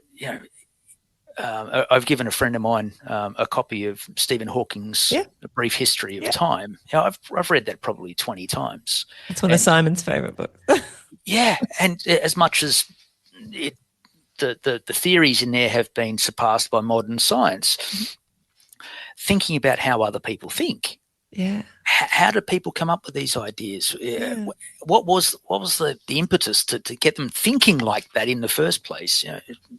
I've given a friend of mine a copy of Stephen Hawking's A Brief History of Time. I've read that probably 20 times. It's one of Simon's favourite books. Yeah, and as much as the theories in there have been surpassed by modern science, thinking about how other people think. Yeah. How do people come up with these ideas? What was the impetus to get them thinking like that in the first place?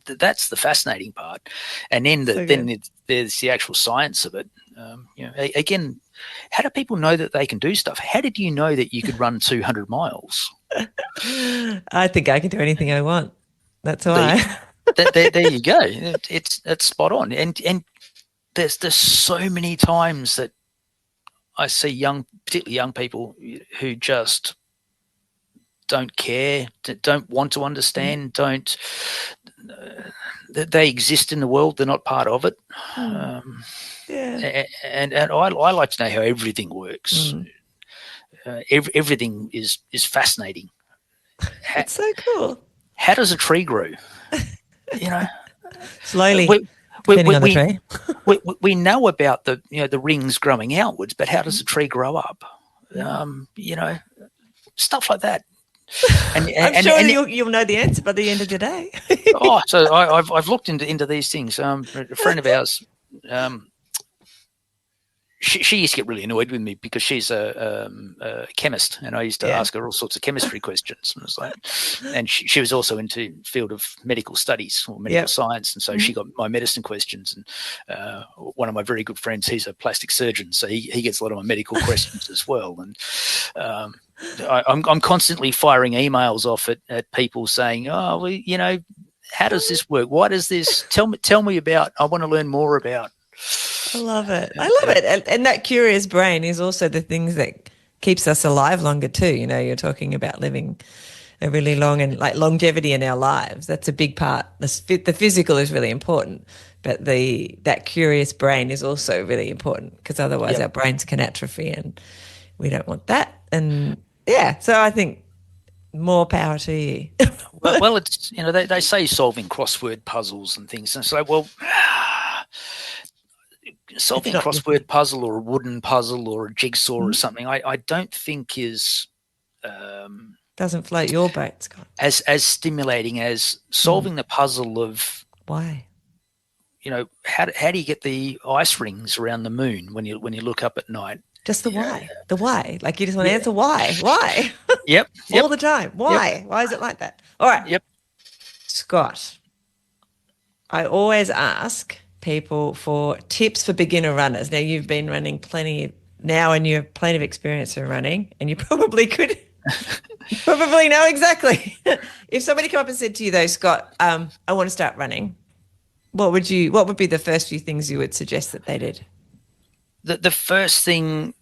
That's the fascinating part. And then there's the actual science of it. Again, how do people know that they can do stuff? How did you know that you could run 200 miles? I think I can do anything I want. That's why. There you go. It's spot on. And there's so many times that I see particularly young people who just don't care, don't want to understand, they exist in the world, they're not part of it. And I like to know how everything works. Everything is fascinating. It's so cool. How does a tree grow? Slowly. Depending on the tree. we know about the rings growing outwards, but how does a tree grow up? Stuff like that. I'm sure you'll know the answer by the end of the day. So I've looked into these things. A friend of ours, she used to get really annoyed with me because she's a chemist, and I used to ask her all sorts of chemistry questions. And she was also into field of medical studies or medical science, and so she got my medicine questions. And one of my very good friends, he's a plastic surgeon, so he gets a lot of my medical questions as well. And I'm constantly firing emails off at people saying, how does this work? Why does this? Tell me about. I want to learn more about. I love it. And that curious brain is also the things that keeps us alive longer too. You're talking about living a really long and like longevity in our lives. That's a big part. The physical is really important, but that curious brain is also really important because otherwise our brains can atrophy and we don't want that. And so I think more power to you. well, it's, they say solving crossword puzzles and things. And so, solving a crossword puzzle or a wooden puzzle or a jigsaw or something, I don't think is doesn't float your boat, Scott. As stimulating as solving the puzzle of why. How do you get the ice rings around the moon when you look up at night? Just the why. The why. Like you just want to answer why. Why? Yep. All the time. Why? Yep. Why is it like that? All right. Yep. Scott, I always ask people for tips for beginner runners. Now you've been running plenty now and you have plenty of experience in running and you probably could probably know exactly. If somebody come up and said to you though, Scott, I want to start running, what would be the first few things you would suggest that they did? The first thing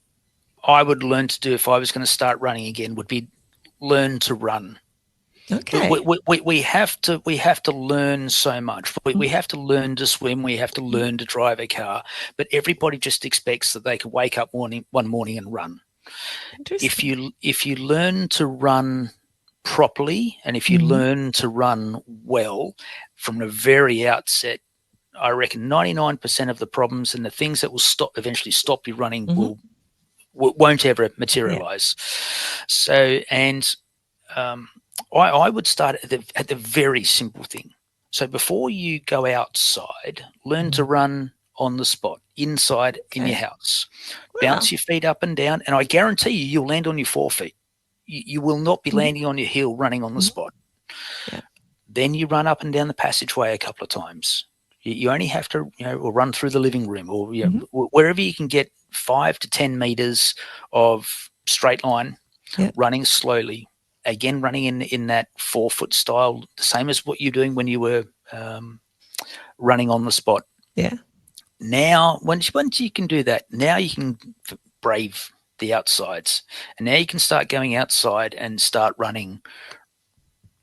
I would learn to do if I was going to start running again would be learn to run. Okay. We have to learn so much. We have to learn to swim. We have to learn to drive a car. But everybody just expects that they can wake up one morning and run. Interesting. If you learn to run properly, and if you learn to run well from the very outset, I reckon 99% of the problems and the things that will eventually stop you running won't ever materialize. So, and I would start at the very simple thing. So before you go outside, learn to run on the spot, inside in your house. Bounce your feet up and down, and I guarantee you'll land on your 4 feet. You will not be landing on your heel running on the spot. Yeah. Then you run up and down the passageway a couple of times. You only have to, or run through the living room, or wherever you can get 5 to 10 meters of straight line, running slowly. Again, running in that 4-foot style, the same as what you're doing when you were running on the spot. Yeah. Now, once you can do that, now you can brave the outsides, and now you can start going outside and start running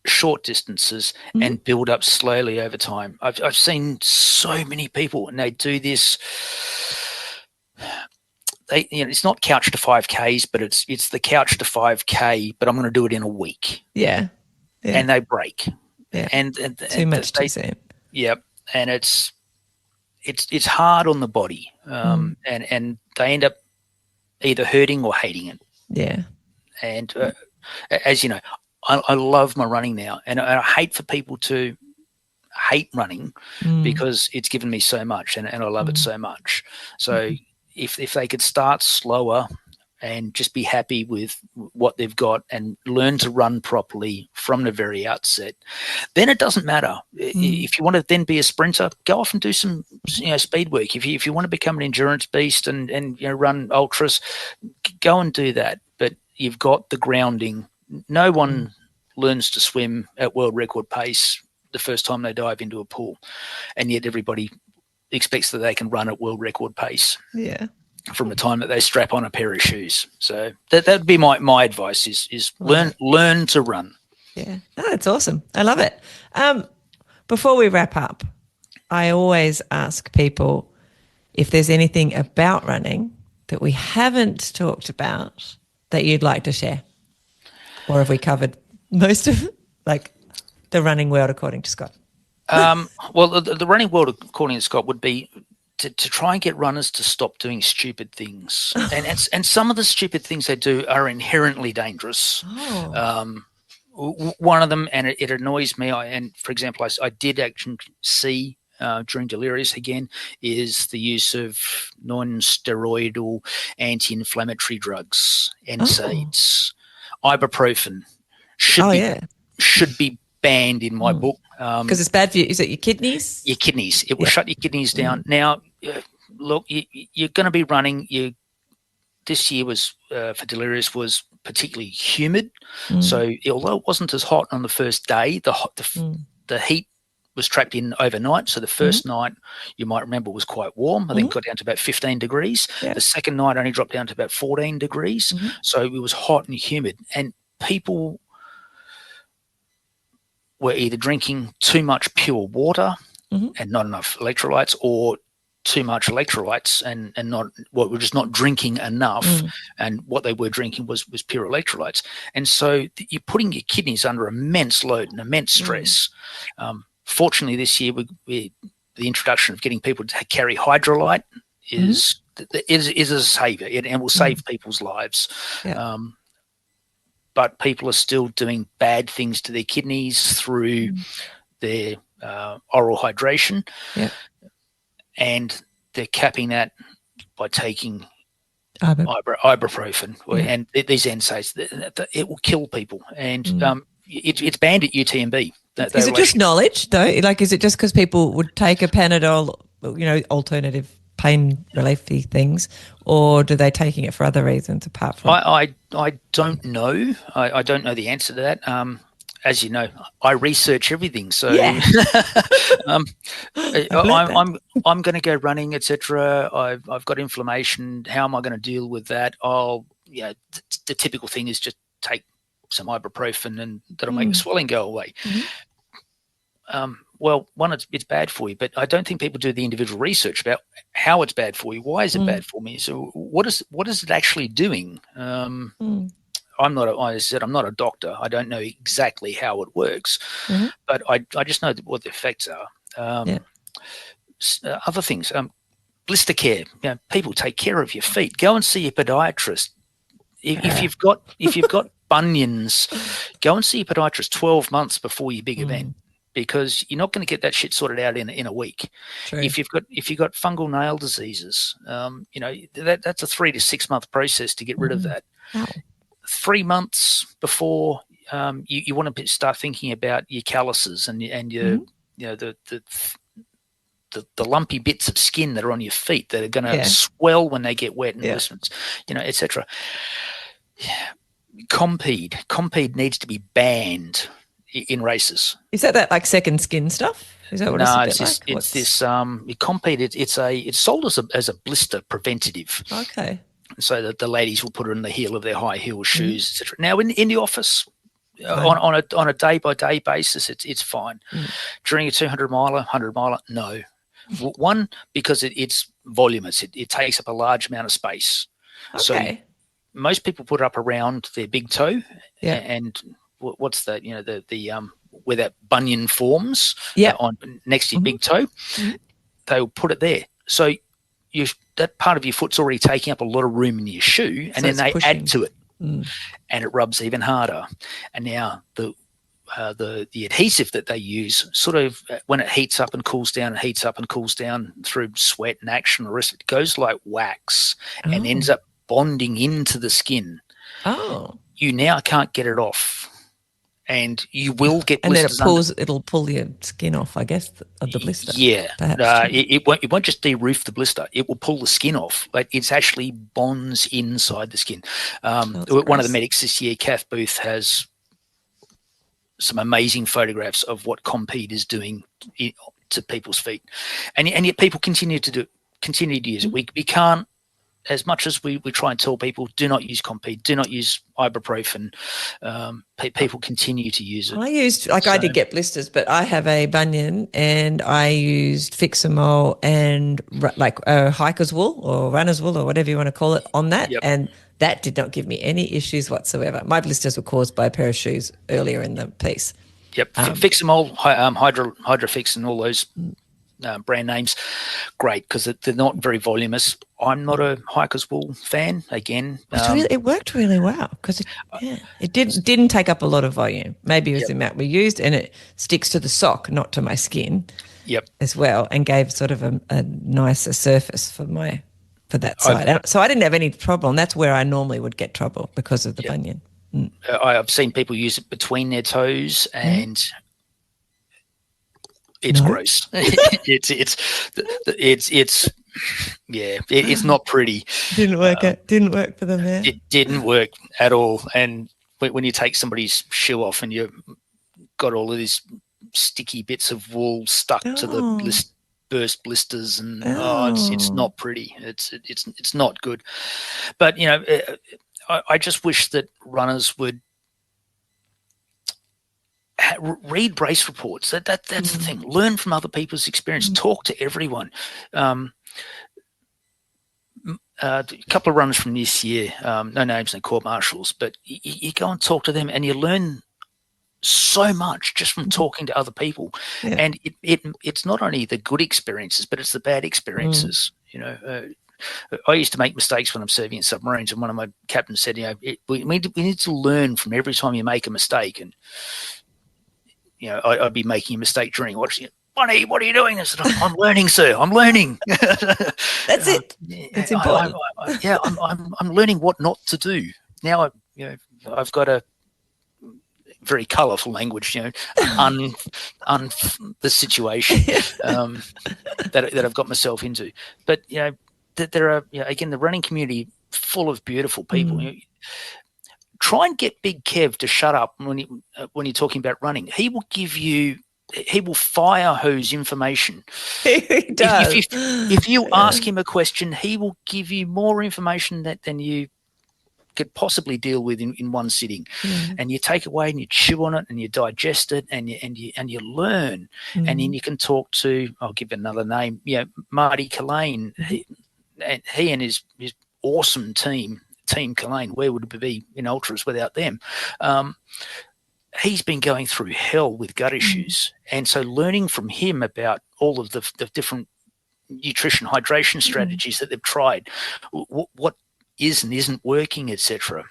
short distances and build up slowly over time. I've seen so many people, and they do this. It's not couch to 5Ks, but it's the couch to 5K. But I'm going to do it in a week. Yeah. And they break. Yeah. And too much too soon. Yep. And it's hard on the body, and they end up either hurting or hating it. Yeah. And as you know, I love my running now, and I hate for people to hate running because it's given me so much, and I love it so much. So if they could start slower and just be happy with what they've got and learn to run properly from the very outset, then it doesn't matter. If you want to then be a sprinter, go off and do some speed work. If you want to become an endurance beast and run ultras, go and do that. But you've got the grounding. No one learns to swim at world record pace the first time they dive into a pool, and yet everybody expects that they can run at world record pace. Yeah. From the time that they strap on a pair of shoes. So that'd be my advice is learn to run. Yeah. No, that's awesome. I love it. Before we wrap up, I always ask people if there's anything about running that we haven't talked about that you'd like to share. Or have we covered most of like the running world according to Scott? Well, the running world according to Scott would be to try and get runners to stop doing stupid things. And some of the stupid things they do are inherently dangerous. One of them, and it annoys me, for example, I did actually see during Delirious again, is the use of non-steroidal anti-inflammatory drugs, NSAIDs. Ibuprofen should be banned in my book. Because it's bad for you. Is it your kidneys? Your kidneys. It will shut your kidneys down. Now, look, you're going to be running. This year was for Delirious was particularly humid. So although it wasn't as hot on the first day, the heat was trapped in overnight. So the first night, you might remember, was quite warm. I think it got down to about 15 degrees. Yeah. The second night only dropped down to about 14 degrees. So it was hot and humid. And people were either drinking too much pure water and not enough electrolytes, or too much electrolytes and not were just not drinking enough. And what they were drinking was pure electrolytes. And so you're putting your kidneys under immense load and immense stress. Fortunately, this year, the introduction of getting people to carry hydrolyte is a savior, and will save people's lives. Yeah. But people are still doing bad things to their kidneys through their oral hydration. Yeah. And they're capping that by taking ibuprofen and these NSAIDs. It will kill people. And it's banned at UTMB. Is it just knowledge, though? Like, is it just because people would take a Panadol, alternative pain relief-y things, or do they taking it for other reasons apart from? I don't know. I don't know the answer to that. As you know, I research everything, so I'm going to go running, etc. I've got inflammation. How am I going to deal with that? The typical thing is just take some ibuprofen and that'll make the swelling go away. Mm-hmm. Well, one, it's bad for you, but I don't think people do the individual research about how it's bad for you. Why is it bad for me? So what is it actually doing? I'm not, I said, I'm not a doctor. I don't know exactly how it works, but I just know what the effects are. Other things, blister care. You know, people take care of your feet. Go and see a podiatrist. If you've got bunions, go and see a podiatrist 12 months before your big event, because you're not going to get that shit sorted out in a week. True. If you've got fungal nail diseases, you know, that's a 3 to 6 month process to get rid of that. Wow. 3 months before you want to start thinking about your calluses and your you know the lumpy bits of skin that are on your feet that are going to swell when they get wet and listens, you know, etc. Compede needs to be banned in races. Is that like second skin stuff? Is that what it's like? It's this Compede. It's sold as a blister preventative. Okay. So that the ladies will put it in the heel of their high heel shoes, etc. Now in the office, on a day by day basis, it's fine. During a 200 miler, 100 miler, no. One, because it's voluminous. It takes up a large amount of space. Okay. So most people put it up around their big toe, and what's that? You know, the where that bunion forms, on next to your big toe, they'll put it there. So that part of your foot's already taking up a lot of room in your shoe, and then they add to it, and it rubs even harder. And now the adhesive that they use, sort of when it heats up and cools down, through sweat and action, the rest of it goes like wax and ends up bonding into the skin. You now can't get it off, and you will get blisters. And then it'll pull your skin off, I guess, of the blister. Yeah, it won't just de-roof the blister. It will pull the skin off. But it's actually bonds inside the skin. One of the medics this year, Kath Booth, has some amazing photographs of what Compede is doing to people's feet, and yet people continue to use it. We can't, as much as we try and tell people, do not use Compede, do not use ibuprofen. People continue to use it. I did get blisters, but I have a bunion, and I used Fixamol and hiker's wool or runner's wool or whatever you want to call it on that, and that did not give me any issues whatsoever. My blisters were caused by a pair of shoes earlier in the piece. Fixamol, Hydrofix, and all those brand names, great, because they're not very voluminous. I'm not a hiker's wool fan. Again, it worked really well because it didn't take up a lot of volume. Maybe it was the amount we used, and it sticks to the sock, not to my skin. As well, and gave sort of a nicer surface for that side. So I didn't have any problem. That's where I normally would get trouble because of the bunion. I've seen people use it between their toes, and it's gross. It's not pretty. Didn't work. Didn't work for them. It didn't work at all. And when you take somebody's shoe off and you've got all of these sticky bits of wool stuck to the burst blisters, and it's not pretty. It's not good. But you know, I just wish that runners would read race reports. That's the thing. Learn from other people's experience. Talk to everyone. A couple of runners from this year, no names, no court martials, but you go and talk to them, and you learn so much just from talking to other people. And it's not only the good experiences, but it's the bad experiences. You know, I used to make mistakes when I'm serving in submarines, and one of my captains said, you know, we need to learn from every time you make a mistake. And you know, I'd be making a mistake during watching it. Bonnie, what are you doing? I said, I'm learning, sir. I'm learning. That's it. It's important. I'm learning what not to do. Now, I've got a very colourful language, you know, the situation that I've got myself into. But you know, there are again, the running community full of beautiful people. You know, try and get Big Kev to shut up when you're talking about running. He will fire hose information. He does. If you ask him a question, he will give you more information than you could possibly deal with in one sitting. And you take away and you chew on it and you digest it and you learn. And then you can talk to, I'll give another name, Marty Collane. He and his awesome team Collane, where would it be in ultras without them? He's been going through hell with gut issues. And so learning from him about all of the different nutrition, hydration strategies that they've tried, what is and isn't working, etc.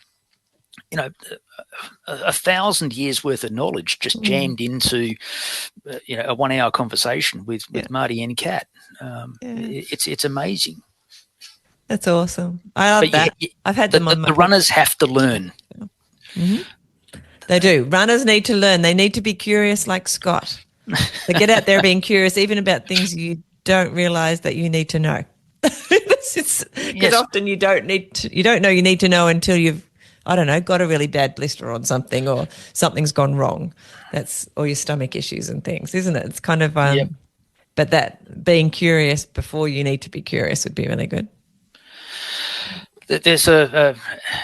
1,000 years worth of knowledge just jammed into a 1 hour conversation with Marty and Kat. It's amazing. That's awesome. I love that. I've had them on the runners have to learn. They do. Runners need to learn. They need to be curious like Scott. They get out there being curious even about things you don't realize that you need to know. Because often you don't know you need to know until you've, I don't know, got a really bad blister on something or something's gone wrong. Or your stomach issues and things, isn't it? It's kind of but that being curious before you need to be curious would be really good. There's a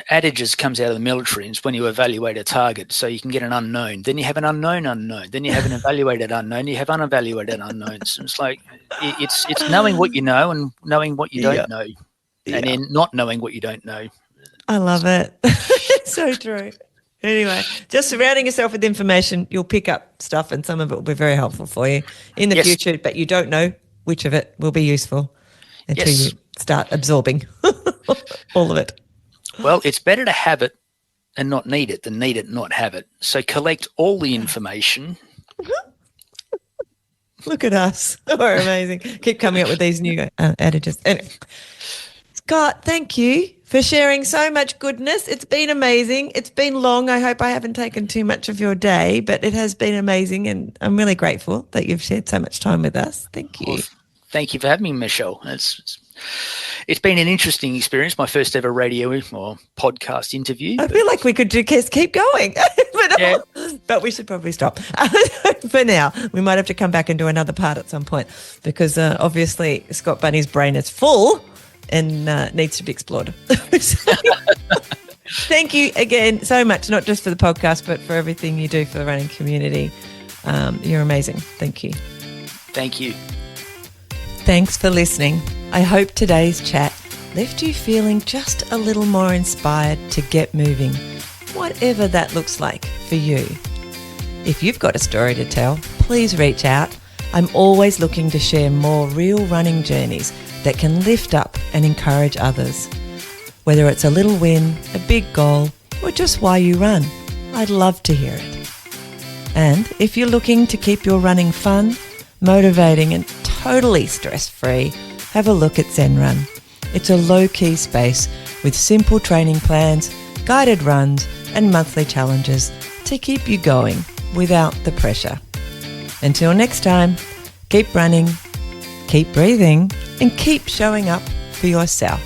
adage comes out of the military, and it's when you evaluate a target, so you can get an unknown, then you have an unknown, then you have an evaluated unknown, you have unevaluated unknowns. It's like it's knowing what you know and knowing what you don't know, and then not knowing what you don't know. I love it. It's so true. Anyway, just surrounding yourself with information, you'll pick up stuff, and some of it will be very helpful for you in the future, but you don't know which of it will be useful until you start absorbing all of it. Well, it's better to have it and not need it than need it and not have it. So collect all the information. Look at us. We're amazing. Keep coming up with these new adages. Anyway, Scott, thank you for sharing so much goodness. It's been amazing. It's been long. I hope I haven't taken too much of your day, but it has been amazing, and I'm really grateful that you've shared so much time with us. Thank you. Well, thank you for having me, Michelle. It's been an interesting experience, my first ever radio or podcast interview. I feel like we could just keep going, but we should probably stop. For now, we might have to come back and do another part at some point because obviously Scott Bunny's brain is full and needs to be explored. Thank you again so much, not just for the podcast, but for everything you do for the running community. You're amazing. Thank you. Thank you. Thanks for listening. I hope today's chat left you feeling just a little more inspired to get moving, whatever that looks like for you. If you've got a story to tell, please reach out. I'm always looking to share more real running journeys that can lift up and encourage others. Whether it's a little win, a big goal, or just why you run, I'd love to hear it. And if you're looking to keep your running fun, motivating and totally stress-free, have a look at Zen Run. It's a low-key space with simple training plans, guided runs and monthly challenges to keep you going without the pressure. Until next time, keep running, keep breathing and keep showing up for yourself.